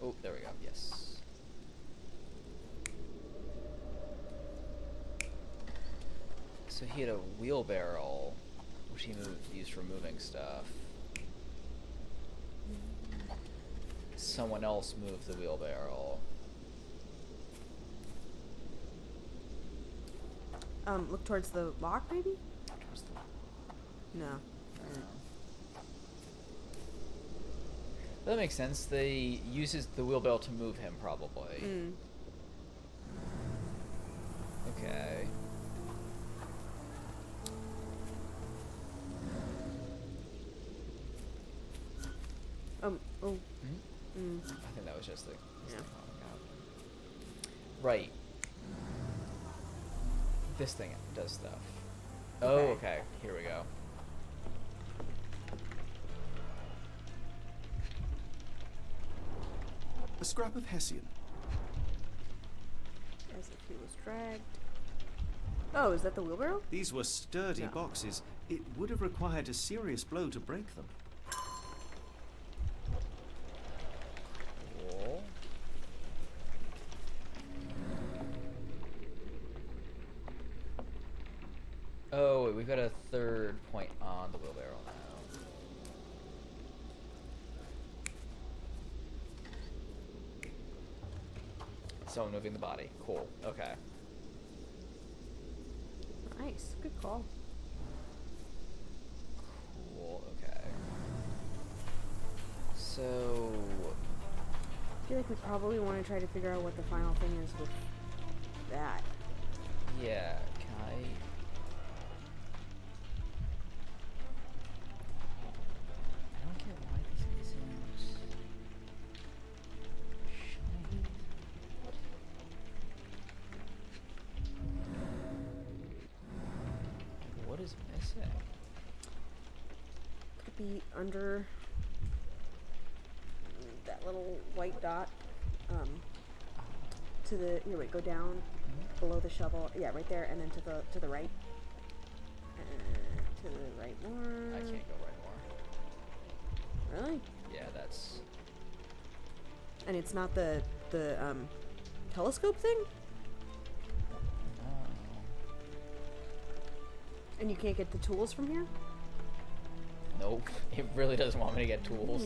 Oh, there we go. Yes. So he had a wheelbarrow, which he used for moving stuff. Someone else moved the wheelbarrow. Look towards the lock, maybe? Towards the- No. That makes sense. They uses the wheelbarrow to move him, probably. Okay. Oh. I think that was just the... Yeah. Right. This thing does stuff. Oh, Okay. okay. Here we go. A scrap of Hessian. As if he was dragged. Oh, is that the wheelbarrow? These were sturdy No. boxes. It would have required a serious blow to break them. Cool. Oh, wait, we've got a third point on the wheelbarrow now. Someone moving the body. Cool. Okay. Nice. Good call. Cool. Okay. So... I feel like we probably want to try to figure out what the final thing is with that. yeah, can I... I don't get why this isn't... shiny. What is missing? Could it be under that little white dot? To the wait, go down below the shovel. Yeah, right there, and then to the right. To the right more. I can't go right more. Really? Yeah, that's... And it's not the telescope thing? And you can't get the tools from here? Nope. It really doesn't want me to get tools.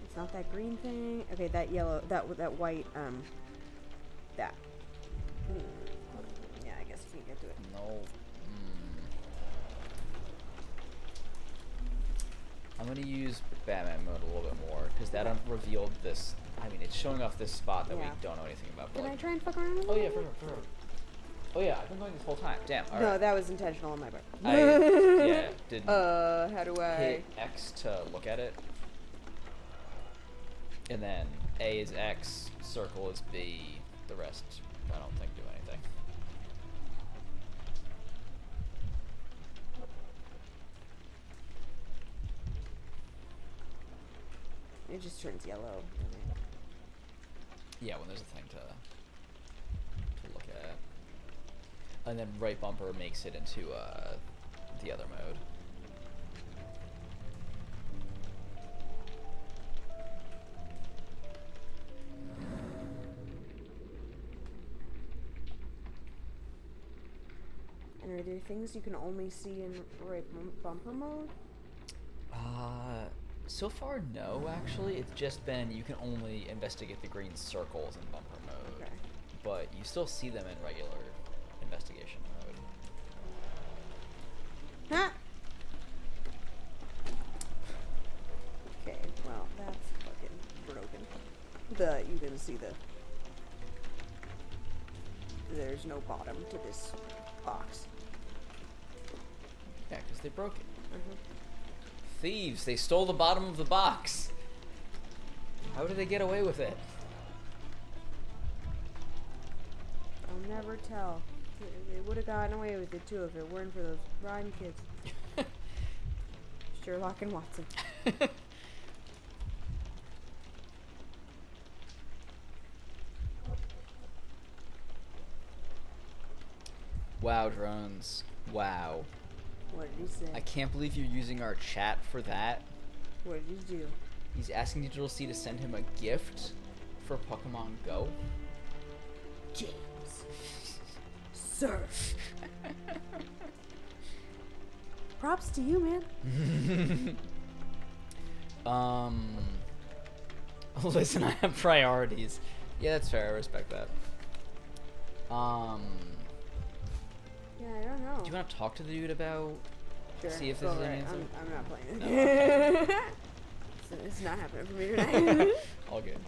It's not that green thing. Okay, that yellow, that white, that. Yeah, I guess you can get to it. No. I'm gonna use Batman mode a little bit more because that revealed this. I mean, it's showing off this spot that we don't know anything about. Can like, I try and fuck around? Oh yeah, for sure. Oh yeah, I've been going this whole time. Damn. All No, right. that was intentional on my part. Yeah, didn't. How do I hit X to look at it? And then A is X, circle is B. The rest, I don't think, do anything. It just turns yellow. Yeah, when there's a thing to look at. And then right bumper makes it into the other mode. And are there things you can only see in right bumper mode? So far, no, actually. It's just been you can only investigate the green circles in bumper mode. Okay. But you still see them in regular investigation mode. Huh? Okay, well, that's fucking broken. You can see there's no bottom to this box. Yeah, because they broke it. Thieves, they stole the bottom of the box. How did they get away with it? I'll never tell. They would have gotten away with it too if it weren't for those rotten kids. Sherlock and Watson. Wow, drones. Wow. What did he say? I can't believe you're using our chat for that. What did he do? He's asking Digital C to send him a gift for Pokemon Go. James. Sir. Props to you, man. Listen, I have priorities. Yeah, that's fair. I respect that. Yeah, I don't know. Do you want to talk to the dude about? Sure. See if this is Alright, anything. I'm not playing. No. It's not happening for me tonight. All good.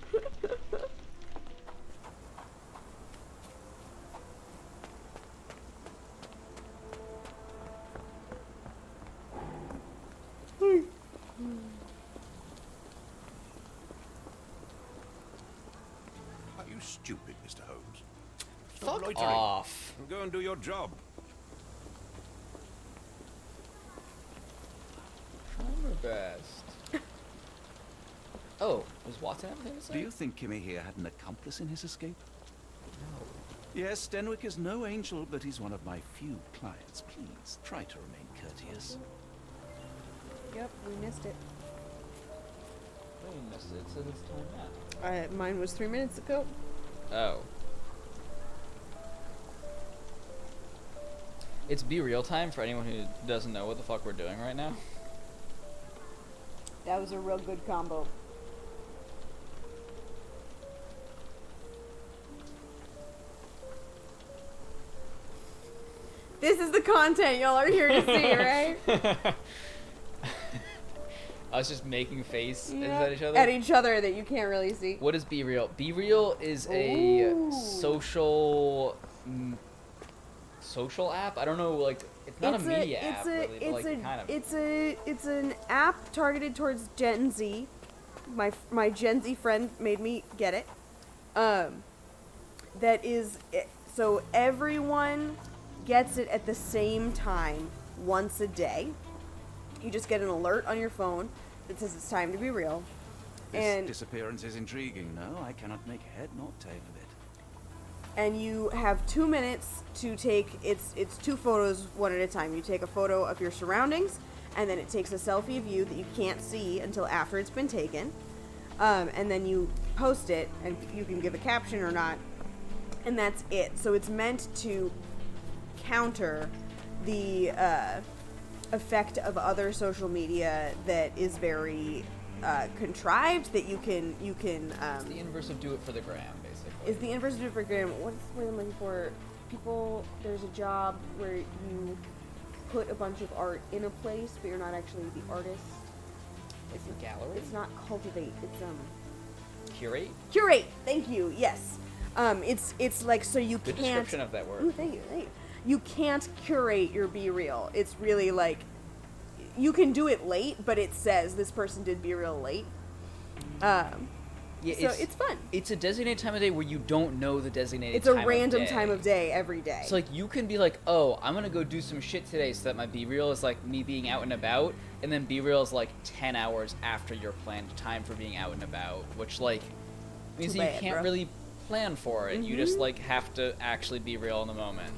Are you stupid, Mr. Holmes? Fuck loitering. off. And go and do your job. Trying my best. Oh, was Watson anything to say? Do you think Kimmy here had an accomplice in his escape? No. Yes, Denwick is no angel, but he's one of my few clients. Please, try to remain courteous. Yep, we missed it. No, you missed it. So this time now. Mine was 3 minutes ago. Oh. It's Be Real time for anyone who doesn't know what the fuck we're doing right now. That was a real good combo. This is the content y'all are here to see, right? I was just making face Yeah. at each other. At each other that you can't really see. What is Be Real? Be Real is a Ooh. social app. I don't know, like it's not a media app, really, but like kind of. It's an app targeted towards Gen Z. My Gen Z friend made me get it. That is so everyone gets it at the same time once a day. You just get an alert on your phone that says it's time to be real. This And disappearance is intriguing. No, I cannot make head nor tail of it. and you have 2 minutes to take it's 2 photos one at a time. You take a photo of your surroundings, and then it takes a selfie of you that you can't see until after it's been taken, and then you post it, and you can give a caption or not. and that's it. So it's meant to counter the effect of other social media that is very contrived, that you can It's the inverse of do it for the gram, basically. is the inverse of do it for gram. What's the word I'm looking for? People, there's a job where you put a bunch of art in a place, but you're not actually the artist. It's a gallery? It's not cultivate. It's Curate? curate. Thank you. Yes. It's like, so you Good can't. description of that word. Ooh, thank you. You can't curate your Be Real. It's really like, you can do it late, but it says this person did Be Real late. Yeah, so it's fun. It's a designated time of day where you don't know the designated It's time a of random day. time of day every day. So, like, you can be like, oh, I'm gonna go do some shit today, so that my Be Real is, like, me being out and about, and then Be Real is, like, 10 hours after your planned time for being out and about, which, like, means Too that you bad, can't bro. really plan for it. You just, like, have to actually be real in the moment.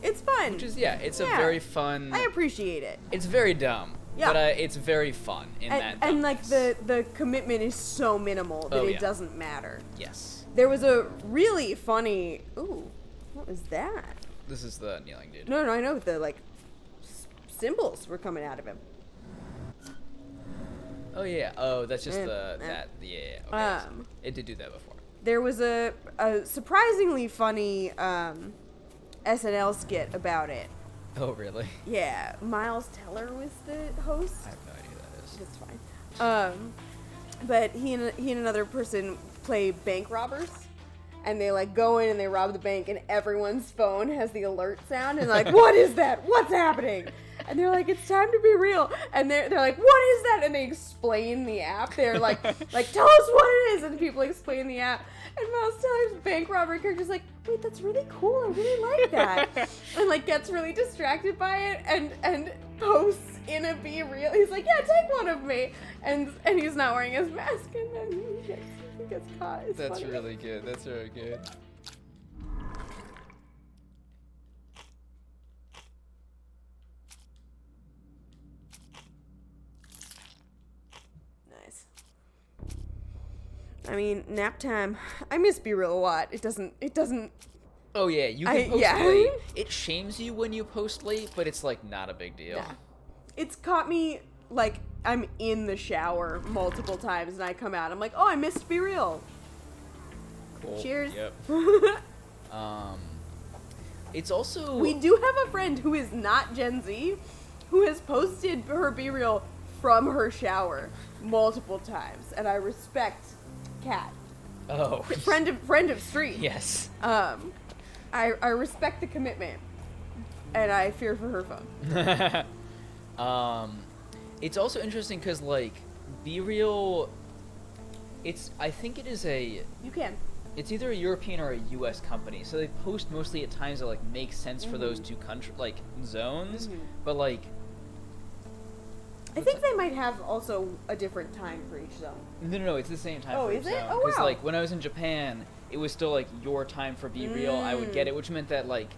It's fun. Which is, it's a Yeah. very fun... I appreciate it. It's very dumb, Yeah. but it's very fun in that And like dumbness. the commitment is so minimal that Oh, it yeah. doesn't matter. Yes. There was a really funny. Ooh, what was that? This is the kneeling dude. No, I know the like symbols were coming out of him. Oh, yeah. Oh, that's just Yeah. Okay. It did do that before. There was a surprisingly funny SNL skit about it. Oh, really? Yeah, Miles Teller was the host. I have no idea who that is. That's fine. But he and another person play bank robbers, and they like go in and they rob the bank, and everyone's phone has the alert sound, and like, what is that? What's happening? And they're like, it's time to be real. And they're like, what is that? And they explain the app. They're like tell us what it is. And people explain the app. And Miles Teller's bank robber character's like, wait, that's really cool. I really like that. And like gets really distracted by it and posts in a Be Real. He's like, yeah, take one of me. And he's not wearing his mask, and then he gets caught. It's That's funny. really good. That's very good. Nice. I mean, nap time. I miss Be Real a lot. It doesn't. Oh yeah, you can post yeah. late. It shames you when you post late, but it's like not a big deal. Nah. It's caught me like I'm in the shower multiple times, and I come out. I'm like, oh, I missed Be Real. Cool. Cheers. Yep. It's also We do have a friend who is not Gen Z, who has posted her Be Real from her shower multiple times, and I respect Kat. Oh. Friend of stream. Yes. I respect the commitment, and I fear for her phone. It's also interesting because like Be Real, I think it is You can. it's either a European or a U.S. company, so they post mostly at times that like make sense for those two zones, but like. I think they might have also a different time for each zone. No, it's the same time. Oh, for is each it? zone. Oh, 'Cause, wow. like when I was in Japan, it was still like your time for Be Real. I would get it, which meant that like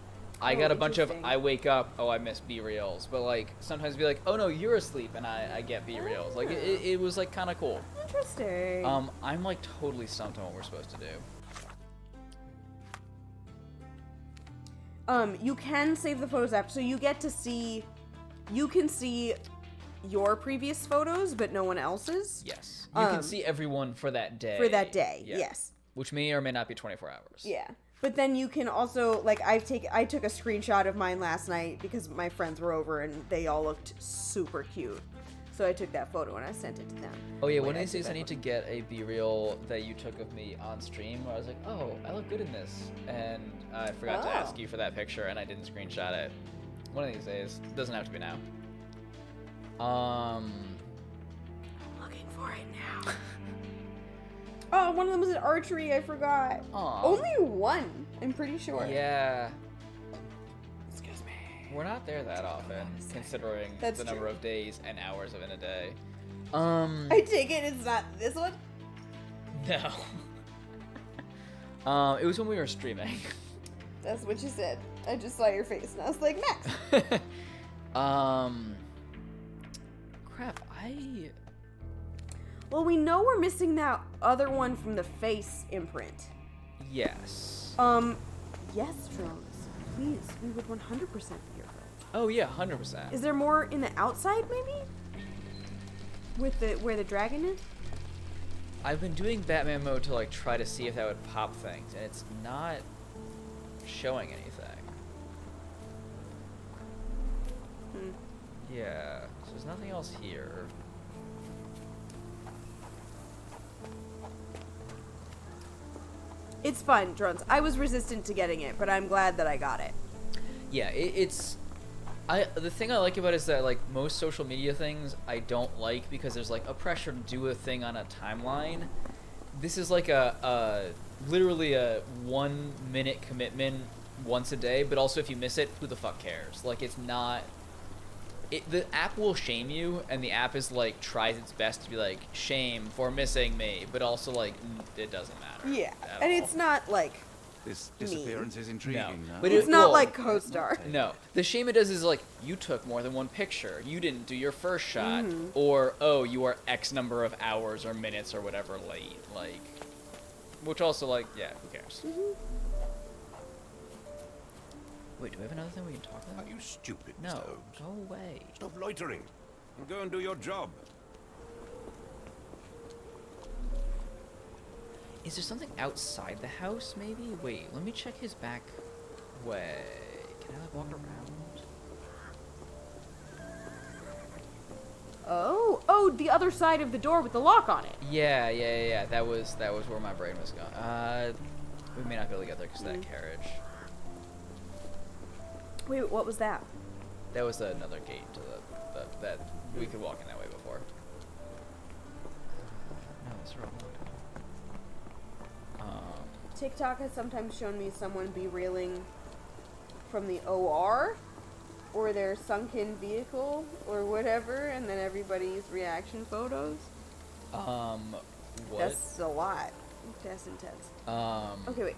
I got a bunch of interesting. I wake up, oh I miss Be Reals, but like sometimes be like, oh no, you're asleep, and I get Be Reals. Like it was like kind of cool. Interesting. I'm like totally stumped on what we're supposed to do. You can save the photos app, so you can see your previous photos, but no one else's. Yes, you can see everyone for that day. For that day, Yeah. yes. Which may or may not be 24 hours. Yeah. But then you can also, like, I took a screenshot of mine last night because my friends were over and they all looked super cute. So I took that photo and I sent it to them. Oh yeah, Wait, one of I these took days I that need to photo. get a Be Real that you took of me on stream where I was like, oh, I look good in this. And I forgot to ask you for that picture and I didn't screenshot it. One of these days. Doesn't have to be now. I'm looking for it now. Oh, one of them was at archery, I forgot. Aw. Only one, I'm pretty sure. Yeah. Excuse me. We're not there that often, considering That's the number true. of days and hours in a day. I take it it's not this one? No. It was when we were streaming. That's what you said. I just saw your face and I was like, Max. Crap, Well, we know we're missing that other one from the face imprint. Yes. Yes, drones. Please, we would 100% be your friend. Oh yeah, 100%. Is there more in the outside, maybe? With the where the dragon is? I've been doing Batman mode to like try to see if that would pop things, and it's not showing anything. Yeah, so there's nothing else here. It's fun, drones. I was resistant to getting it, but I'm glad that I got it. Yeah, the thing I like about it is that like most social media things I don't like because there's like a pressure to do a thing on a timeline. This is like a literally a 1 minute commitment once a day, but also if you miss it, who the fuck cares? Like it's not. The app will shame you, and the app is like tries its best to be like shame for missing me, but also like it doesn't matter. Yeah, at and all. it's not like This disappearance is intriguing. No. Now. But it's not like co-star. No, the shame it does is like you took more than one picture, you didn't do your first shot, or oh you are X number of hours or minutes or whatever late, like, which also like yeah, who cares? Wait, do we have another thing we can talk about? Are you stupid, No, Mr. Holmes? go away. Stop loitering and go and do your job. Is there something outside the house, maybe? Wait, let me check his back way. Can I, like, walk around? Oh, the other side of the door with the lock on it. Yeah. That was where my brain was going. We may not be able to get there because of that carriage. Wait, what was that? That was another gate to the that we could walk in that way before. No, it's wrong. TikTok has sometimes shown me someone be reeling from the OR or their sunken vehicle or whatever, and then everybody's reaction photos. What? That's a lot. That's intense. Um. Okay, wait.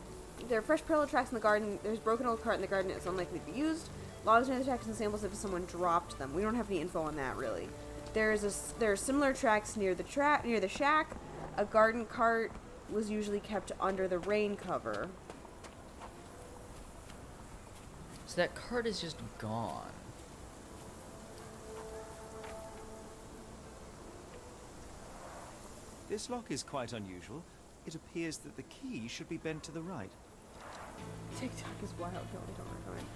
There are fresh parallel tracks in the garden. There's broken old cart in the garden. It's unlikely to be used. Logs near the tracks and samples if someone dropped them. We don't have any info on that really. There are similar tracks near the shack. A garden cart was usually kept under the rain cover. So that card is just gone. This lock is quite unusual. It appears that the key should be bent to the right. TikTok is wild. No, I don't recommend.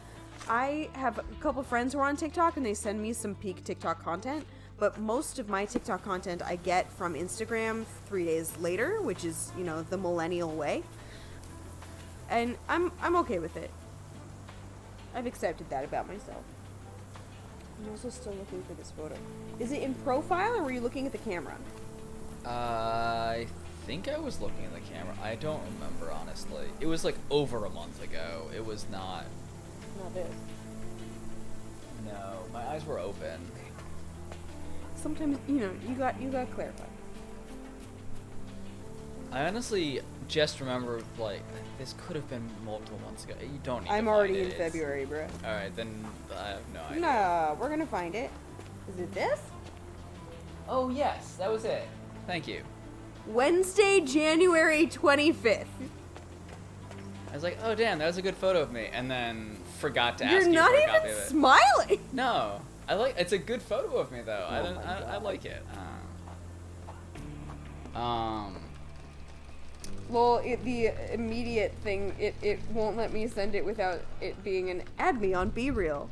I have a couple friends who are on TikTok and they send me some peak TikTok content, but most of my TikTok content I get from Instagram 3 days later, which is, you know, the millennial way. And I'm okay with it. I've accepted that about myself. I'm also still looking for this photo. Is it in profile or were you looking at the camera? I think I was looking at the camera. I don't remember, honestly. It was like over a month ago. It was not. Not this. No, my eyes were open. Sometimes, you know, you got clarified. I honestly just remember, like, this could have been multiple months ago. You don't need I'm to already find in it. February, bro. Alright, then I have no idea. No, we're gonna find it. Is it this? Oh, yes, that was it. Thank you. Wednesday, January 25th. I was like, oh, damn, that was a good photo of me. And then forgot to ask You're you not for a copy of even it. smiling. No. It's a good photo of me, though. Oh my I God. like it. Well, the immediate thing, it won't let me send it without it being an add me on Be Real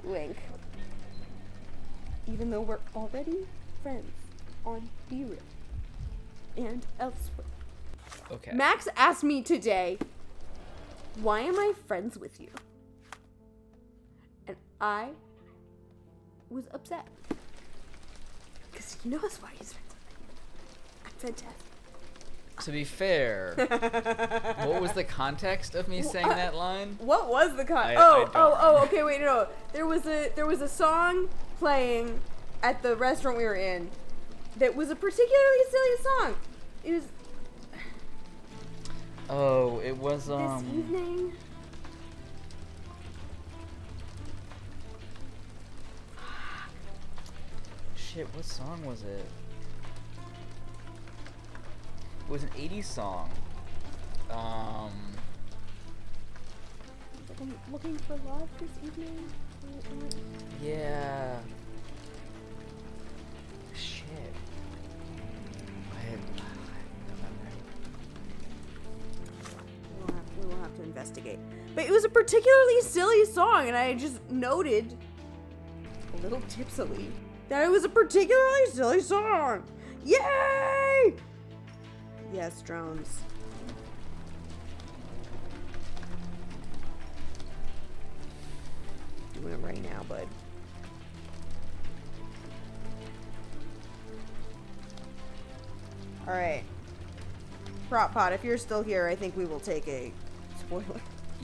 link. Even though we're already friends on Be Real and elsewhere. Okay. Max asked me today, why am I friends with you? And I was upset. Because he knows why he's friends with me. I'm fantastic. To be fair, what was the context of me saying that line? What was the I don't okay, wait, no. There was a song playing at the restaurant we were in that was a particularly silly song. It was Oh, it was this evening. Shit, what song was it? It was an 80s song. I'm looking for love this evening. Yeah. Shit. We will have to investigate. But it was a particularly silly song, and I just noted, a little tipsily, that it was a particularly silly song. Yay! Yes, drones. Doing it right now, bud. Alright. Prop Pot, if you're still here, I think we will take a spoiler.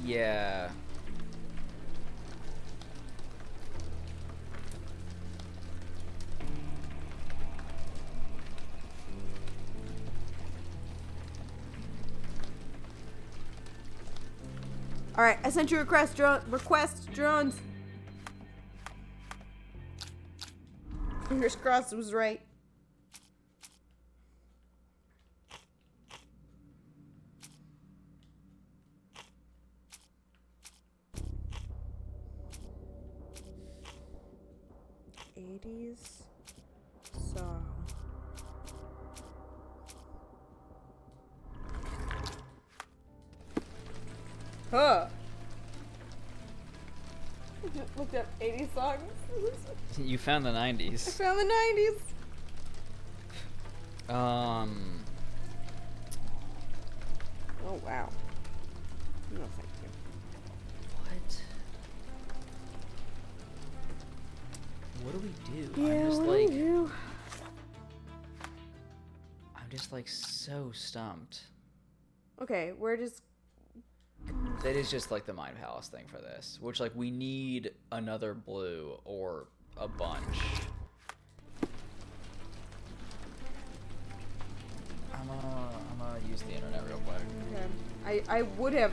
Yeah. Alright, I sent you a request, drones. Fingers crossed it was right. '80s song. Huh. I just looked up 80s songs. You found the 90s. I found the 90s. Oh, wow. No, thank you. What do we do? Yeah, I'm just what like, do we do? I'm just like so stumped. Okay, where does... That is just like the Mind Palace thing for this, which like we need another blue or a bunch. I'm gonna use the internet real quick. Okay. I would have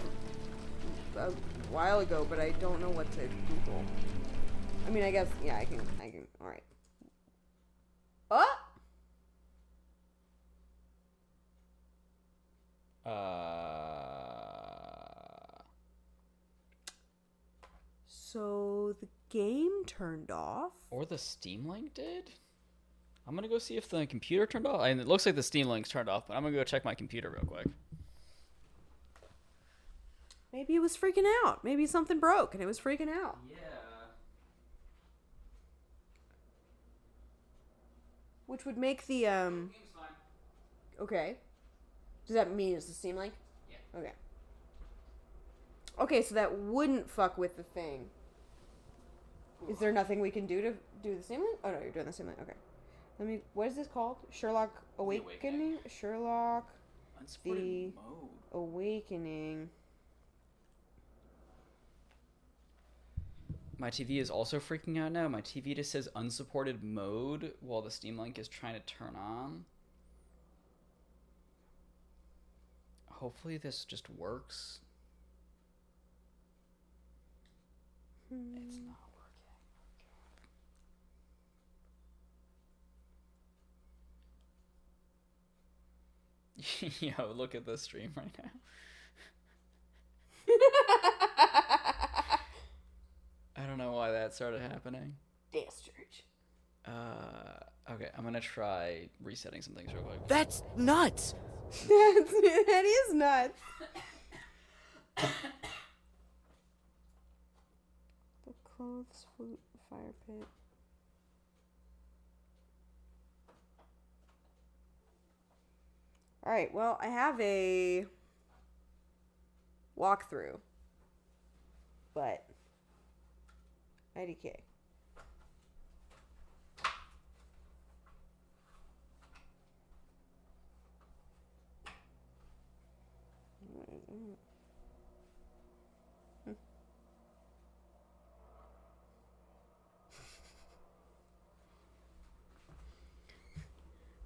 a while ago, but I don't know what to Google. I mean, I guess, yeah, I can, alright. So the game turned off? Or the Steam Link did? I'm gonna go see if the computer turned off. And it looks like the Steam Link's turned off, but I'm gonna go check my computer real quick. Maybe it was freaking out. Maybe something broke and it was freaking out. Yeah. Which would make the, Okay. Does that mean it's the Steam Link? Yeah. Okay. Okay, so that wouldn't fuck with the thing. Is there nothing we can do to do the Steam Link? Oh, no, you're doing the Steam Link. Okay. What is this called? Sherlock Awakening? Sherlock the mode. Awakening. My TV is also freaking out now. My TV just says unsupported mode while the Steam Link is trying to turn on. Hopefully this just works. It's not working. Yo, look at the stream right now. I don't know why that started happening. Bastard. Okay, I'm gonna try resetting some things real quick. That's nuts! That is nuts. The clothes, flute, fire pit. Alright, well, I have a walkthrough. But IDK.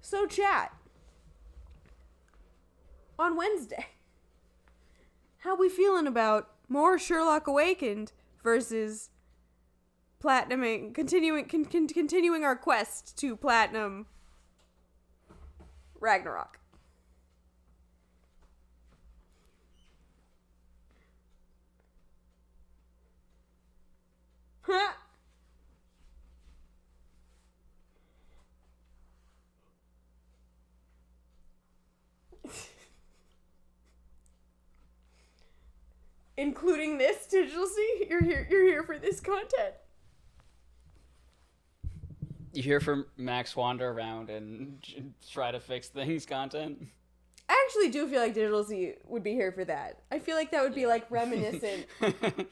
So chat, on Wednesday, how we feeling about more Sherlock Awakened versus platinuming, continuing our quest to platinum Ragnarok? Including this, Digital C? You're here for this content. You hear from Max wander around and try to fix things content? I actually do feel like Digital C would be here for that. I feel like that would be like reminiscent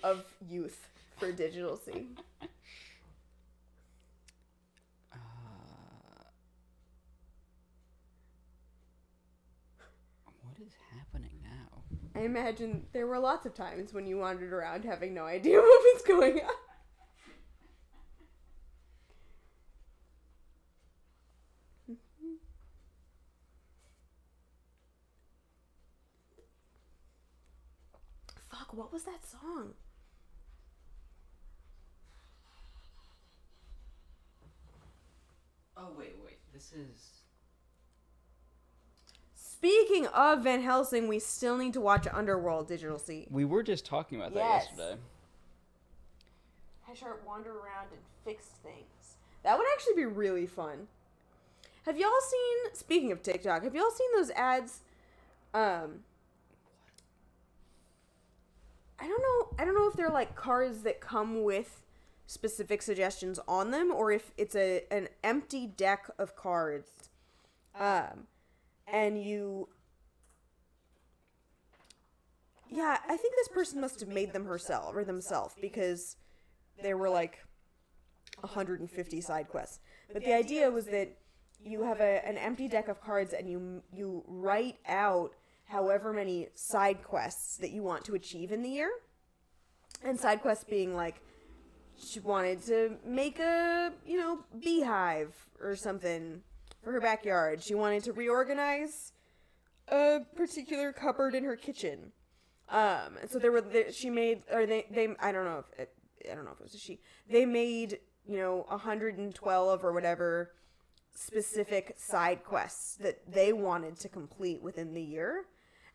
of youth for Digital C. What is happening now? I imagine there were lots of times when you wandered around having no idea what was going on. Fuck, what was that song? Oh, wait. This is... Speaking of Van Helsing, we still need to watch Underworld, Digital C. We were just talking about that yesterday. HashHeart wander around and fix things. That would actually be really fun. Have y'all seen, speaking of TikTok, have y'all seen those ads? I don't know if they're like cards that come with specific suggestions on them, or if it's an empty deck of cards. And you... Yeah, I think this person must have made them herself, or themselves, because there were like 150 side quests. But the idea was that you have an empty deck of cards and you write out however many side quests that you want to achieve in the year. And side quests being like, she wanted to make a, beehive or something for her backyard. She wanted to reorganize a particular cupboard in her kitchen. And so she made, or they I don't know if it was a she. They made, 112 or whatever specific side quests that they wanted to complete within the year.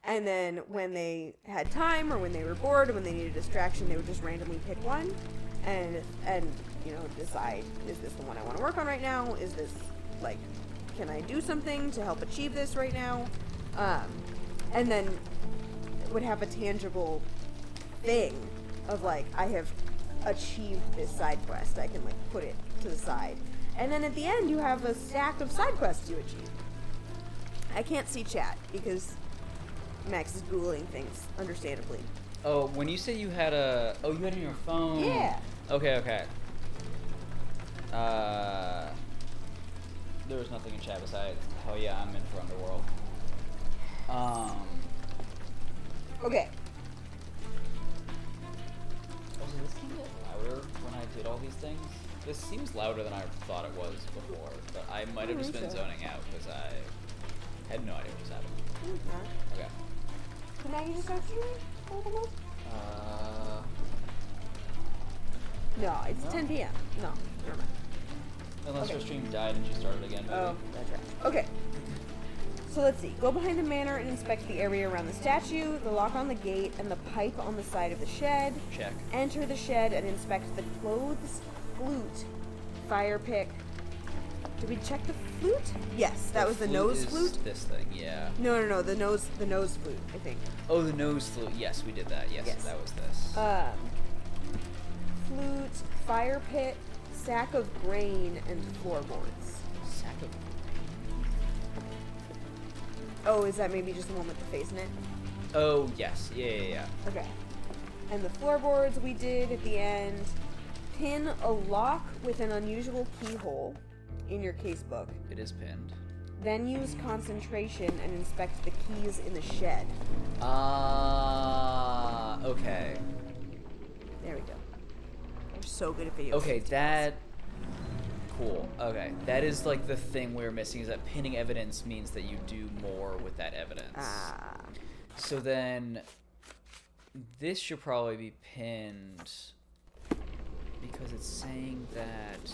And then when they had time or when they were bored or when they needed a distraction, they would just randomly pick one and decide, is this the one I want to work on right now? Is this, like, can I do something to help achieve this right now? And then it would have a tangible thing of, like, I have achieved this side quest. I can, like, put it to the side. And then at the end, you have a stack of side quests you achieve. I can't see chat because Max is Googling things, understandably. Oh, when you say you had you had it on your phone. Yeah. Okay. There was nothing in chat besides, oh yeah, I'm in for Underworld. Okay. Also, this can get louder when I did all these things. This seems louder than I thought it was before, but I might have just been zoning out because I had no idea what was happening. Okay. Can I just start streaming? No, it's 10 p.m. No, never mind. Unless her stream died and she started again. Maybe. Oh, that's right. Okay. So let's see. Go behind the manor and inspect the area around the statue, the lock on the gate, and the pipe on the side of the shed. Check. Enter the shed and inspect the clothes, flute, fire pick. Did we check the flute? Yes, that was the nose flute. This thing, yeah. No, the nose flute, I think. Oh, the nose flute. Yes, we did that. Yes, that was this. Flute, fire pit, sack of grain, and floorboards. Sack of grain. Oh, is that maybe just the one with the face in it? Oh, yes. Yeah. Okay. And the floorboards we did at the end. Pin a lock with an unusual keyhole in your casebook. It is pinned. Then use concentration and inspect the keys in the shed. Okay. There we go. We're so good at video. Okay, that... Cool. Okay. That is like the thing we're missing, is that pinning evidence means that you do more with that evidence. So then... This should probably be pinned... Because it's saying that...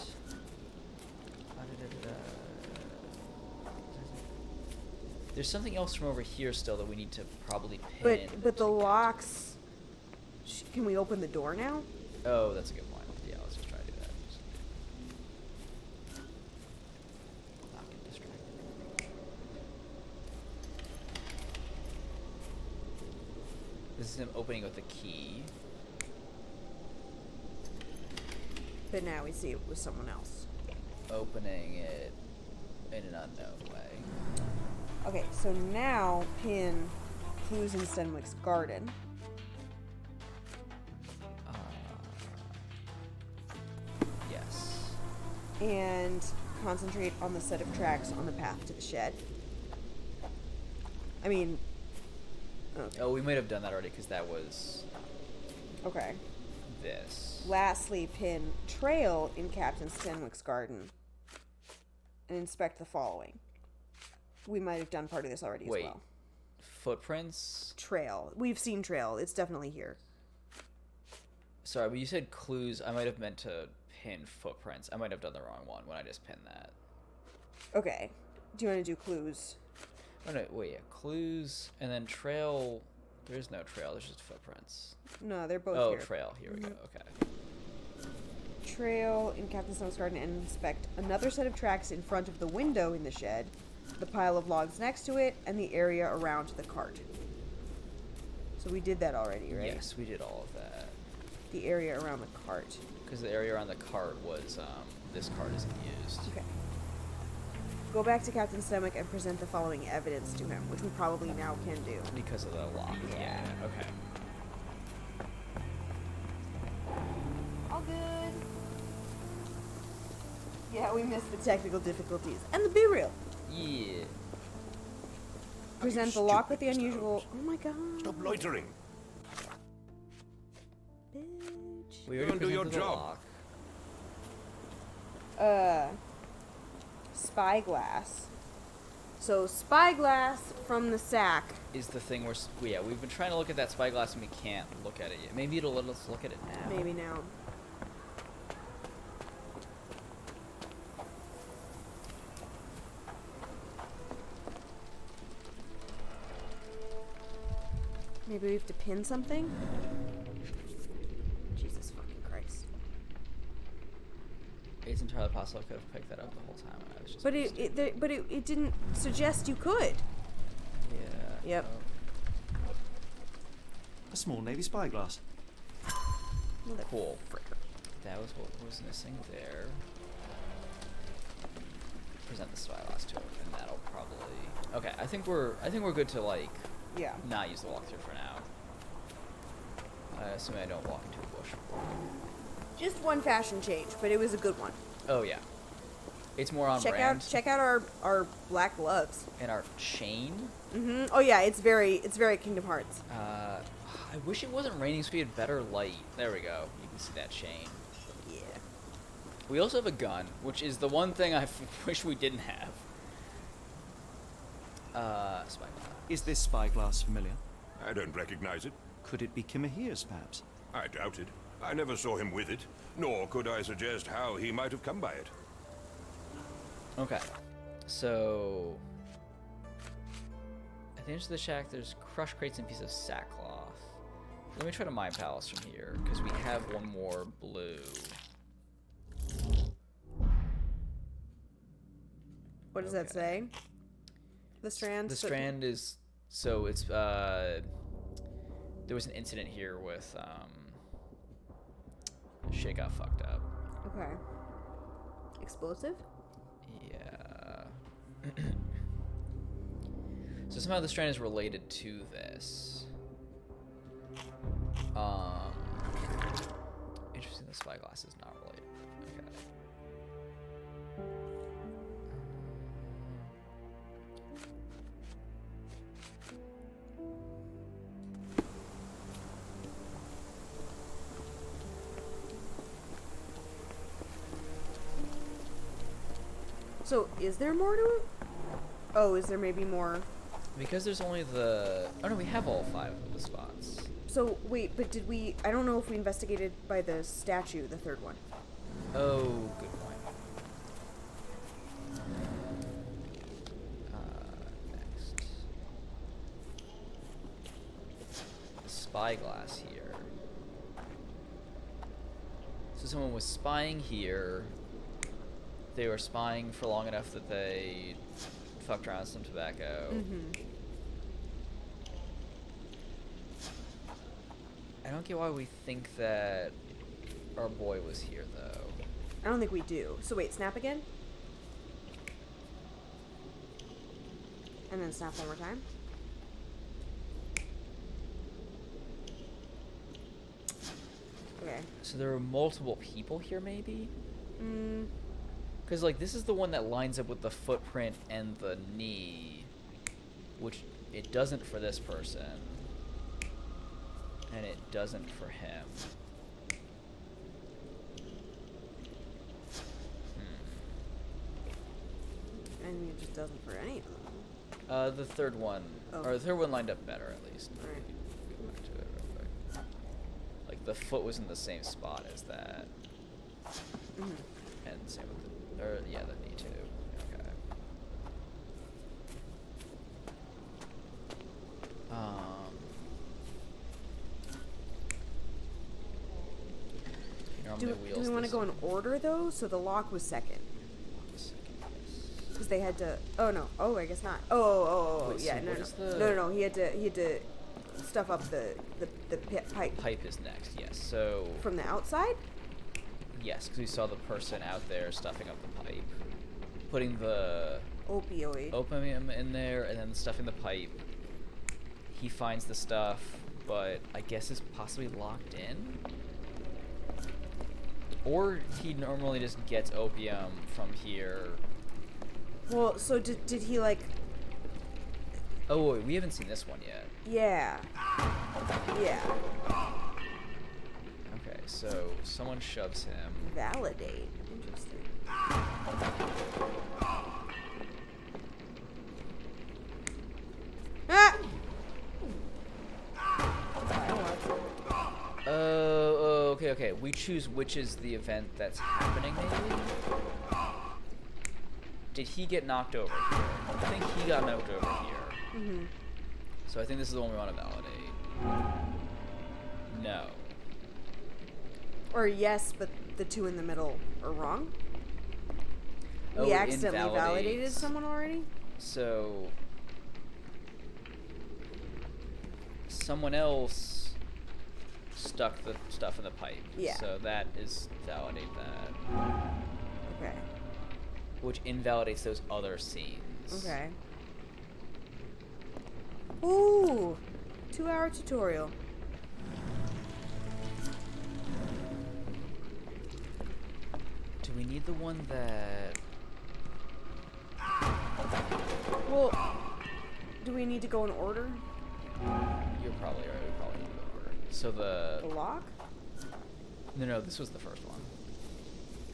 There's something else from over here still that we need to probably pin. But the locks... Can we open the door now? Oh, that's a good point. Yeah, let's just try to do that. Not get distracted. This is him opening with the key. But now we see it was someone else. Opening it in an unknown way. Okay, so now pin clues in Stenwick's garden. Yes. And concentrate on the set of tracks on the path to the shed. I mean... Okay. Oh, we might have done that already because that was Okay. this. Lastly, pin trail in Captain Stenwick's garden. And inspect the following. We might have done part of this already Wait. as well. Footprints? Trail. We've seen trail. It's definitely here. Sorry, but you said clues. I might have meant to pin footprints. I might have done the wrong one when I just pinned that. Okay. Do you want to do clues? Oh, no, wait, yeah. Clues, and then trail. There's no trail. There's just footprints. No, they're both Oh, here. trail. Here we go. Okay. Trail in Captain Stenwick's garden and inspect another set of tracks in front of the window in the shed, the pile of logs next to it, and the area around the cart. So we did that already, right? Yes, we did all of that. The area around the cart. Because the area around the cart was, this cart isn't used. Okay. Go back to Captain Stenwick and present the following evidence to him, which we probably now can do. Because of the lock. Yeah. Okay. All good. Yeah, we missed the technical difficulties. And the B-reel. Yeah. Present the lock with the unusual... Oh my god. Stop loitering. Bitch. We Go already and do your presented the job. lock. Spyglass. So spyglass from the sack. Is the thing where... Yeah, we've been trying to look at that spyglass and we can't look at it yet. Maybe it'll let us look at it now. Maybe now. Maybe we have to pin something? Jesus fucking Christ. It's entirely possible I could have picked that up the whole time. I was just But it didn't suggest you could. Yeah. Yep. A small navy spyglass. Cool. That was what was missing there. Present the spyglass to him, and that'll probably... Okay, I think we're good to, like, Yeah. not use the walkthrough for now. Assuming I don't walk into a bush. Just one fashion change, but it was a good one. Oh, yeah. It's more on brand. Check out our black gloves. And our chain. Mm-hmm. Oh yeah, it's very Kingdom Hearts. I wish it wasn't raining so we had better light. There we go. You can see that chain. Yeah. We also have a gun, which is the one thing I wish we didn't have. Spyglass. Is this spyglass familiar? I don't recognize it. Could it be Kimahia's, perhaps? I doubt it. I never saw him with it, nor could I suggest how he might have come by it. Okay. So... at the entrance of the shack, there's crushed crates and pieces of sackcloth. Let me try to mine palace from here, because we have one more blue. What does that say? The strand? The strand is... So it's... there was an incident here with... shit got fucked up. Okay. Explosive? Yeah. So somehow the strand is related to this. Interesting, the spyglass is not related. Okay. So, is there more to it? Oh, is there maybe more? Because there's only the... Oh no, we have all 5 of the spots. So, wait, but did we... I don't know if we investigated by the statue, the third one. Oh, good point. Next. The spyglass here. So someone was spying here. They were spying for long enough that they fucked around with some tobacco. Mm-hmm. I don't get why we think that our boy was here, though. I don't think we do. So wait, snap again? And then snap one more time? Okay. So there are multiple people here, maybe? Because, like, this is the one that lines up with the footprint and the knee, which it doesn't for this person, and it doesn't for him. And it just doesn't for any of them. The third one, or the third one lined up better, at least. Alright. Go back to it real quick. Like, the foot was in the same spot as that. And same with the, or, yeah, the knee, too. Okay. Do we want to go in order, though? So the lock was second. Because they had to. Oh no. Oh, I guess not. Wait, Yeah, so no, what no. is the- No. He had to stuff up the pipe. Pipe is next, yes. So From the outside. yes, because we saw the person out there stuffing up the pipe, putting the opium in there, and then stuffing the pipe. He finds the stuff, but I guess it's possibly locked in. Or he normally just gets opium from here. Well, so did he like? Oh, wait, we haven't seen this one yet. Yeah. Yeah. Okay, so someone shoves him. Validate. Interesting. Ah! Okay. We choose which is the event that's happening, maybe? Did he get knocked over here? I think he got knocked over here. Mm-hmm. So I think this is the one we want to validate. No. Or yes, but the two in the middle are wrong. Oh, We it accidentally validated invalidates. someone already? So someone else stuck the stuff in the pipe. Yeah. So that is validate that. Okay. Which invalidates those other scenes. Okay. Ooh! 2-hour tutorial. Do we need the one that... Well, do we need to go in order? You're probably right. We probably need to go in order. So The lock? No, this was the first one.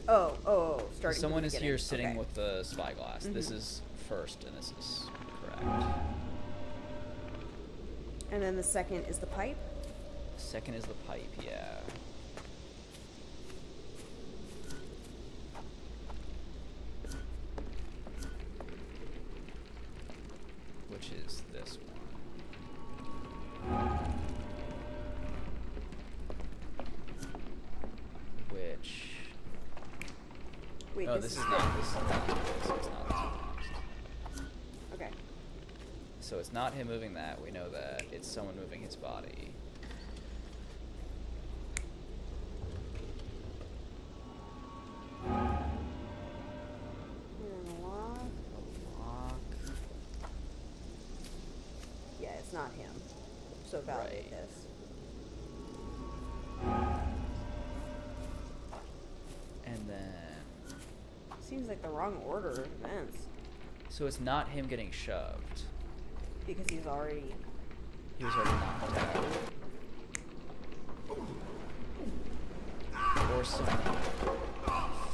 Oh, starting. Someone from is the here beginning. sitting Okay. with the spyglass. This Mhm. is first, and this is correct. And then the second is the pipe? Second is the pipe, yeah. Which is this one. Which... Wait, oh, this is not this. So it's not this one. Okay. So it's not him moving that. We know that. It's someone moving his body. Lock. Yeah, it's not him. So validate Right. this. And then... Seems like the wrong order of events. So it's not him getting shoved. Because he's already... He was already knocked out. Or someone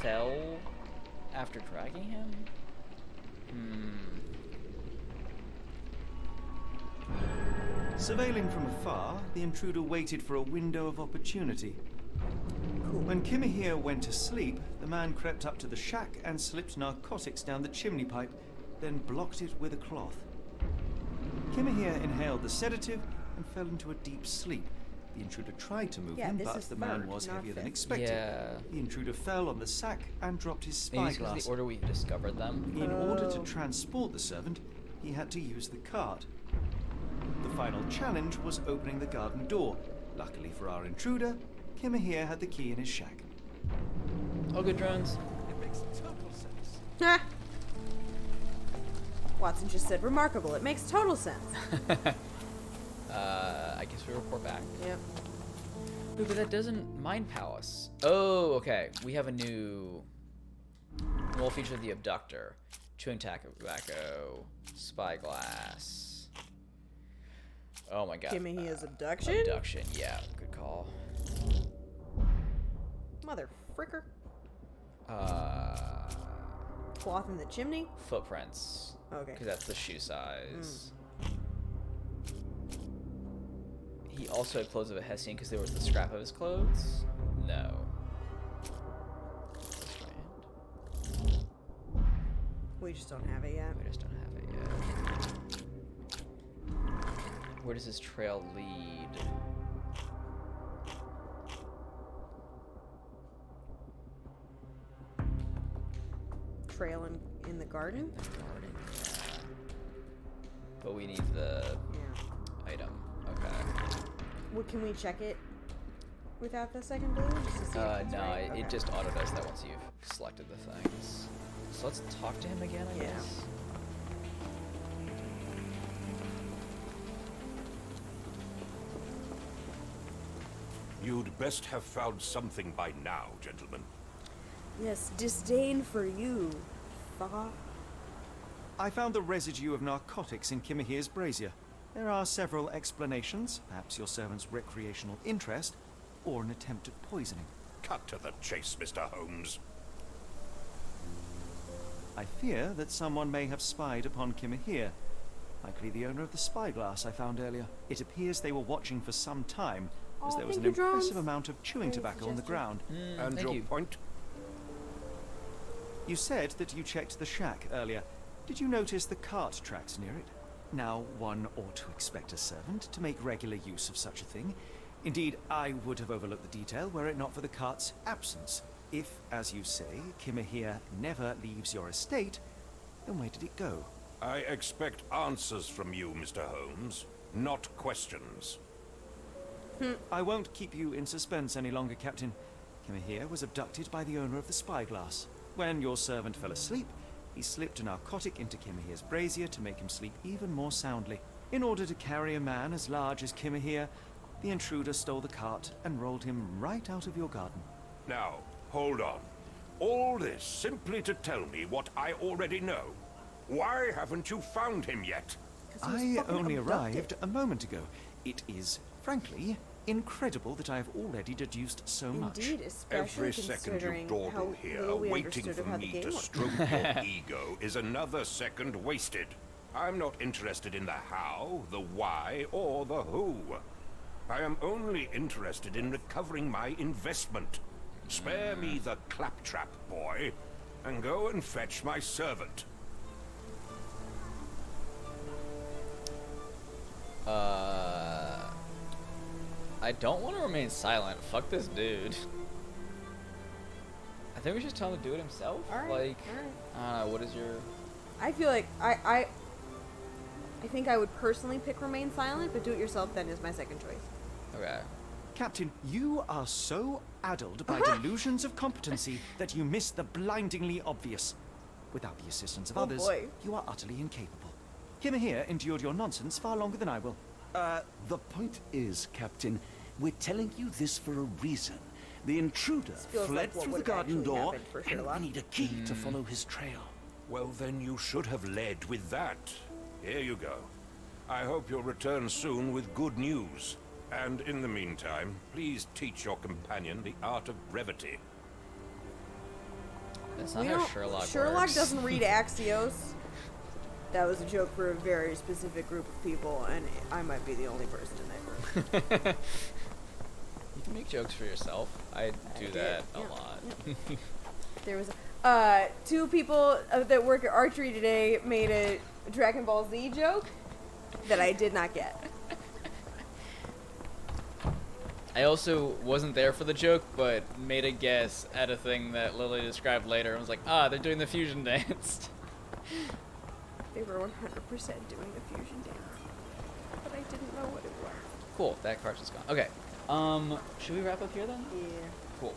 fell after dragging him? Surveilling from afar, the intruder waited for a window of opportunity. When Kimahir went to sleep, the man crept up to the shack and slipped narcotics down the chimney pipe, then blocked it with a cloth. Kimahir inhaled the sedative and fell into a deep sleep. The intruder tried to move him, this but is the man third, was not heavier than fifth. expected. Yeah. The intruder fell on the sack and dropped his Maybe it's because spyglass. the order we discovered them. In order to transport the servant, he had to use the cart. The final challenge was opening the garden door. Luckily for our intruder, Kimmer here had the key in his shack. Oh, good drones. It makes total sense. Ha! Watson just said, remarkable. It makes total sense. I guess we report back. Yep. Ooh, but that doesn't mind palace. Oh, okay. We have a new feature, the abductor. Chewing tobacco, spyglass. Oh my god. Kimihia's abduction? Abduction, yeah. Good call. Mother fricker. Cloth in the chimney? Footprints. Okay. Because that's the shoe size. He also had clothes of a Hessian because there was the scrap of his clothes? No. This brand. We just don't have it yet. We just don't have it yet. Where does his trail lead? Trail in the garden? The garden, yeah. But we need the item. Okay. Well, can we check it without the second blue? Just to see if it's No, right? it just auto does that once you've selected the things. So let's talk to him again, I guess. You'd best have found something by now, gentlemen. Yes, disdain for you, fucker. I found the residue of narcotics in Kimahir's brazier. There are several explanations, perhaps your servant's recreational interest, or an attempt at poisoning. Cut to the chase, Mr. Holmes. I fear that someone may have spied upon Kimahir, likely the owner of the spyglass I found earlier. It appears they were watching for some time, as there was an impressive amount of chewing tobacco on the ground. And your point? You said that you checked the shack earlier. Did you notice the cart tracks near it? Now, one ought to expect a servant to make regular use of such a thing. Indeed, I would have overlooked the detail were it not for the cart's absence. If, as you say, Kimahir never leaves your estate, then where did it go? I expect answers from you, Mr. Holmes, not questions. I won't keep you in suspense any longer, Captain. Kimahir was abducted by the owner of the spyglass. When your servant fell asleep, he slipped a narcotic into Kimahir's brazier to make him sleep even more soundly. In order to carry a man as large as Kimahir, the intruder stole the cart and rolled him right out of your garden. Now, hold on. All this simply to tell me what I already know. Why haven't you found him yet? I only arrived a moment ago. It is, frankly, incredible that I have already deduced so much. Indeed, especially Every second you considering dawdle how here, little we waiting understood for of how the me game to worked. stroke your ego, is another second wasted. I'm not interested in the how, the why, or the who. I am only interested in recovering my investment. Spare me the claptrap, boy, and go and fetch my servant. I don't want to remain silent. Fuck this dude. I think we should tell him to do it himself. Alright, Like, alright. I don't know, what is your... I feel like I think I would personally pick remain silent, but do it yourself then is my second choice. Okay. Captain, you are so addled by delusions of competency that you miss the blindingly obvious. Without the assistance of others, boy. you are utterly incapable. Kimahir endured your nonsense far longer than I will. The point is, Captain, we're telling you this for a reason. The intruder feels fled like what through the would've garden actually door, happened for and Sherlock. we need a key to follow his trail. Well, then you should have led with that. Here you go. I hope you'll return soon with good news. And in the meantime, please teach your companion the art of brevity. That's not how Sherlock Sherlock works. doesn't read Axios. That was a joke for a very specific group of people, and I might be the only person in that group. You can make jokes for yourself. I do that a lot. There was two people that work at archery today made a Dragon Ball Z joke that I did not get. I also wasn't there for the joke, but made a guess at a thing that Lily described later and was like, they're doing the fusion dance. They were 100% doing the fusion dance, but I didn't know what it was. Cool, that card's just gone. Okay. Should we wrap up here then? Yeah. Cool.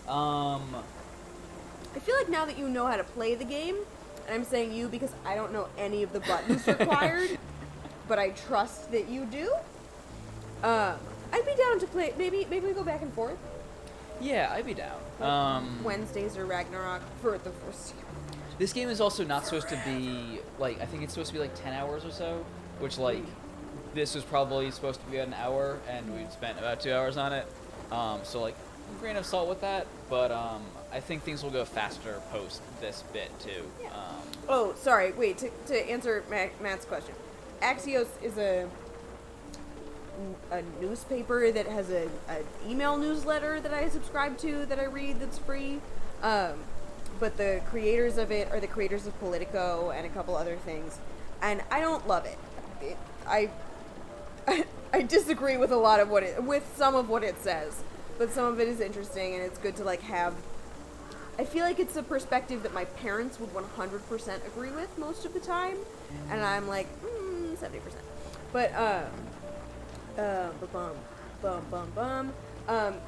I feel like now that you know how to play the game, and I'm saying you because I don't know any of the buttons required, but I trust that you do. I'd be down to play. Maybe we go back and forth. Yeah, I'd be down. Wednesdays or Ragnarok for the first. This game is also not supposed to be like, I think it's supposed to be like 10 hours or so, which like this was probably supposed to be an hour, and we spent about 2 hours on it. So like a grain of salt with that, but I think things will go faster post this bit too. Yeah. Oh, sorry. Wait, to answer Matt's question, Axios is a newspaper that has an email newsletter that I subscribe to that I read that's free. But the creators of it are the creators of Politico and a couple other things, and I don't love it. I disagree with a lot of with some of what it says, but some of it is interesting, and it's good to like have. I feel like it's a perspective that my parents would 100% agree with most of the time, and I'm like 70%. But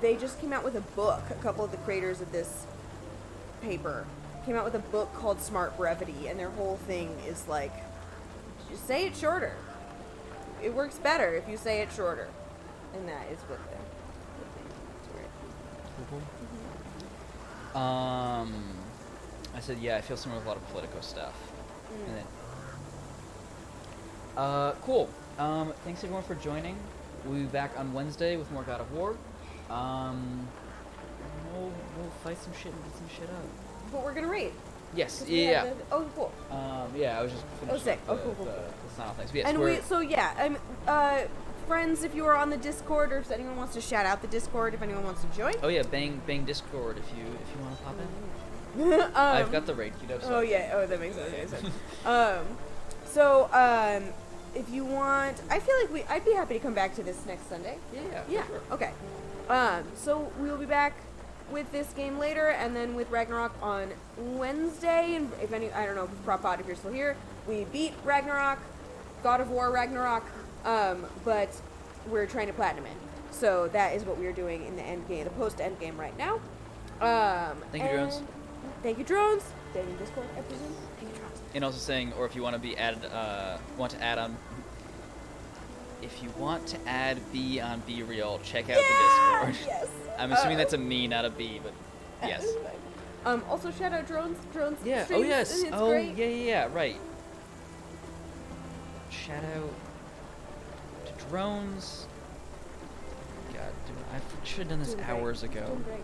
they just came out with a book. A couple of the creators of this paper came out with a book called Smart Brevity, and their whole thing is like, just say it shorter. It works better if you say it shorter, and that is what they're. I said, yeah, I feel similar with a lot of Politico stuff. And then, cool. Thanks everyone for joining. We'll be back on Wednesday with more God of War. We'll fight some shit and get some shit up. But we're gonna rate. Yes. Yeah. Oh, cool. Yeah, I was just finishing sick. up Cool. the Sonic things. But yes, And friends, if you are on the Discord, or if anyone wants to shout out the Discord, if anyone wants to join. Oh yeah, bang Discord if you want to pop in. I've got the raid queued up. So. Oh yeah. Oh, that makes sense. If you want, I feel like I'd be happy to come back to this next Sunday. Yeah. Sure. Okay. So we will be back with this game later, and then with Ragnarok on Wednesday. And if I don't know, Prop Pod, if you're still here, we beat Ragnarok, God of War Ragnarok, but we're trying to platinum it. So that is what we are doing in the end game, the post end game right now. Thank you, Drones. Thank you, Drones. Thank you, Discord, I presume. Thank you, Drones. And also saying, or if you want to be added, if you want to add B on B Real, check out the Discord. Yes. I'm assuming that's a me, not a B, but yes. Also shout out Drones. Yeah. Streams, Oh yes. it's Oh great. yeah. Right. Shout out to Drones. God, dude, I should have done this hours ago. Doing great.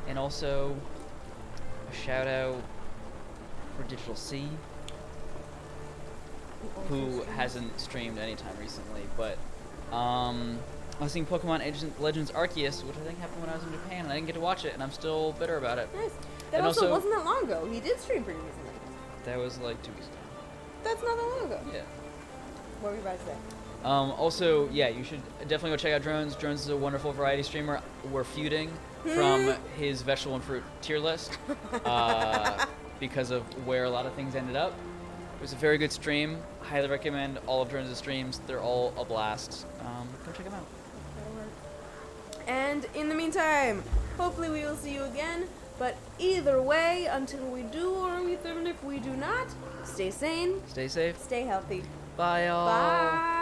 And also a shout out for Digital C, who hasn't streamed anytime recently, but I was seeing Pokemon Legends Arceus, which I think happened when I was in Japan, and I didn't get to watch it, and I'm still bitter about it. Nice. That And also also- wasn't that long ago. He did stream pretty recently. That was like 2 weeks ago. That's not that long ago. Yeah. What were you about to say? Also, yeah, you should definitely go check out Drones. Drones is a wonderful variety streamer. We're feuding from his vegetable and fruit tier list because of where a lot of things ended up. It was a very good stream. Highly recommend all of Drones' streams. They're all a blast. Go check them out. And in the meantime, hopefully we will see you again. But either way, until we do, or even if we do not, stay sane, Stay safe. stay healthy. Bye, y'all. Bye.